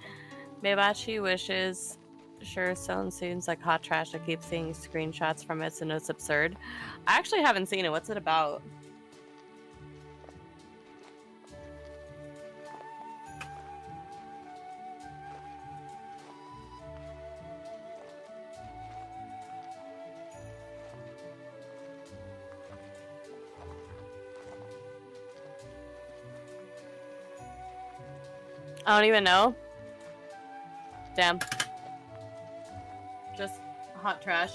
Mebachi wishes. Sure, seems like hot trash. I keep seeing screenshots from it, and it's absurd. I actually haven't seen it. What's it about? I don't even know. Damn. Just hot trash.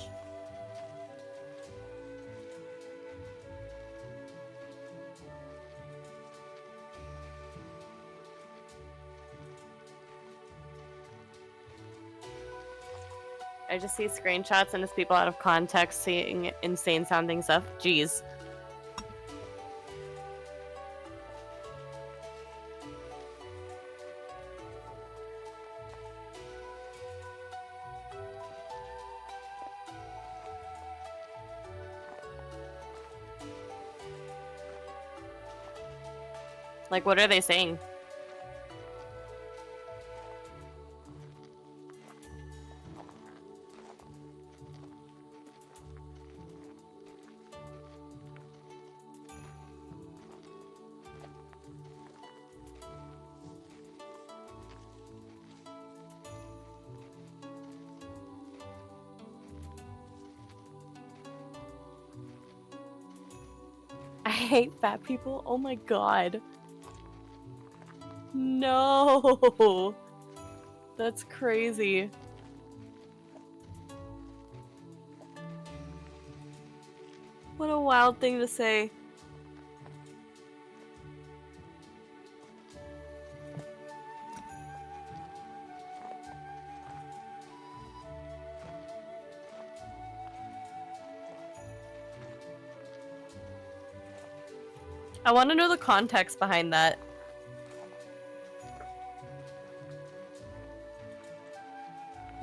I just see screenshots and it's people out of context seeing insane sounding stuff. Jeez. Like, what are they saying? I hate fat people. Oh my god. No. That's crazy. What a wild thing to say. I want to know the context behind that.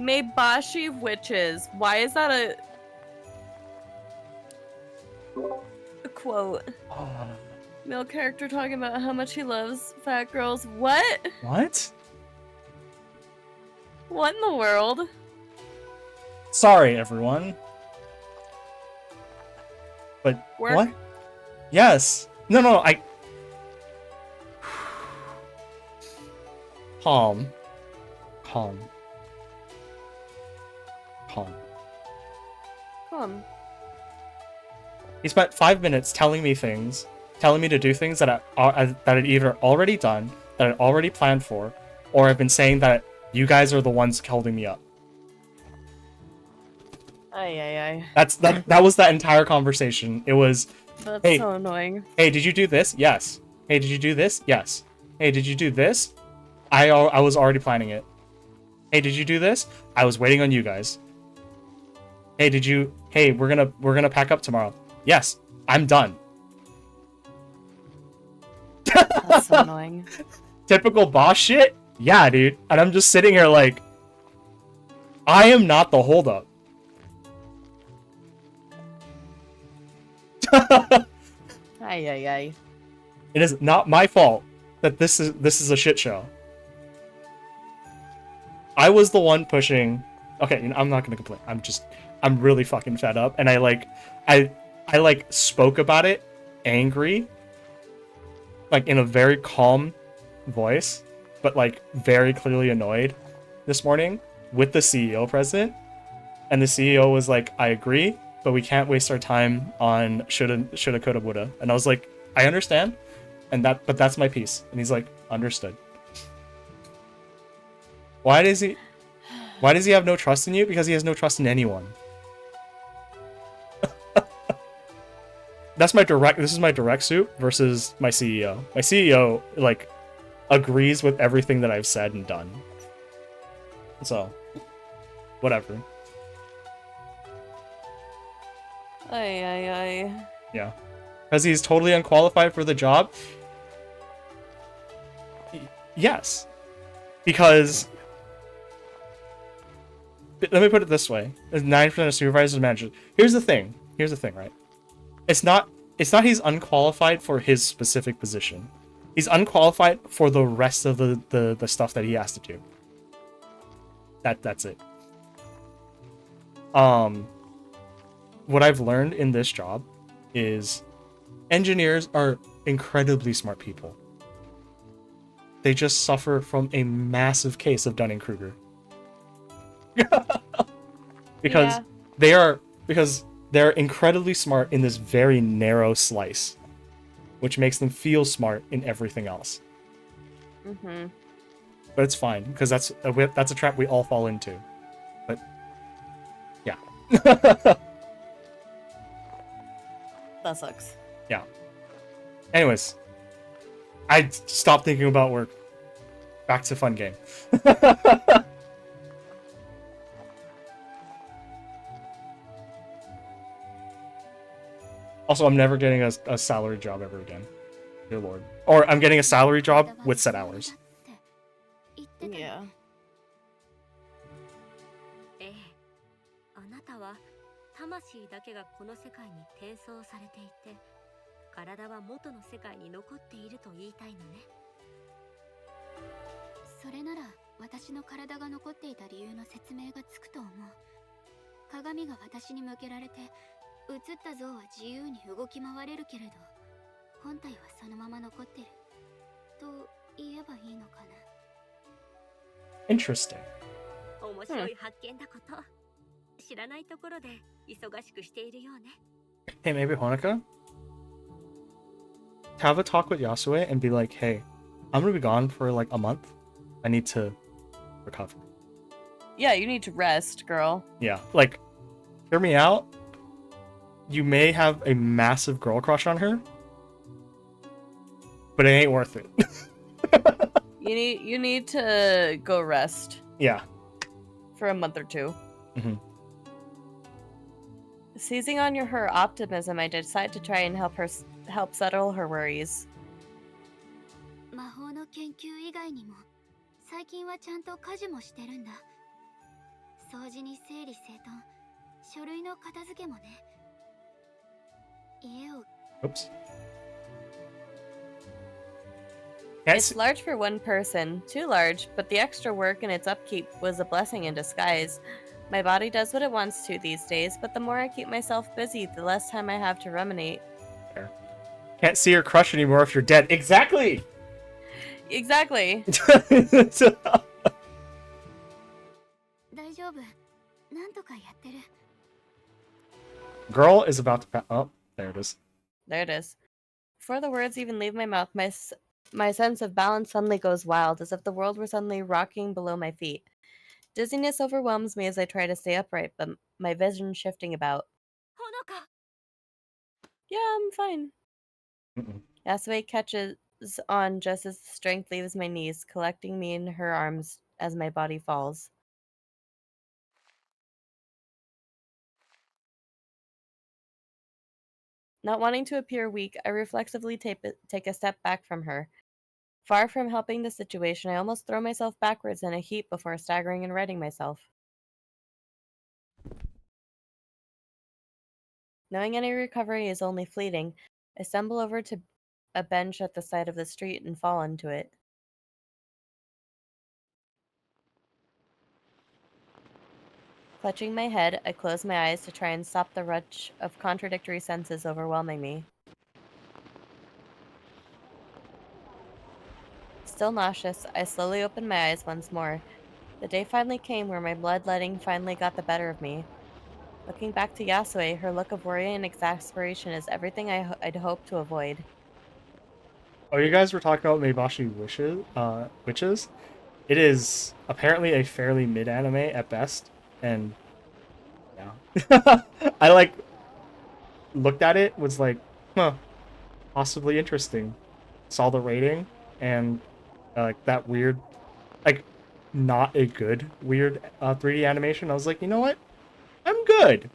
Meibashi witches. Why is that a quote? Male character talking about how much he loves fat girls. What? What? What in the world? Sorry, everyone. But Work? what? Yes. No, I... Calm. Calm. Calm. Come. He spent 5 minutes telling me things, telling me to do things that I'd either already done, that I'd already planned for, or I've been saying that you guys are the ones holding me up. Ay. That was that entire conversation. It was, That's hey, so annoying. hey, did you do this? Yes. Hey, did you do this? Yes. Hey, did you do this? I was already planning it. Hey, did you do this? I was waiting on you guys. Hey, hey, we're gonna pack up tomorrow. Yes, I'm done. That's so annoying. Typical boss shit? Yeah, dude. And I'm just sitting here like, I am not the holdup. Ay. It is not my fault that this is a shit show. I was the one pushing. Okay, I'm not gonna complain. I'm really fucking fed up, and I spoke about it angry, like in a very calm voice, but like very clearly annoyed this morning with the CEO present, and the CEO was like, "I agree, but we can't waste our time on shoulda, coulda, woulda." And I was like, "I understand, but that's my piece." And he's like, "Understood." Why does he have no trust in you? Because he has no trust in anyone. This is my direct suit versus my CEO. My CEO, like, agrees with everything that I've said and done. So, whatever. Ay. Yeah. Because he's totally unqualified for the job? Yes. Because... Let me put it this way. There's 9% of supervisors and managers. Here's the thing, right? It's not he's unqualified for his specific position. He's unqualified for the rest of the stuff that he has to do. That's it. What I've learned in this job is engineers are incredibly smart people. They just suffer from a massive case of Dunning-Kruger. because Yeah. because they're incredibly smart in this very narrow slice, which makes them feel smart in everything else. Mm-hmm. But it's fine because that's a trap we all fall into. But yeah. That sucks. Yeah. Anyways, I stopped thinking about work. Back to fun game. Also, I'm never getting a salary job ever again. Dear Lord. Or I'm getting a salary job with set hours. Yeah. ええ、あなたは魂だけがこの世界に転送されていて、体は元の世界に残っていると言いたいのね。それなら私の体が残っていた理由の説明がつくと思う。鏡が私に向けられて、映った像は自由に動き回れるけれど、本体はそのまま残ってると言えばいいのかな。 Interesting. 面白い発見だこと。知らないところで忙しくしているようね。 Hey, maybe Honoka? Have a talk with Yasue and be like, hey, I'm gonna be gone for like a month. I need to recover. Yeah, you need to rest, girl. Yeah, like, hear me out. You may have a massive girl crush on her, but it ain't worth it. You need to go rest. Yeah. For a month or two. Mm-hmm. Seizing on her optimism, I decide to try and help settle her worries. 魔法の研究以外にも最近はちゃんと家事もしてるんだ。掃除に整理整頓、書類の片付けもね。家を Oops. It's large for one person, too large, but the extra work and its upkeep was a blessing in disguise. My body does what it wants to these days, but the more I keep myself busy, the less time I have to ruminate. Can't see your crush anymore if you're dead. Exactly! Exactly. 大丈夫。なんとかやってる。 Girl is about to oh, there it is. There it is. Before the words even leave my mouth, my sense of balance suddenly goes wild, as if the world were suddenly rocking below my feet. Dizziness overwhelms me as I try to stay upright, but my vision shifting about. Honoka! Yeah, I'm fine. Yasue catches on just as strength leaves my knees, collecting me in her arms as my body falls. Not wanting to appear weak, I reflexively take a step back from her. Far from helping the situation, I almost throw myself backwards in a heap before staggering and righting myself. Knowing any recovery is only fleeting, I stumble over to a bench at the side of the street and fall into it. Clutching my head, I close my eyes to try and stop the rush of contradictory senses overwhelming me. Still nauseous, I slowly open my eyes once more. The day finally came where my bloodletting finally got the better of me. Looking back to Yasue, her look of worry and exasperation is everything I'd hoped to avoid. Oh, you guys were talking about Meibashi Witches? It is apparently a fairly mid-anime at best, and yeah. I like looked at it, was like, huh, possibly interesting. Saw the rating, and like that weird, like not a good weird 3D animation. I was like, you know what? I'm good.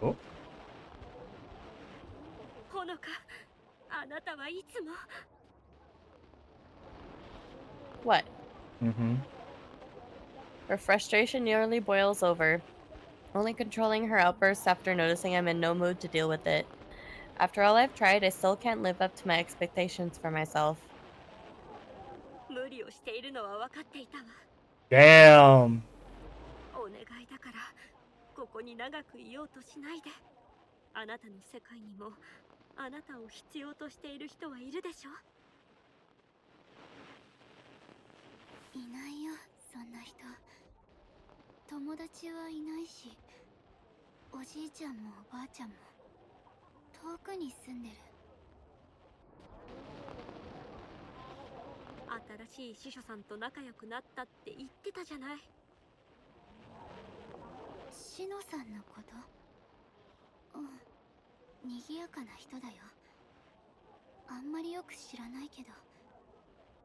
Oh. Honoka, あなたはいつも What? Mm-hmm. Her frustration nearly boils over. only controlling her outbursts after noticing I'm in no mood to deal with it. After all I've tried, I still can't live up to my expectations for myself. 無理をしているのは分かっていたわ。 Damn. お願いだからここに長くいようとしないで。あなたの世界にもあなたを必要としている人はいるでしょ。いないよ、そんな人。友達はいないし、おじいちゃんもおばあちゃんも遠くに住んでる。新しい司書さんと仲良くなったって言ってたじゃない。シノさんのこと？うん、賑やかな人だよ。あんまりよく知らないけど、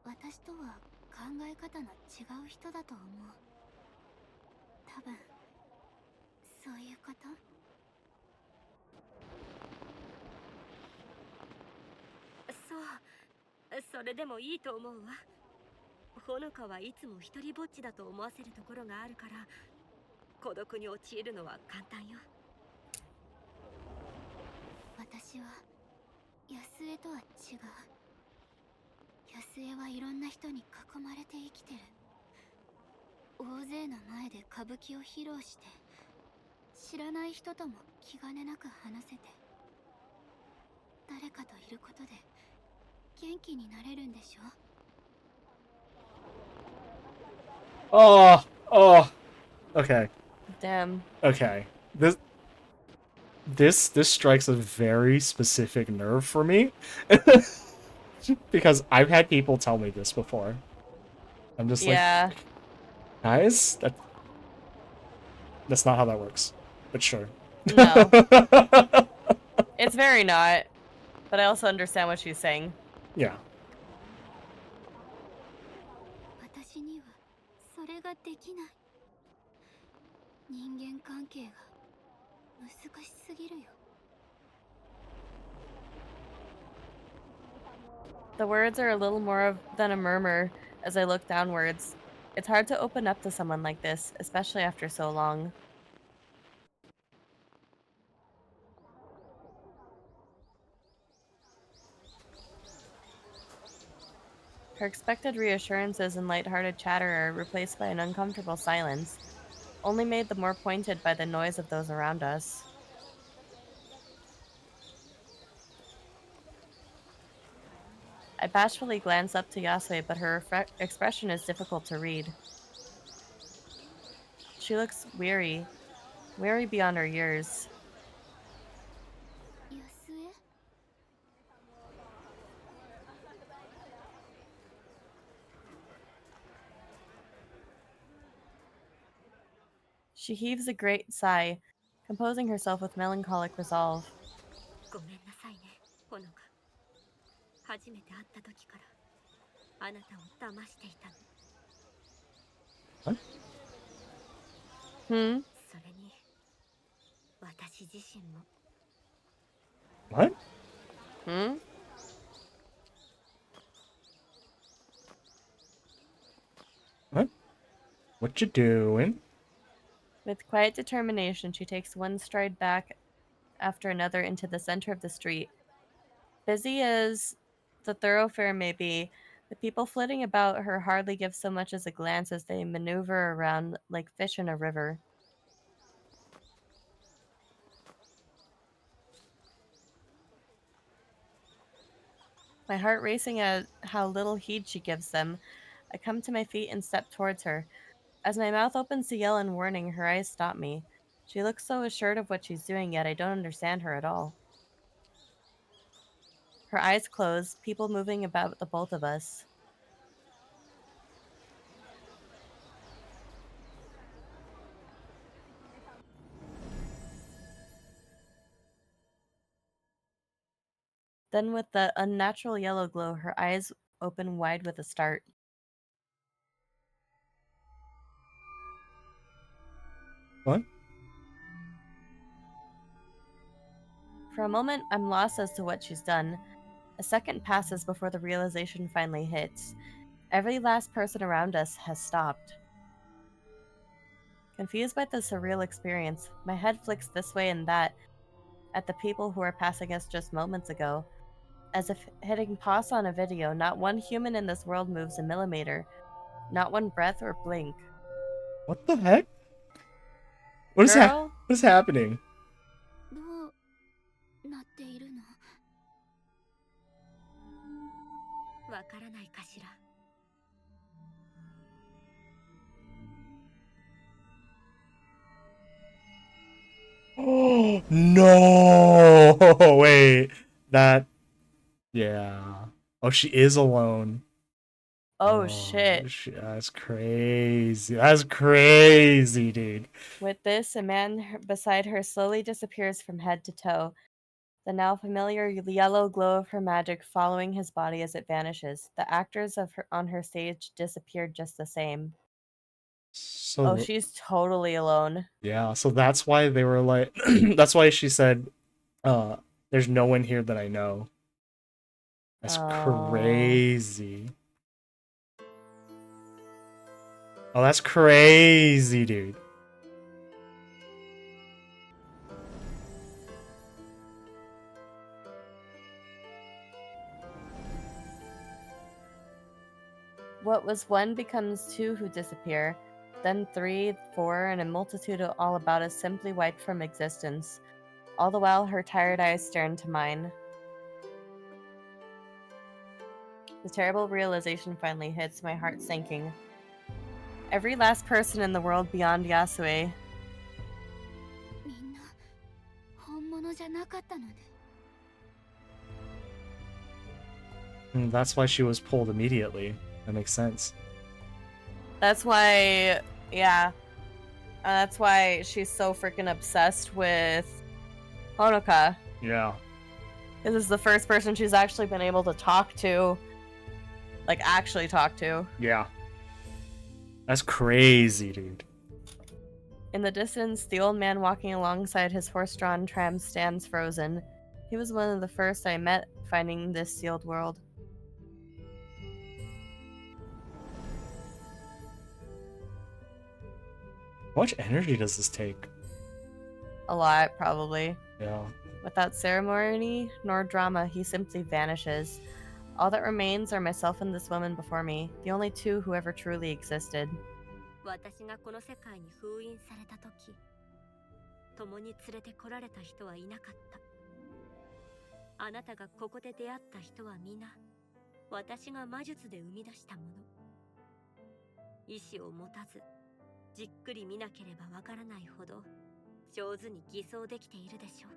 私とは考え方の違う人だと思う。多分そういうこと？そう、それでもいいと思うわ。ほのかはいつも一人ぼっちだと思わせるところがあるから、孤独に陥るのは簡単よ。私は安江とは違う。安江はいろんな人に囲まれて生きてる。大勢の前で歌舞伎を披露して、知らない人とも気兼ねなく話せて、誰かといることで元気になれるんでしょ。 Oh, oh. Okay. Damn. Okay. This strikes a very specific nerve for me. Because I've had people tell me this before. I'm just like, guys, that's not how that works. But sure. No. It's very not. But I also understand what she's saying. Yeah. 私にはそれができない。人間関係が難しすぎるよ。 The words are a little more than a murmur as I look downwards. It's hard to open up to someone like this, especially after so long. Her expected reassurances and light-hearted chatter are replaced by an uncomfortable silence, only made the more pointed by the noise of those around us. I bashfully glance up to Yasue, but her expression is difficult to read. She looks weary beyond her years. 安江？ She heaves a great sigh, composing herself with melancholic resolve. ごめんなさいね、ほのか。初めて会った時からあなたを騙していたの。What? それに私自身も。 What? What? What you doing? With quiet determination, she takes one stride back after another into the center of the street. Busy as the thoroughfare may be, the people flitting about her hardly give so much as a glance as they maneuver around like fish in a river. My heart racing at how little heed she gives them, I come to my feet and step towards her. As my mouth opens to yell in warning, her eyes stop me. She looks so assured of what she's doing, yet I don't understand her at all. Her eyes close, people moving about the both of us. Then, with the unnatural yellow glow, her eyes open wide with a start. What? For a moment, I'm lost as to what she's done. A second passes before the realization finally hits. Every last person around us has stopped. Confused by the surreal experience, my head flicks this way and that at the people who were passing us just moments ago. As if hitting pause on a video, not one human in this world moves a millimeter, not one breath or blink. What the heck? What is Girl, what is happening? どうなっているの？わからないかしら。Oh no! Wait, that yeah. Oh, she is alone. oh shit. That's crazy. That's crazy, dude. With this, a man beside her slowly disappears from head to toe, the now familiar yellow glow of her magic following his body as it vanishes. The actors on her stage disappeared just the same. Oh, So she's totally alone. yeah, so that's why they were like that's why she said there's no one here that I know. That's crazy. Oh, that's crazy, dude. What was one becomes two who disappear, then 3, 4, and a multitude all about us simply wiped from existence. All the while, her tired eyes stare into mine. The terrible realization finally hits, my heart sinking. Every last person in the world beyond Yasue. みんな本物じゃなかったのね。That's why she was pulled immediately. That makes sense. That's why, yeah. That's why she's so freaking obsessed with Honoka. Yeah. This is the first person she's actually been able to talk to. Like, actually talk to. Yeah. That's crazy, dude. In the distance, the old man walking alongside his horse-drawn tram stands frozen. He was one of the first I met finding this sealed world. How much energy does this take? A lot, probably. Yeah. Without ceremony nor drama, he simply vanishes. All that remains are myself and this woman before me, the only two who ever truly existed. 私がこの世界に封印された時、共に連れてこられた人はいなかった。あなたがここで出会った人は皆、私が魔術で生み出したもの。意志を持たず、じっくり見なければわからないほど、上手に偽装できているでしょう。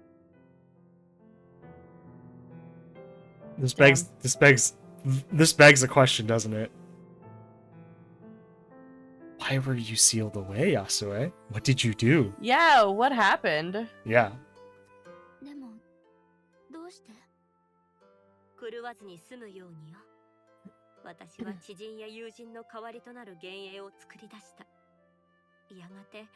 This begs a question, doesn't it? Why were you sealed away, Yasue? What did you do? Yeah, what happened? Yeah. でも、どうして？狂わずに済むようによ。私は知人や友人の代わりとなる幻影を作り出した。やがて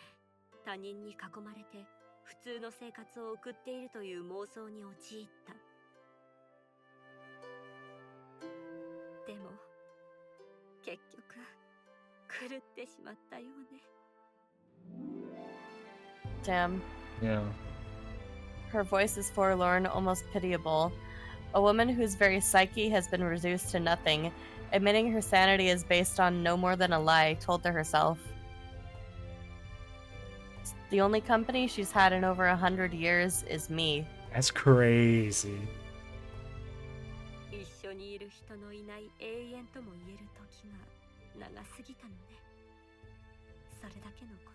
他人に囲まれて普通の生活を送っているという妄想に陥った。でも結局狂ってしまったよね。Damn. Yeah. Her voice is forlorn, almost pitiable. A woman whose very psyche has been reduced to nothing, admitting her sanity is based on no more than a lie told to herself. The only company she's had in over 100 years is me. That's crazy. 一緒にいる人のいない永遠とも言える時が長すぎたのね。それだけのこ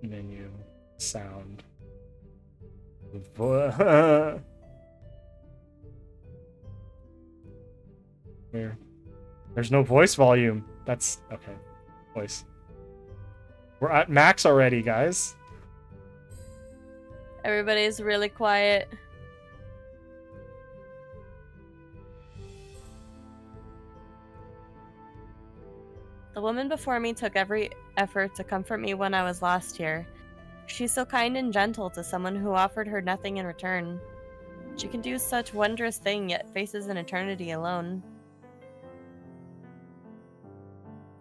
とよ。Menu. Sound. Here. There's no voice volume. That's okay. Voice. We're at max already, guys. Everybody's really quiet. The woman before me took every effort to comfort me when I was lost here. She's so kind and gentle to someone who offered her nothing in return. She can do such wondrous thing, yet faces an eternity alone.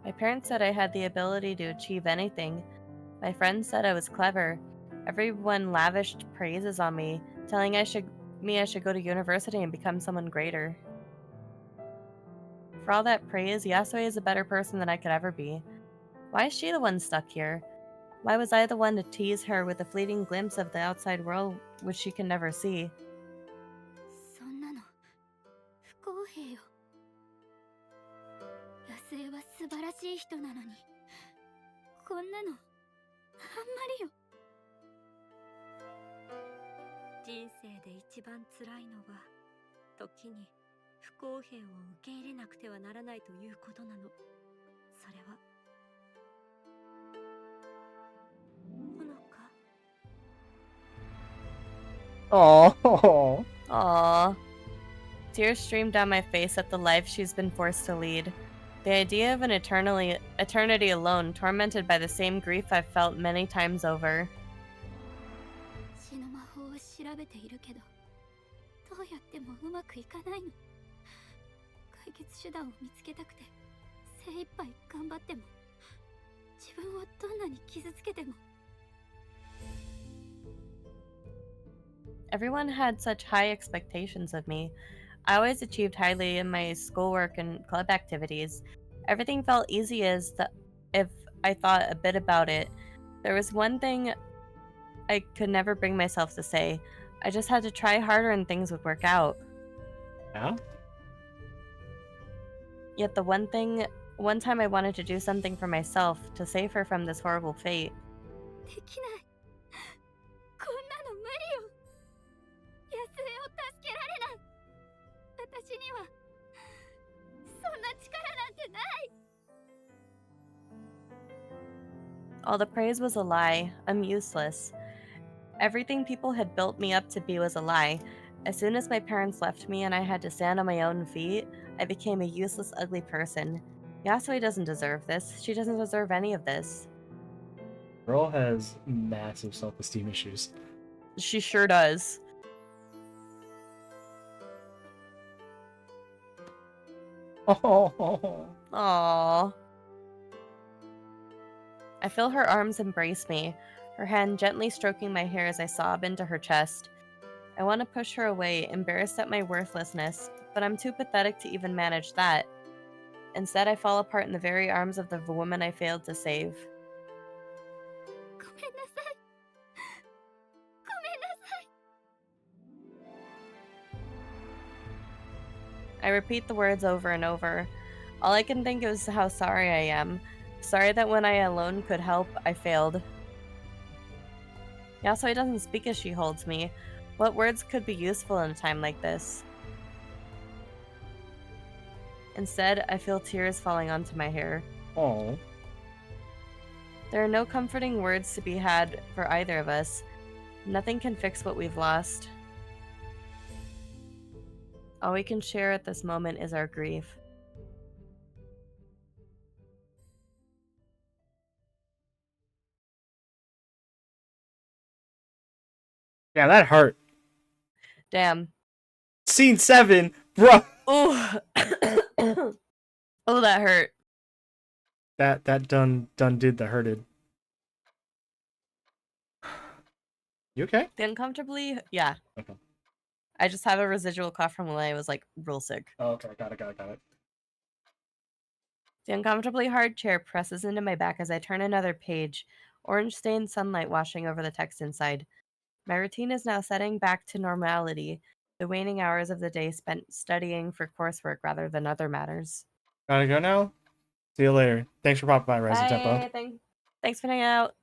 My parents said I had the ability to achieve anything. My friends said I was clever. Everyone lavished praises on me, telling I should go to university and become someone greater. For all that praise, Yasue is a better person than I could ever be. Why is she the one stuck here? Why was I the one to tease her with a fleeting glimpse of the outside world which she can never see? そんなの不公平よ。野生は素晴らしい人なのに、こんなのあんまりよ。人生で一番辛いのは、時に不公平を受け入れなくてはならないということなの。それはほのか。 Oh. Aww. Tears streamed down my face at the life she's been forced to lead. The idea of an eternity alone, tormented by the same grief I've felt many times over. 死の魔法を調べているけど、どうやってもうまくいかないの。解決手段を見つけたくて精一杯頑張っても、自分をどんなに傷つけても。 Everyone had such high expectations of me. I always achieved highly in my schoolwork and club activities. Everything felt easy if I thought a bit about it. There was one thing I could never bring myself to say. I just had to try harder and things would work out. Yeah? Yet the one time I wanted to do something for myself to save her from this horrible fate. できない。こんなの無理よ。野生を助けられない。私にはそんな力なんてない。 All the praise was a lie. I'm useless. Everything people had built me up to be was a lie. As soon as my parents left me and I had to stand on my own feet, I became a useless, ugly person. Yasue doesn't deserve this. She doesn't deserve any of this. Girl has massive self-esteem issues. She sure does. Oh. Aww. I feel her arms embrace me, her hand gently stroking my hair as I sob into her chest. I want to push her away, embarrassed at my worthlessness, but I'm too pathetic to even manage that. Instead, I fall apart in the very arms of the woman I failed to save. ごめんなさい。ごめんなさい。 I repeat the words over and over. All I can think is how sorry I am. Sorry that when I alone could help, I failed. Yasue doesn't speak as she holds me. What words could be useful in a time like this? Instead, I feel tears falling onto my hair. Oh. There are no comforting words to be had for either of us. Nothing can fix what we've lost. All we can share at this moment is our grief. Yeah, that hurt. Damn. Scene 7, bro. Oh. Oh, that hurt. That done did the hurted. You okay? The uncomfortably, yeah. Okay. I just have a residual cough from when I was like real sick. Oh, okay, got it. The uncomfortably hard chair presses into my back as I turn another page, orange stained sunlight washing over the text inside. My routine is now setting back to normality, the waning hours of the day spent studying for coursework rather than other matters. Gotta go now. See you later. Thanks for popping by, Rising Tempo. Bye. Thanks for hanging out.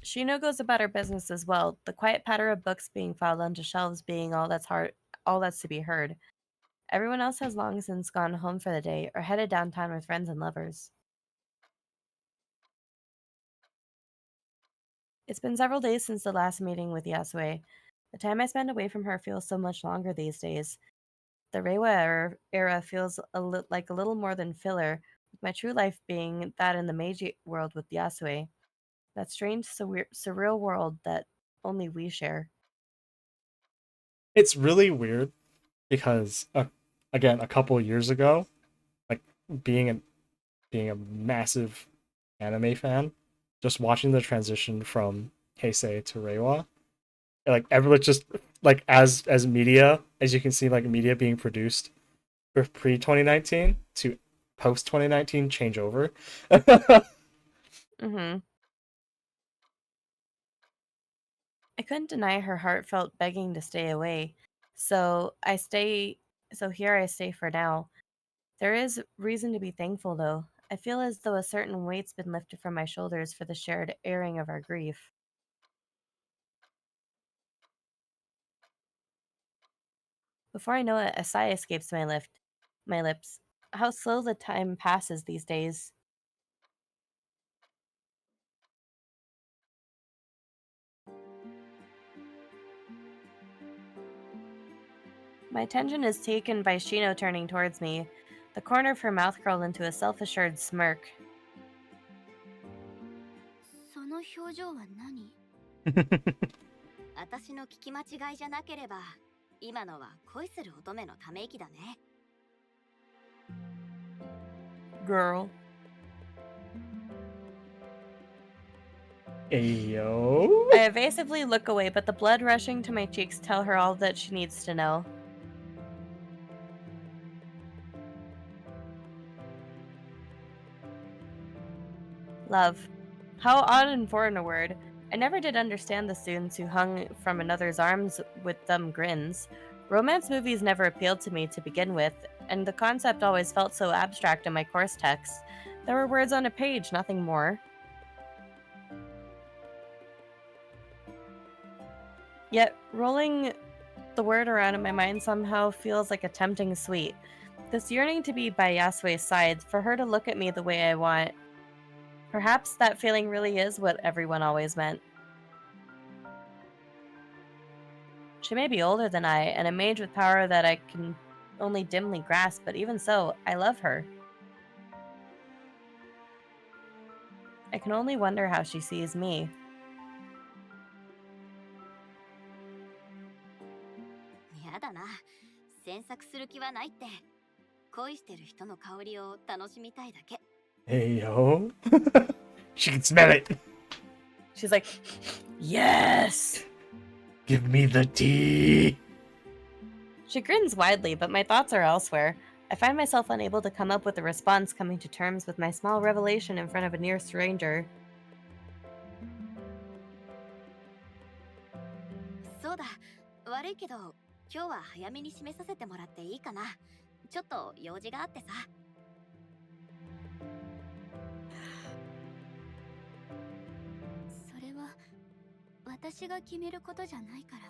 Shino goes about her business as well, the quiet patter of books being filed onto shelves being all that's to be heard. Everyone else has long since gone home for the day or headed downtown with friends and lovers. It's been several days since the last meeting with Yasue. The time I spend away from her feels so much longer these days. The Reiwa era feels like a little more than filler, with my true life being that in the Meiji world with Yasue. That strange, surreal world that only we share. It's really weird because again, a couple of years ago, like being a being a massive anime fan, just watching the transition from Heisei to Reiwa, like everyone just like as media, as you can see, like media being produced pre 2019 to post 2019 changeover. Mm-hmm. I couldn't deny her heartfelt begging to stay away. So I stay so here I stay for now. There is reason to be thankful though. I feel as though a certain weight's been lifted from my shoulders for the shared airing of our grief. Before I know it, a sigh escapes my lips. How slow the time passes these days. My attention is taken by Shino turning towards me. The corner of her mouth curled into a self-assured smirk. その表情は何？私の聞き間違いじゃなければ、今のは恋する乙女のため息だね。Girl. Ayo. I evasively look away, but the blood rushing to my cheeks tell her all that she needs to know. Love. How odd and foreign a word. I never did understand the students who hung from another's arms with dumb grins. Romance movies never appealed to me to begin with, and the concept always felt so abstract in my course texts. There were words on a page, nothing more. Yet, rolling the word around in my mind somehow feels like a tempting sweet. This yearning to be by Yasue's side, for her to look at me the way I want. Perhaps that feeling really is what everyone always meant. She may be older than I, and a mage with power that I can only dimly grasp, but even so, I love her. I can only wonder how she sees me. やだな。詮索する気はないって。恋してる人の香りを楽しみたいだけ。Ayo. She can smell it. She's like, yes! Give me the tea. She grins widely, but my thoughts are elsewhere. I find myself unable to come up with a response, coming to terms with my small revelation in front of a near stranger. そうだ。悪いけど、今日は早めに締めさせてもらっていいかな。ちょっと用事があってさ。それは私が決めることじゃないから。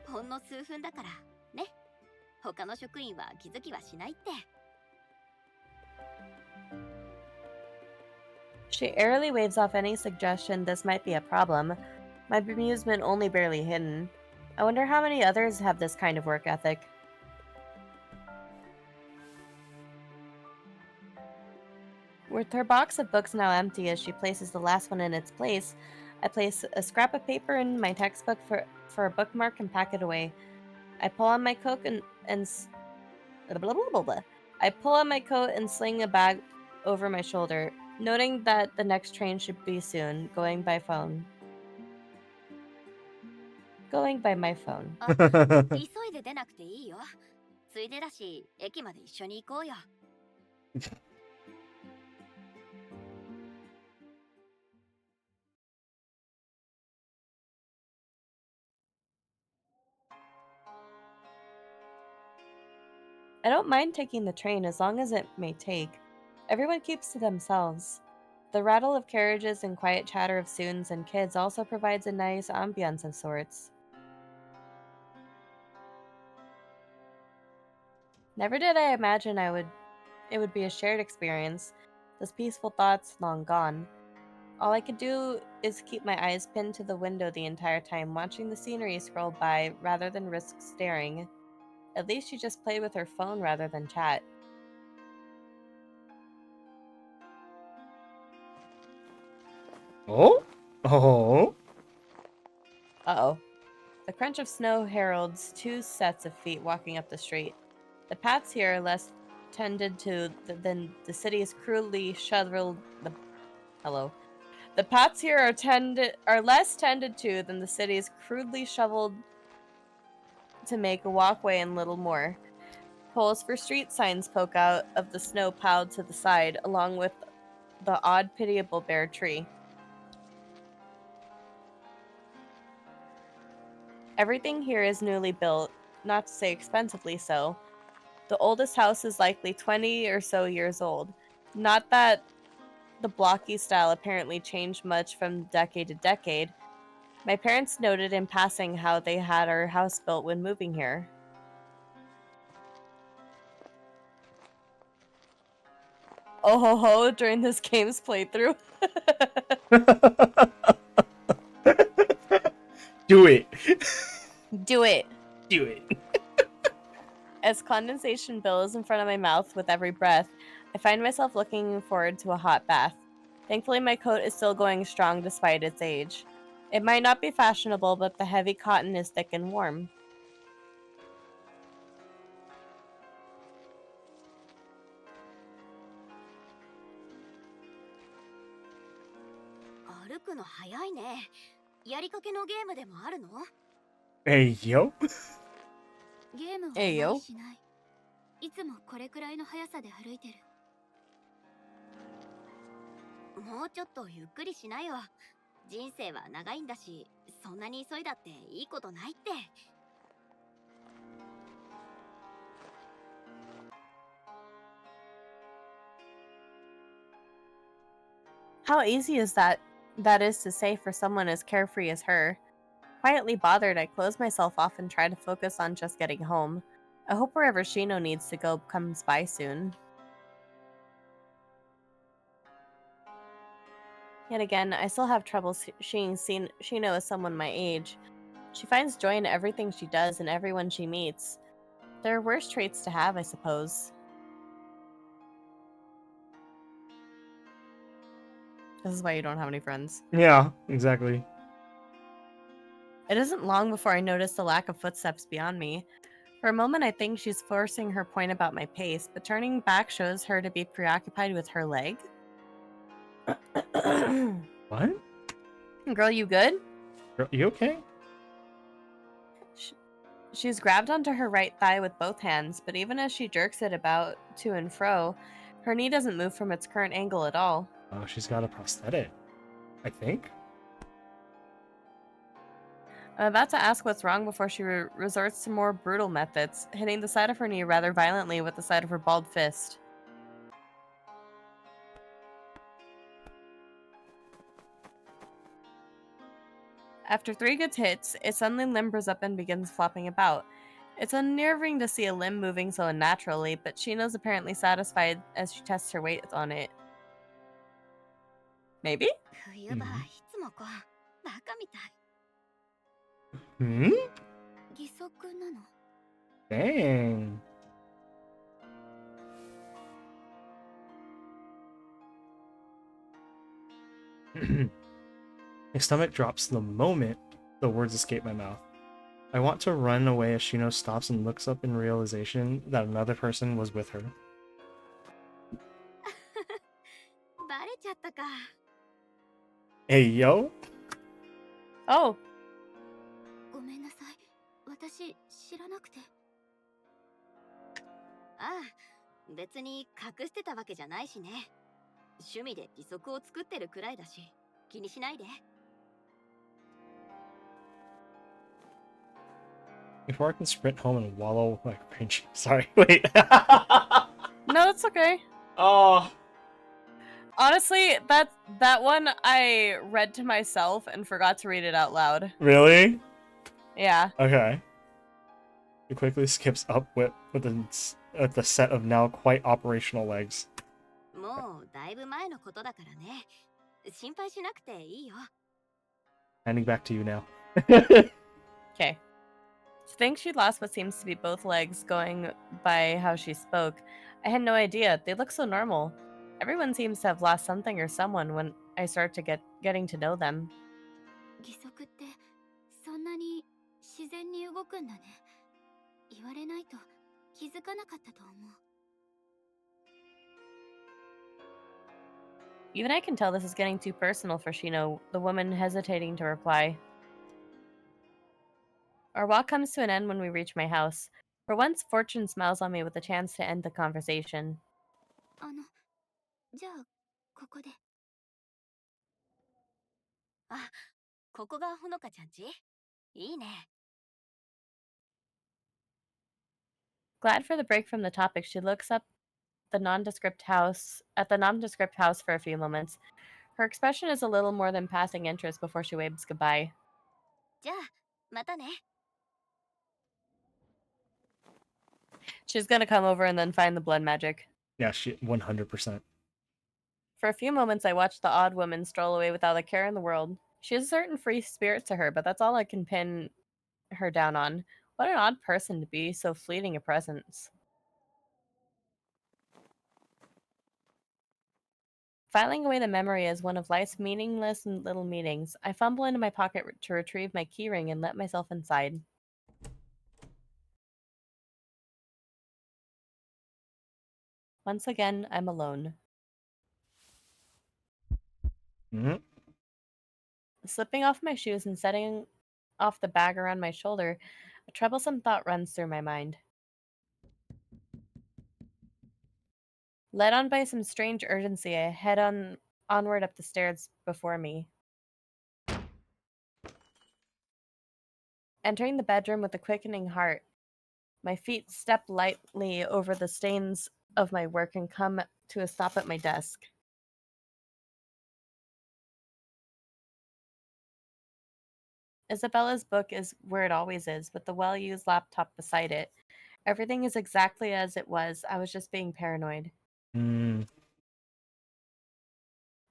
ほんの数分だからね。他の職員は気づきはしないって。She airily waves off any suggestion this might be a problem, my bemusement only barely hidden. I wonder how many others have this kind of work ethic. With her box of books now empty as she places the last one in its place, I place a scrap of paper in my textbook for a bookmark and pack it away. I pull on my coat I pull on my coat and sling a bag over my shoulder, noting that the next train should be soon, going by phone. Going by my phone. 急いで出なくていいよ。ついでだし、駅まで一緒に行こうよ。I don't mind taking the train as long as it may take. Everyone keeps to themselves. The rattle of carriages and quiet chatter of students and kids also provides a nice ambiance of sorts. Never did I imagine it would be a shared experience. Those peaceful thoughts long gone. All I could do is keep my eyes pinned to the window the entire time, watching the scenery scroll by rather than risk staring. At least she just played with her phone rather than chat. Oh? Oh. Uh-oh. The crunch of snow heralds two sets of feet walking up the street. The paths here are less tended to than the city's crudely shoveled. Hello. The paths here are less tended to than the city's crudely shoveled to make a walkway and little more. Poles for street signs poke out of the snow piled to the side, along with the odd pitiable bare tree. Everything here is newly built, not to say expensively so. The oldest house is likely 20 or so years old. Not that the blocky style apparently changed much from decade to decade. My parents noted in passing how they had our house built when moving here. Oh ho ho during this game's playthrough. Do it. Do it. Do it. As condensation billows in front of my mouth with every breath, I find myself looking forward to a hot bath. Thankfully, my coat is still going strong despite its age. It might not be fashionable, but the heavy cotton is thick and warm. Hey, yo. ゲームはええよ。あまりしない。いつもこれくらいの速さで歩いてる。もうちょっとゆっくりしなよ。人生は長いんだし、そんなに急いだっていいことないって。How easy is that is to say for someone as carefree as her. Quietly bothered, I close myself off and try to focus on just getting home. I hope wherever Shino needs to go comes by soon. Yet again, I still have trouble seeing Shino as someone my age. She finds joy in everything she does and everyone she meets. There are worse traits to have, I suppose. This is why you don't have any friends. Yeah, exactly. It isn't long before I notice the lack of footsteps beyond me. For a moment, I think she's forcing her point about my pace, but turning back shows her to be preoccupied with her leg. What? Girl, you good? Girl, you okay? She's grabbed onto her right thigh with both hands, but even as she jerks it about to and fro, her knee doesn't move from its current angle at all. Oh, she's got a prosthetic. I think. I'm about to ask what's wrong before she resorts to more brutal methods, hitting the side of her knee rather violently with the side of her balled fist. After 3 good hits, it suddenly limbers up and begins flopping about. It's unnerving to see a limb moving so unnaturally, but Shino's apparently satisfied as she tests her weight on it. Maybe? 冬場はいつもこう、バカみたい。Hmm? 義足なの？ Dang. My stomach drops the moment the words escape my mouth. I want to run away as Shino stops and looks up in realization that another person was with her. バレちゃったか。Hey, yo? Oh, ごめんなさい。私知らなくて。ああ、別に隠してたわけじゃないしね。趣味で義足を作ってるくらいだし、気にしないで。Before I can sprint home and wallow like cringe. Sorry, wait. no, that's okay. Oh. Honestly, that one I read to myself and forgot to read it out loud. Really? Yeah. Okay. He quickly skips up with the set of now quite operational legs. もうだいぶ前のことだからね。心配しなくていいよ。Handing back to you now. Okay. To think she'd lost what seems to be both legs, going by how she spoke, I had no idea. They look so normal. Everyone seems to have lost something or someone when I start to getting to know them. 義足ってそんなに自然に動くんだね。言われないと気づかなかったと思う。 Even I can tell this is getting too personal for Shino, the woman hesitating to reply. Our walk comes to an end when we reach my house. For once, fortune smiles on me with a chance to end the conversation. じゃあここで。あ、ここがほのかちゃんち？いいね。 Glad for the break from the topic, she looks up the nondescript house for a few moments. Her expression is a little more than passing interest before she waves goodbye. じゃあまたね。 She's gonna come over and then find the blood magic. Yeah, she 100%. For a few moments, I watch the odd woman stroll away without a care in the world. She has a certain free spirit to her, but that's all I can pin her down on. What an odd person to be so fleeting a presence. Filing away the memory is one of life's meaningless little meetings. I fumble into my pocket to retrieve my keyring and let myself inside. Once again, I'm alone. Mm-hmm. Slipping off my shoes and setting off the bag around my shoulder, a troublesome thought runs through my mind. Led on by some strange urgency, I onward up the stairs before me. Entering the bedroom with a quickening heart, my feet step lightly over the stains of my work and come to a stop at my desk. Isabella's book is where it always is, with the well-used laptop beside it. Everything is exactly as it was. I was just being paranoid. Mm.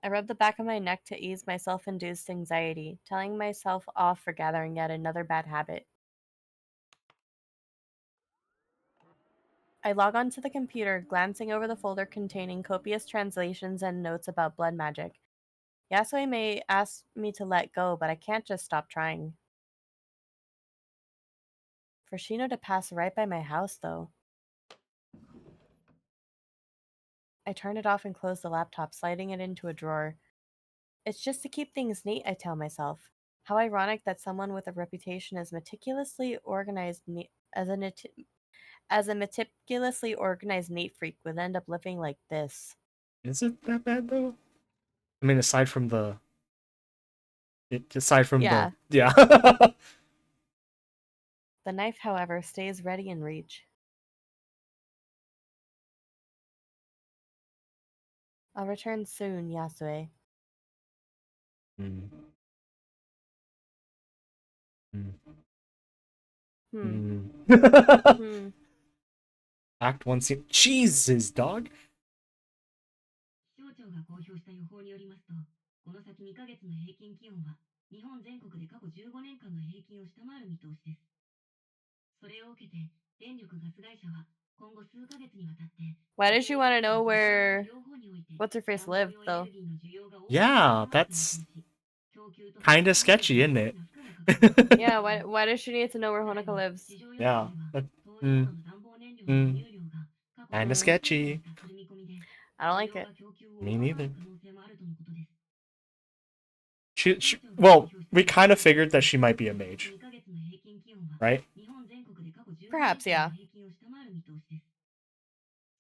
I rub the back of my neck to ease my self-induced anxiety, telling myself off for gathering yet another bad habit. I log onto the computer, glancing over the folder containing copious translations and notes about blood magic. Yasue may ask me to let go, but I can't just stop trying. For Shino to pass right by my house, though. I turn it off and close the laptop, sliding it into a drawer. It's just to keep things neat, I tell myself. How ironic that someone with a reputation as meticulously organized as a meticulously organized neat freak would end up living like this. Is it that bad though? I mean, aside from the Yeah. yeah. The knife, however, stays ready in reach. I'll return soon, Yasue. Mm. Mm. Hmm. Mm. Hmm. Act 1 scene. Jesus, dog. 気象庁が公表した予報によりますと、この先2ヶ月の平均気温は日本全国で過去15年間の平均を下回る見通しです。それを受けて、電力ガス会社は今後数ヶ月にわたって、 Why does she want to know where what's her face lived, though? Yeah, that's kind of sketchy, isn't it? Yeah, why does she need to know where Honoka lives? Yeah. Mm. Mm. Kind of Mm, sketchy. I don't like it. Me neither. Well, we kind of figured that she might be a mage, right? Perhaps, yeah.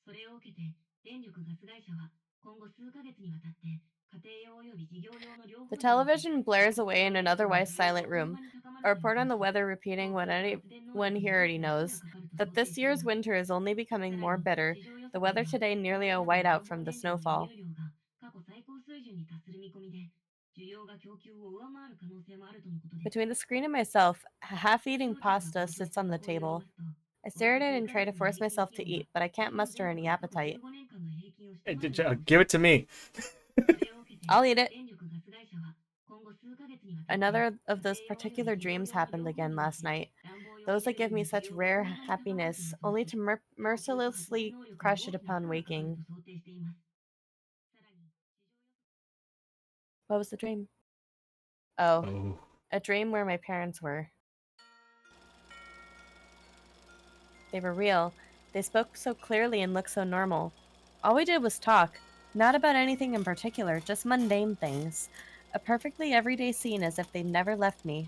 それを受けて、電力ガス会社は今後数ヶ月にわたって家庭用および事業用の両 The 方において television blares away in an otherwise silent room. A report on the weather repeating what anyone here already knows that this year's winter is only becoming more bitter. The weather today nearly a whiteout from the snowfall. 過去最高水準に達する見込みで、需要が供給を上回る可能性もあるとのことです。 Between the screen and myself, a half-eating pasta sits on the table. I stare at it and try to force myself to eat, but I can't muster any appetite. Hey, give it to me. I'll eat it. Another of those particular dreams happened again last night. Those that give me such rare happiness, only to mercilessly crush it upon waking. What was the dream? Oh. Oh. A dream where my parents were. They were real. They spoke so clearly and looked so normal. All we did was talk, not about anything in particular, just mundane things. A perfectly everyday scene as if they'd never left me.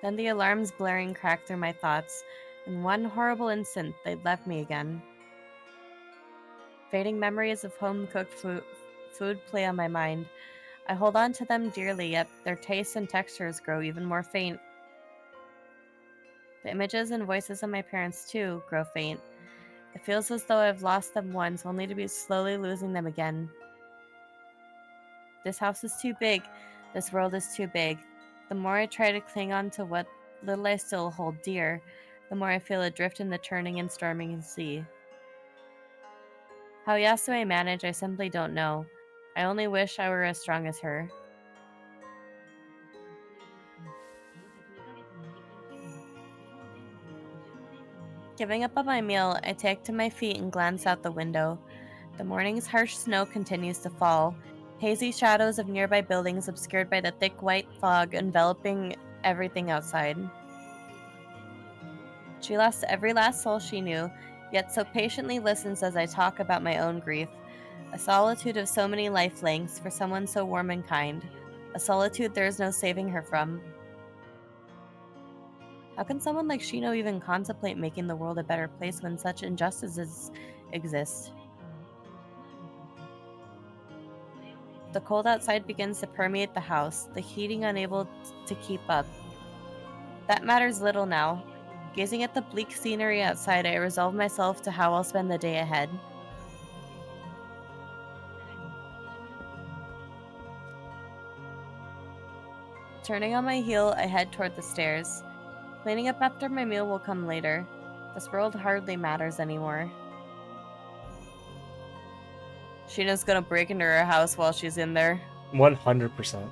Then the alarm's blaring cracked through my thoughts. In one horrible instant, they'd left me again. Fading memories of home-cooked food play on my mind. I hold on to them dearly, yet their tastes and textures grow even more faint. The images and voices of my parents, too, grow faint. It feels as though I've lost them once, only to be slowly losing them again. This house is too big. This world is too big. The more I try to cling on to what little I still hold dear, the more I feel adrift in the churning and storming sea. How Yasue managed, I simply don't know. I only wish I were as strong as her. Giving up on my meal, I take to my feet and glance out the window. The morning's harsh snow continues to fall, hazy shadows of nearby buildings obscured by the thick white fog enveloping everything outside. She lost every last soul she knew, yet so patiently listens as I talk about my own grief. A solitude of so many life lengths for someone so warm and kind. A solitude there is no saving her from. How can someone like Shino even contemplate making the world a better place when such injustices exist? The cold outside begins to permeate the house, the heating unable to keep up. That matters little now. Gazing at the bleak scenery outside, I resolve myself to how I'll spend the day ahead. Turning on my heel, I head toward the stairs. Cleaning up after my meal will come later. This world hardly matters anymore. Shina's gonna break into her house while she's in there. 100%.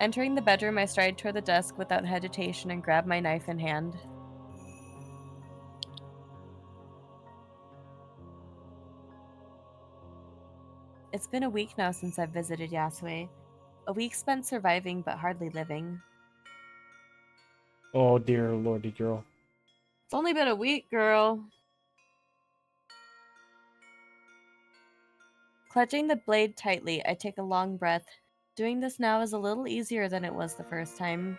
Entering the bedroom, I stride toward the desk without hesitation and grab my knife in hand. It's been a week now since I've visited Yasue. A week spent surviving but hardly living. Oh dear lordy girl. It's only been a week, girl. Clutching the blade tightly, I take a long breath. Doing this now is a little easier than it was the first time.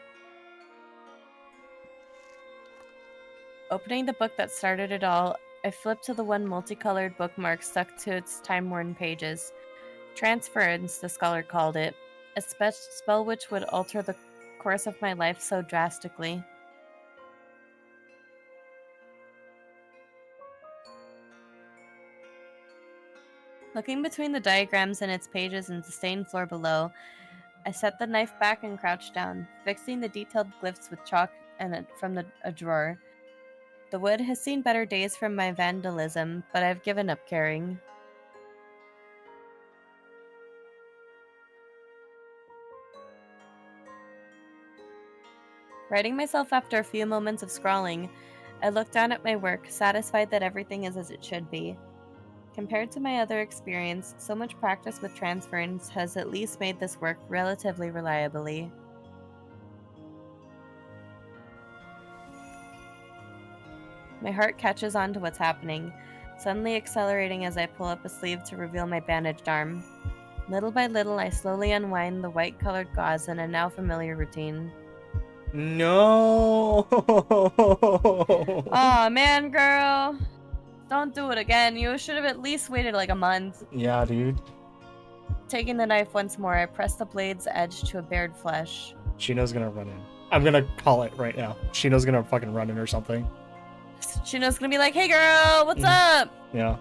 Opening the book that started it all, I flip to the one multicolored bookmark stuck to its time-worn pages. Transference, the scholar called it, a spell which would alter the course of my life so drastically. Looking between the diagrams and its pages and the stained floor below, I set the knife back and crouch down, fixing the detailed glyphs with chalk from a drawer. The wood has seen better days from my vandalism, but I've given up caring. Righting myself after a few moments of scrawling, I look down at my work, satisfied that everything is as it should be. Compared to my other experience, so much practice with transference has at least made this work relatively reliably. My heart catches on to what's happening, suddenly accelerating as I pull up a sleeve to reveal my bandaged arm. Little by little, I slowly unwind the white-colored gauze in a now familiar routine. No. Aw, man, girl! Don't do it again. You should have at least waited like a month. Yeah, dude. Taking the knife once more, I press the blade's edge to a bared flesh. Shino's gonna run in. I'm gonna call it right now. Shino's gonna fucking run in or something. Shino's gonna be like, "Hey girl, what's up?" Yeah.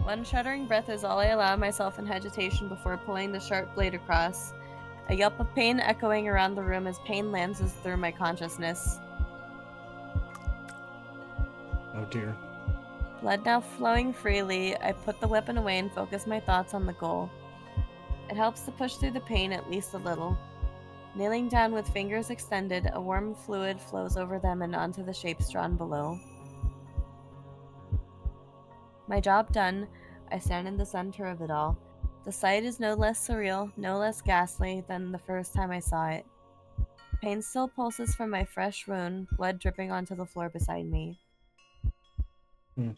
One shuddering breath is all I allow myself in hesitation before pulling the sharp blade across. A yelp of pain echoing around the room as pain lances through my consciousness. Oh dear. Blood now flowing freely, I put the weapon away and focus my thoughts on the goal. It helps to push through the pain at least a little. Kneeling down with fingers extended, a warm fluid flows over them and onto the shapes drawn below. My job done, I stand in the center of it all. The sight is no less surreal, no less ghastly than the first time I saw it. Pain still pulses from my fresh wound, blood dripping onto the floor beside me. Hmm.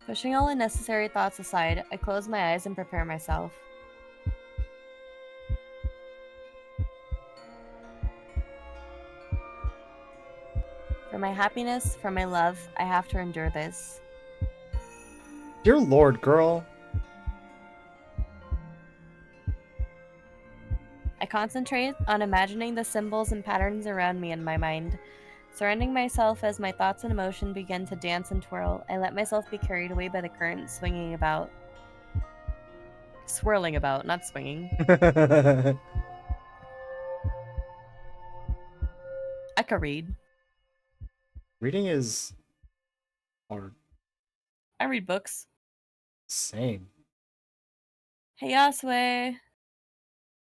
Pushing all unnecessary thoughts aside, I close my eyes and prepare myself. For my happiness, for my love, I have to endure this. Dear Lord, girl. I concentrate on imagining the symbols and patterns around me in my mind. Surrounding myself as my thoughts and emotion begin to dance and twirl, I let myself be carried away by the current swinging about. Swirling about, not swinging. I could read. Reading is hard. I read books. Same. Hey Yasue!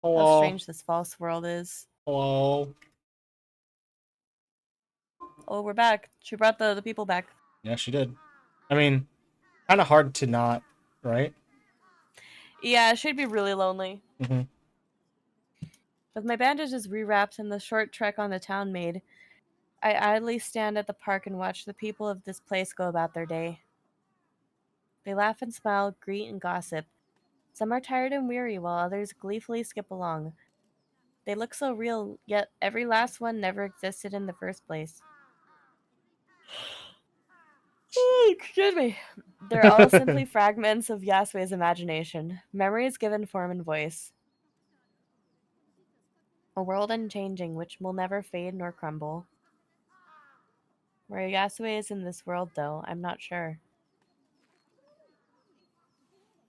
How Hello. strange this false world is. Hello. Oh, we're back. She brought the people back. Yeah, she did. I mean, kind of hard to not, right? Yeah, she'd be really lonely. Mm-hmm. With my bandages rewrapped and the short trek on the town made, I idly stand at the park and watch the people of this place go about their day. They laugh and smile, greet and gossip. Some are tired and weary, while others gleefully skip along. They look so real, yet every last one never existed in the first place. Excuse me. They're all simply fragments of Yasue's imagination, memories given form and voice. A world unchanging, which will never fade nor crumble. Where Yasue is in this world, though, I'm not sure.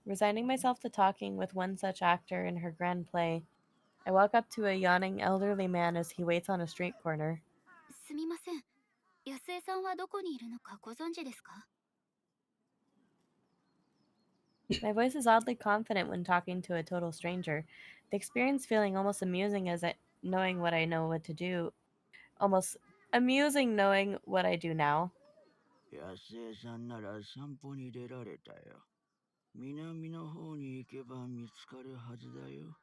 Resigning myself to talking with one such actor in her grand play, I walk up to a yawning elderly man as he waits on a street corner. すみません。安江さんはどこにいるのかご存知ですか？ My voice is oddly confident when talking to a total stranger, the experience feeling almost amusing as knowing what I know what to do. Almost amusing knowing what I do now. 安江さんなら散歩に出られたよ。南の方に行けば見つかるはずだよ。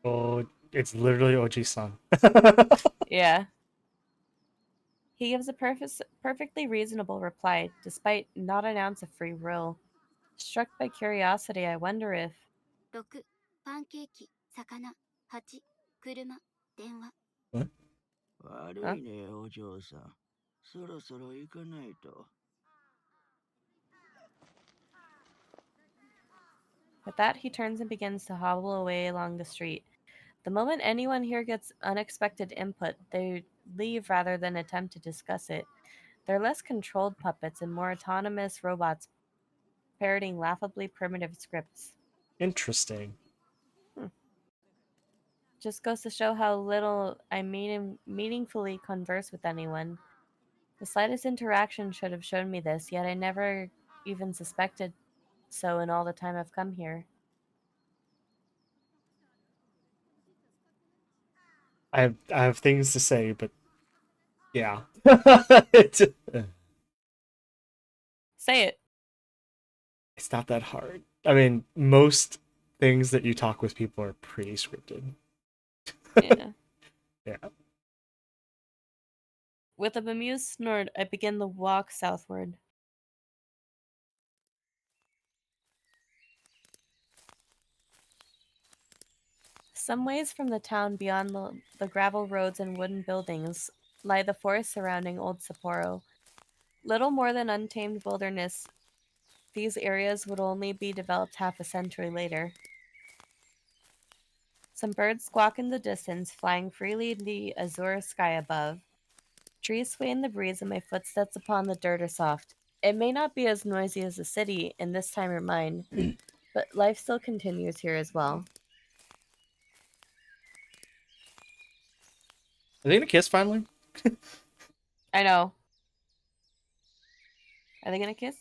Oh, it's literally Oji-san. Yeah. He gives a perfectly reasonable reply, despite not an ounce of free will. Struck by curiosity, I wonder if. 6、パンケーキ、魚、8、車、電話。What? 悪いね、お嬢さん。そろそろ行かないと。With that, he turns and begins to hobble away along the street. The moment anyone here gets unexpected input, they leave rather than attempt to discuss it. They're less controlled puppets and more autonomous robots parroting laughably primitive scripts. Interesting. Just goes to show how little I meaningfully converse with anyone. The slightest interaction should have shown me this, yet I never even suspected so in all the time I've come here. I have things to say, but yeah. Say it. It's not that hard. I mean, most things that you talk with people are pretty scripted. Yeah. Yeah. With a bemused snort, I begin the walk southward. Some ways from the town beyond the gravel roads and wooden buildings lie the forest surrounding Old Sapporo. Little more than untamed wilderness, these areas would only be developed half a century later. Some birds squawk in the distance, flying freely in the azure sky above. Trees sway in the breeze, and my footsteps upon the dirt are soft. It may not be as noisy as the city in this time or mine, but life still continues here as well. Are they gonna kiss finally? I know. Are they gonna kiss?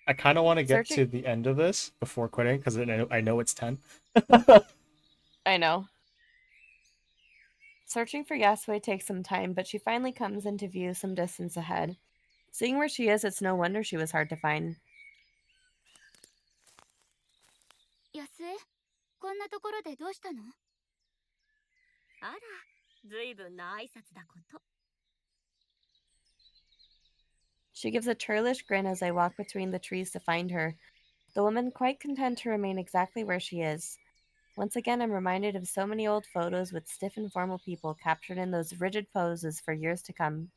I kind of want to get Searching. to the end of this before quitting because I know it's 10. I know. Searching for Yasue takes some time, but she finally comes into view some distance ahead. Seeing where she is, it's no wonder she was hard to find. 安江、こんなところでどうしたの？あら、ずいぶんな挨拶だこと。She gives a churlish grin as I walk between the trees to find her, the woman quite content to remain exactly where she is. Once again, I'm reminded of so many old photos with stiff and formal people captured in those rigid poses for years to come.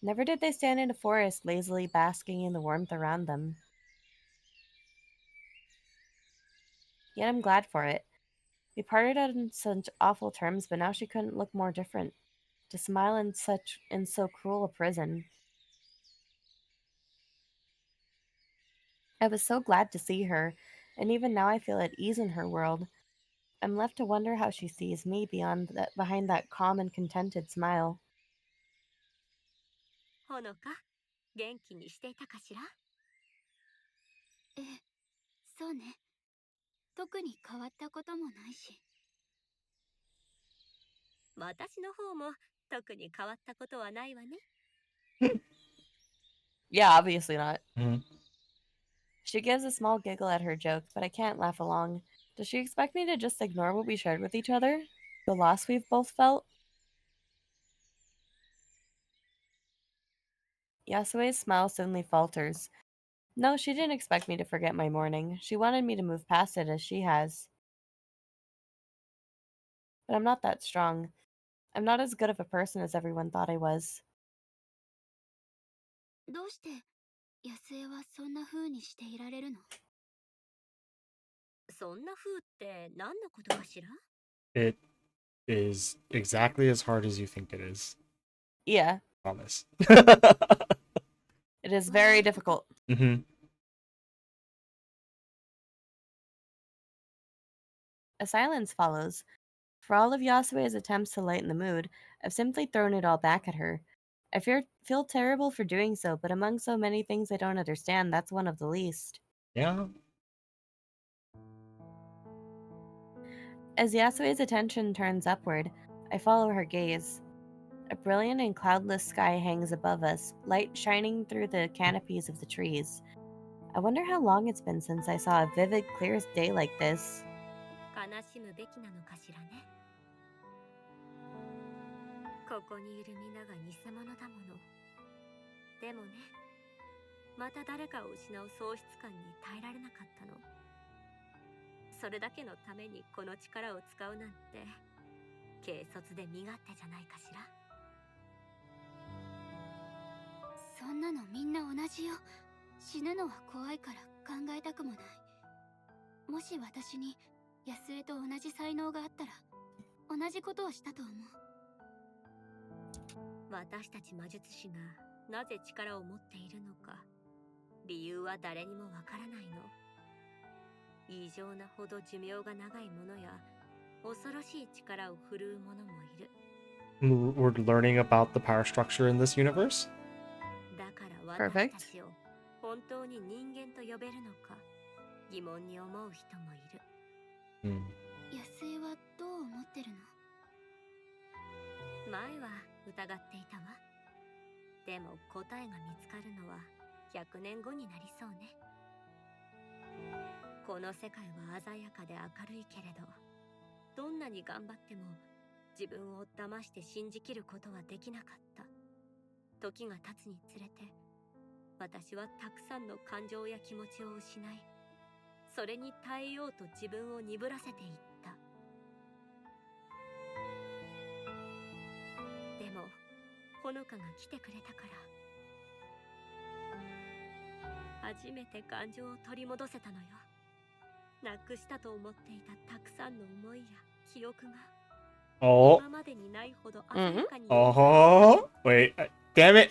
Never did they stand in a forest lazily basking in the warmth around them. Yet I'm glad for it. We parted on such awful terms, but now she couldn't look more different. To smile in so cruel a prison. I was so glad to see her, and even now I feel at ease in her world. I'm left to wonder how she sees me behind that calm and contented smile. ほのか、元気にしていたかしら？ええ、そうね。特に変わったこともないし。私の方も特に変わったことはないわね。Yeah, obviously not. Mhm. She gives a small giggle at her joke, but I can't laugh along. Does she expect me to just ignore what we shared with each other? The loss we've both felt? Yasue's smile suddenly falters. No, she didn't expect me to forget my mourning. She wanted me to move past it as she has. But I'm not that strong. I'm not as good of a person as everyone thought I was. どうして安江はそんな風にしていられるの？そんな風って何のことかしら？ It is exactly as hard as you think it is. Yeah, Promise. it is very difficult. Mm-hmm. A silence follows. For all of Yasue's attempts to lighten the mood, I've simply thrown it all back at her. I feel terrible for doing so, but among so many things I don't understand, that's one of the least. Yeah. As Yasue's attention turns upward, I follow her gaze. A brilliant and cloudless sky hangs above us, light shining through the canopies of the trees. I wonder how long it's been since I saw a vivid, clear day like this. 悲しむべきなのかしらね。ここにいる皆が偽物だもの。でもね、また誰かを失う喪失感に耐えられなかったの。それだけのためにこの力を使うなんて、軽率で身勝手じゃないかしら。そんなのみんな同じよ。死ぬのは怖いから考えたくもない。もし私に安江と同じ才能があったら、同じことをしたと思う。私たち魔術師がなぜ力を持っているのか、理由は誰にもわからないの。異常なほど寿命が長い者や、恐ろしい力を振るう者もいる。We're learning about the power structure in this universe. だから私たちを本当に人間と呼べるのか疑問に思う人もいる。安江はどう思ってるの？前は疑っていたわ。でも答えが見つかるのは100年後になりそうね。この世界は鮮やかで明るいけれど、どんなに頑張っても自分を騙して信じきることはできなかった。時が経つにつれて、私はたくさんの感情や気持ちを失い、それに耐えようと自分を鈍らせていった。でも、ほのかが来てくれたから、初めて感情を取り戻せたのよ。なくしたと思っていたたくさんの思いや記憶が、Oh. 今までにないほど鮮やかに。Oh. Wait. Damn it.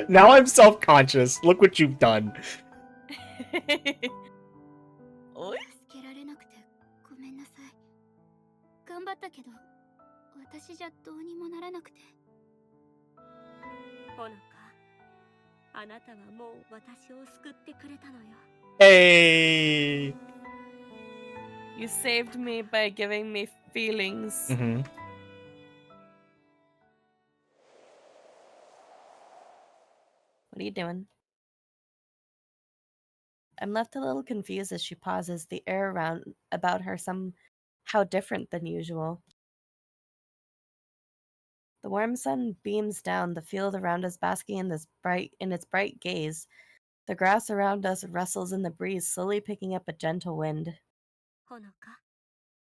Now I'm self-conscious. Look what you've done. おい。助けられなくてごめんなさい。頑張ったけど、私じゃどうにもならなくて。ほのか、あなたはもう私を救ってくれたのよ。Hey. You saved me by giving me feelings. Mm-hmm. What are you doing? I'm left a little confused as she pauses, the air around about her somehow different than usual. The warm sun beams down, the field around us basking in its bright gaze. The grass around us rustles in the breeze, slowly picking up a gentle wind. ほのか、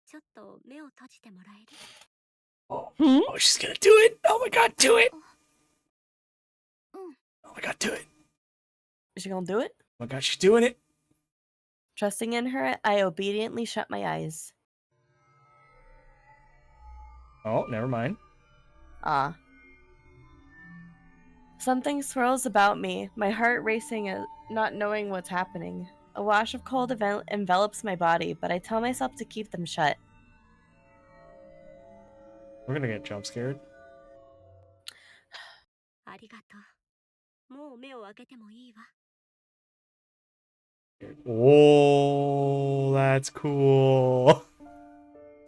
ちょっと目を閉じてもらえる？ Hmm? Oh, she's gonna do it! Oh my god, do it! うん。 Oh my god, do it! Is she gonna do it? Oh my god, she's doing it! Trusting in her, I obediently shut my eyes. Oh, never mind. Ah. Something swirls about me, my heart racing, not knowing what's happening. A wash of cold envelops my body, but I tell myself to keep them shut. We're gonna get jump scared. ありがとう。もう目を開けてもいいわ。 Oh, that's cool.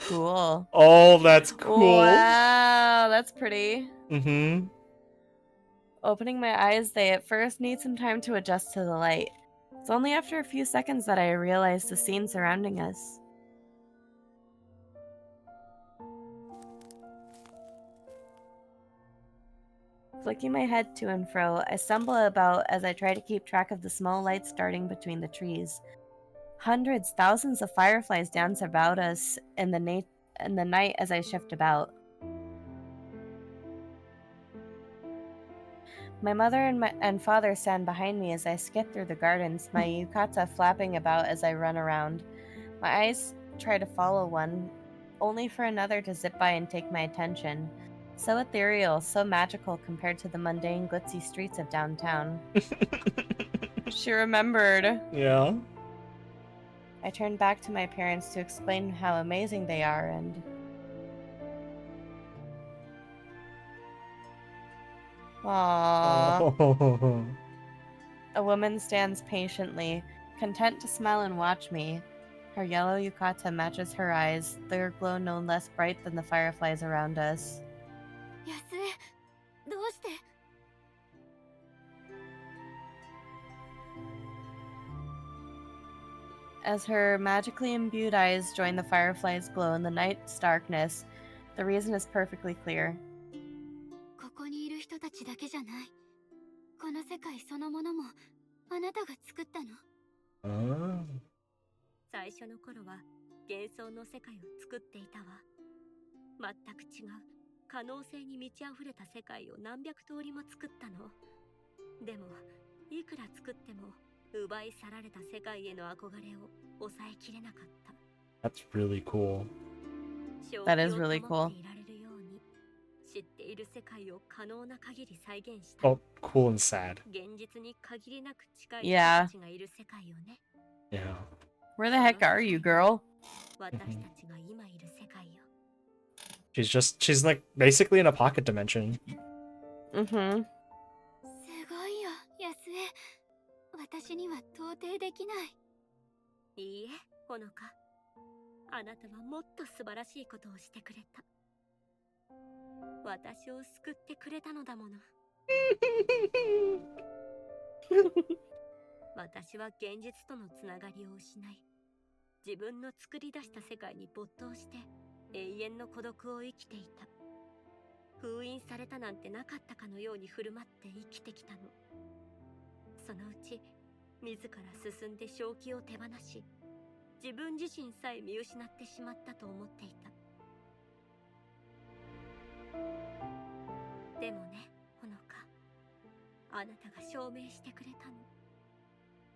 Cool. Oh, that's cool. Wow, that's pretty. Mm-hmm. Opening my eyes, they at first need some time to adjust to the light. It's only after a few seconds that I realize the scene surrounding us. Flicking my head to and fro, I stumble about as I try to keep track of the small lights darting between the trees. Hundreds, thousands of fireflies dance about us in the night as I shift about. My mother and father stand behind me as I skip through the gardens, my yukata flapping about as I run around. My eyes try to follow one, only for another to zip by and take my attention. So ethereal, so magical compared to the mundane, glitzy streets of downtown. She remembered. Yeah. I turned back to my parents to explain how amazing they are, and aww. Oh. A woman stands patiently, content to smile and watch me. Her yellow yukata matches her eyes, their glow no less bright than the fireflies around us. 安江、どうして？ As her magically imbued eyes join the fireflies' glow in the night's darkness, the reason is perfectly clear. ここにいる人たちだけじゃない。この世界そのものもあなたが作ったの。 Oh. 最初の頃は幻想の世界を作っていたわ。全く違う可能性に満ち溢れた世界を何百通りも作ったの。でもいくら作っても奪い去られた世界への憧れを抑えきれなかった。 That's really cool. That is really cool. 知っている世界を可能な限り再現した。 Oh, cool and sad. 現実に限りなく近い人 Yeah. たちがいる世界よね。 Yeah. Where the heck are you, girl? 私たちが今いる世界よ。 She's like basically in a pocket dimension. Mm-hmm. すごいよ、安江。私には到底できない。いいえ、ほのか。あなたはもっと素晴らしいことをしてくれた。私を救ってくれたのだもの。私は現実とのつながりを失い、自分の作り出した世界に没頭して永遠の孤独を生きていた。封印されたなんてなかったかのように振る舞って生きてきたの。そのうち自ら進んで正気を手放し、自分自身さえ見失ってしまったと思っていた。でもね、ほのか、あなたが証明してくれたの。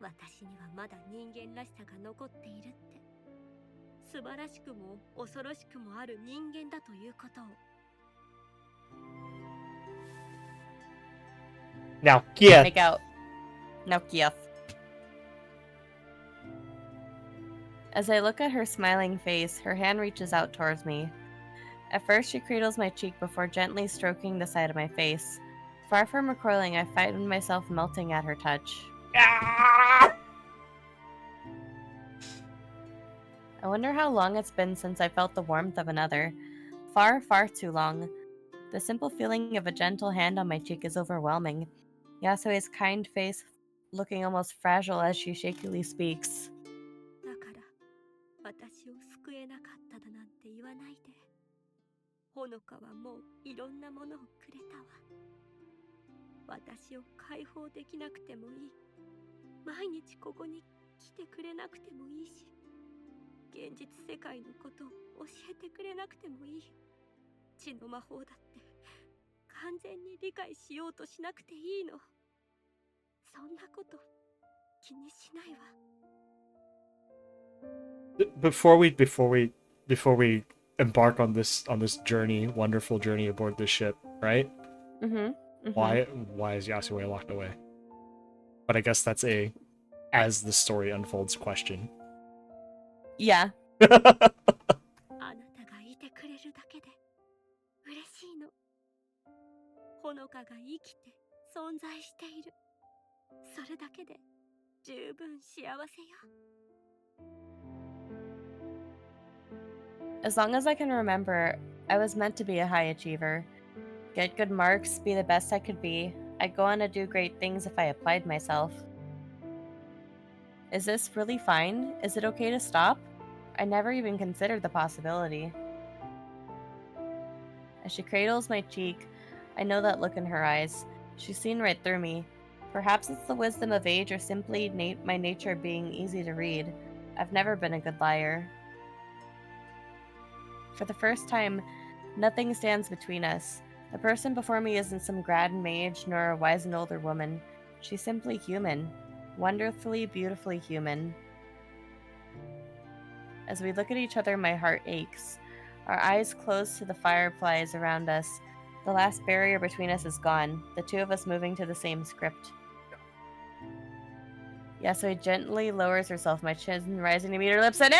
私にはまだ人間らしさが残っているって。素晴らしくも恐ろしくもある人間だということを。 Now, Kia. Make out. Now, Kiev. As I look at her smiling face, her hand reaches out towards me. At first, she cradles my cheek before gently stroking the side of my face. Far from recoiling, I find myself melting at her touch. I wonder how long it's been since I felt the warmth of another. Far, far too long. The simple feeling of a gentle hand on my cheek is overwhelming. Yasue's kind face looking almost fragile as she shakily speaks. だから私を救えなかっただなんて言わないで。ほのかはもういろんなものをくれたわ。私を解放できなくてもいい。毎日ここに来てくれなくてもいいし、現実世界のことを教えてくれなくてもいい。血の魔法だって完全に理解しようとしなくていいの。そんなこと気にしないわ。Before we embark on this journey, wonderful journey aboard this ship, right? Why is Yasue locked away? But I guess that's a as the story unfolds question. Yeah. あなたがいてくれるだけで嬉しいの。ほのかが生きて存在している。それだけで十分幸せよ。As long as I can remember, I was meant to be a high achiever. Get good marks, be the best I could be. I'd go on to do great things if I applied myself. Is this really fine? Is it okay to stop? I never even considered the possibility. As she cradles my cheek, I know that look in her eyes. She's seen right through me. Perhaps it's the wisdom of age or simply my nature being easy to read. I've never been a good liar. For the first time, nothing stands between us. The person before me isn't some grand mage nor a wizened older woman. She's simply human. Wonderfully, beautifully human. As we look at each other, my heart aches. Our eyes close to the fireflies around us. The last barrier between us is gone, the two of us moving to the same script. Yasue gently lowers herself, my chin rising to meet her lips, and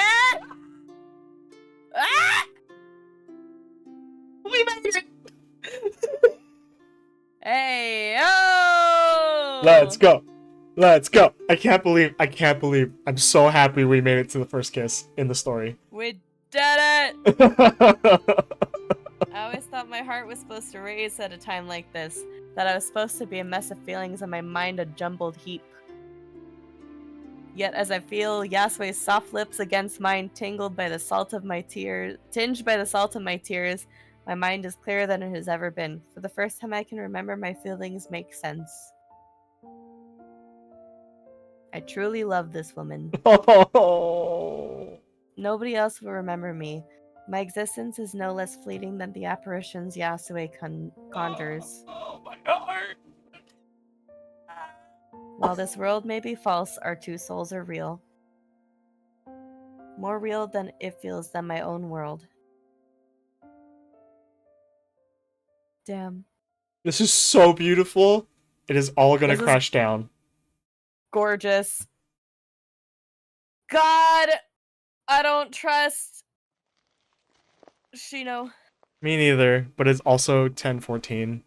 We made it! Hey, oh! Let's go! Let's go! I can't believe. I'm so happy we made it to the first kiss in the story. We did it! I always thought my heart was supposed to race at a time like this, that I was supposed to be a mess of feelings and my mind a jumbled heap. Yet as I feel Yasue's soft lips against mine tinged by the salt of my tears, my mind is clearer than it has ever been. For the first time I can remember my feelings make sense. I truly love this woman. Oh. Nobody else will remember me. My existence is no less fleeting than the apparitions Yasue conjures. Oh my heart! While this world may be false, our two souls are real. More real than it feels than my own world. Damn. This is so beautiful. It is all gonna This is crash down. gorgeous. God! I don't trust Shino. Me neither, but it's also 10:14.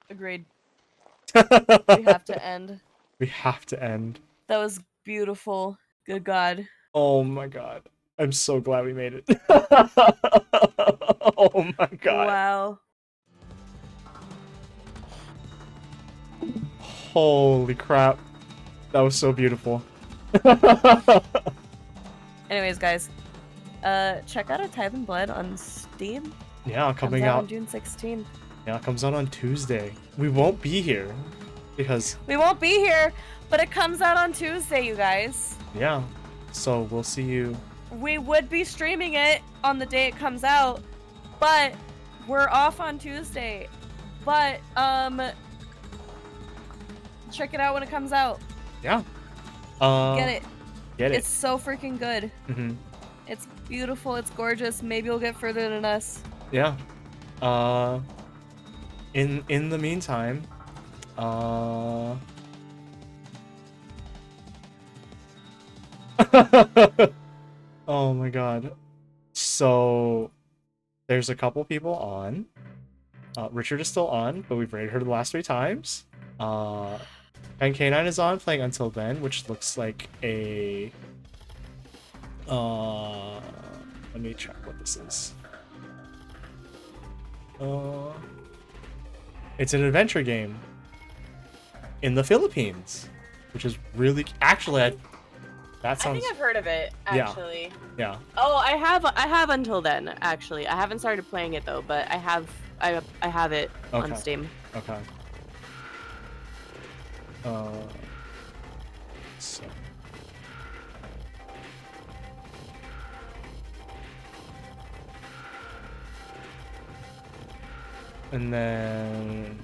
Agreed. We have to end. We have to end. That was beautiful. Good God. Oh my god. I'm so glad we made it. Oh my god. Wow. Holy crap. That was so beautiful. Anyways, guys, check out A Tithe in Blood on Steam. Yeah, coming Comes out on June 16th. Yeah, it comes out on Tuesday. We won't be here because We won't be here, but it comes out on Tuesday, you guys. yeah. So we'll see you. We would be streaming it on the day it comes out, but we're off on Tuesday. But check it out when it comes out. Yeah. Get it. Get it. It's so freaking good. Mm-hmm. It's beautiful. It's gorgeous. Maybe we'll get further than us. Yeah. In the meantime, oh my god. So there's a couple people on. Richard is still on, but we've rated her the last 3 times. And K9 is on playing Until Then, which looks like a Let me check what this is. It's an adventure game in the Philippines, which is really that sounds. I think I've heard of it actually. Yeah. Oh, I have Until Then actually. I haven't started playing it though, but I have it on Steam. Okay. So. And then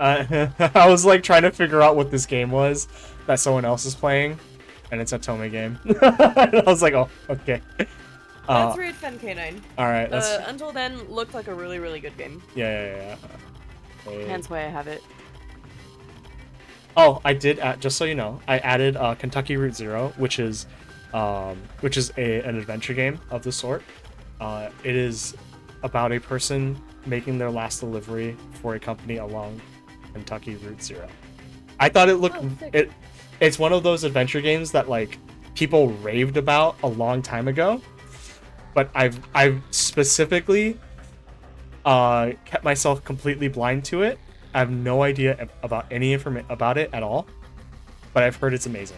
I was like trying to figure out what this game was that someone else is playing, and it's a Tome game. I was like, oh, okay. Let's read Fen K9. All right. Until Then looked like a really, really good game. Yeah. Hence why I have it. Oh, I did. Just so you know, I added Kentucky Route Zero, which is an adventure game of the sort. It is about a person making their last delivery for a company along Kentucky Route Zero. I thought it looked it's one of those adventure games that like people raved about a long time ago, but I've specifically kept myself completely blind to it. I have no idea about any information about it at all, but I've heard it's amazing.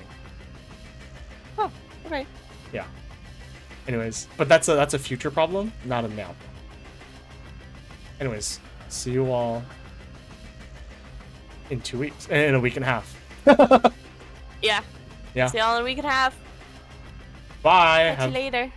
Oh, okay. Yeah. Anyways, but that's a future problem, not a now. Anyways, see you all in 2 weeks, in a week and a half. Yeah. Yeah. See y'all in a week and a half. Bye. Catch you later.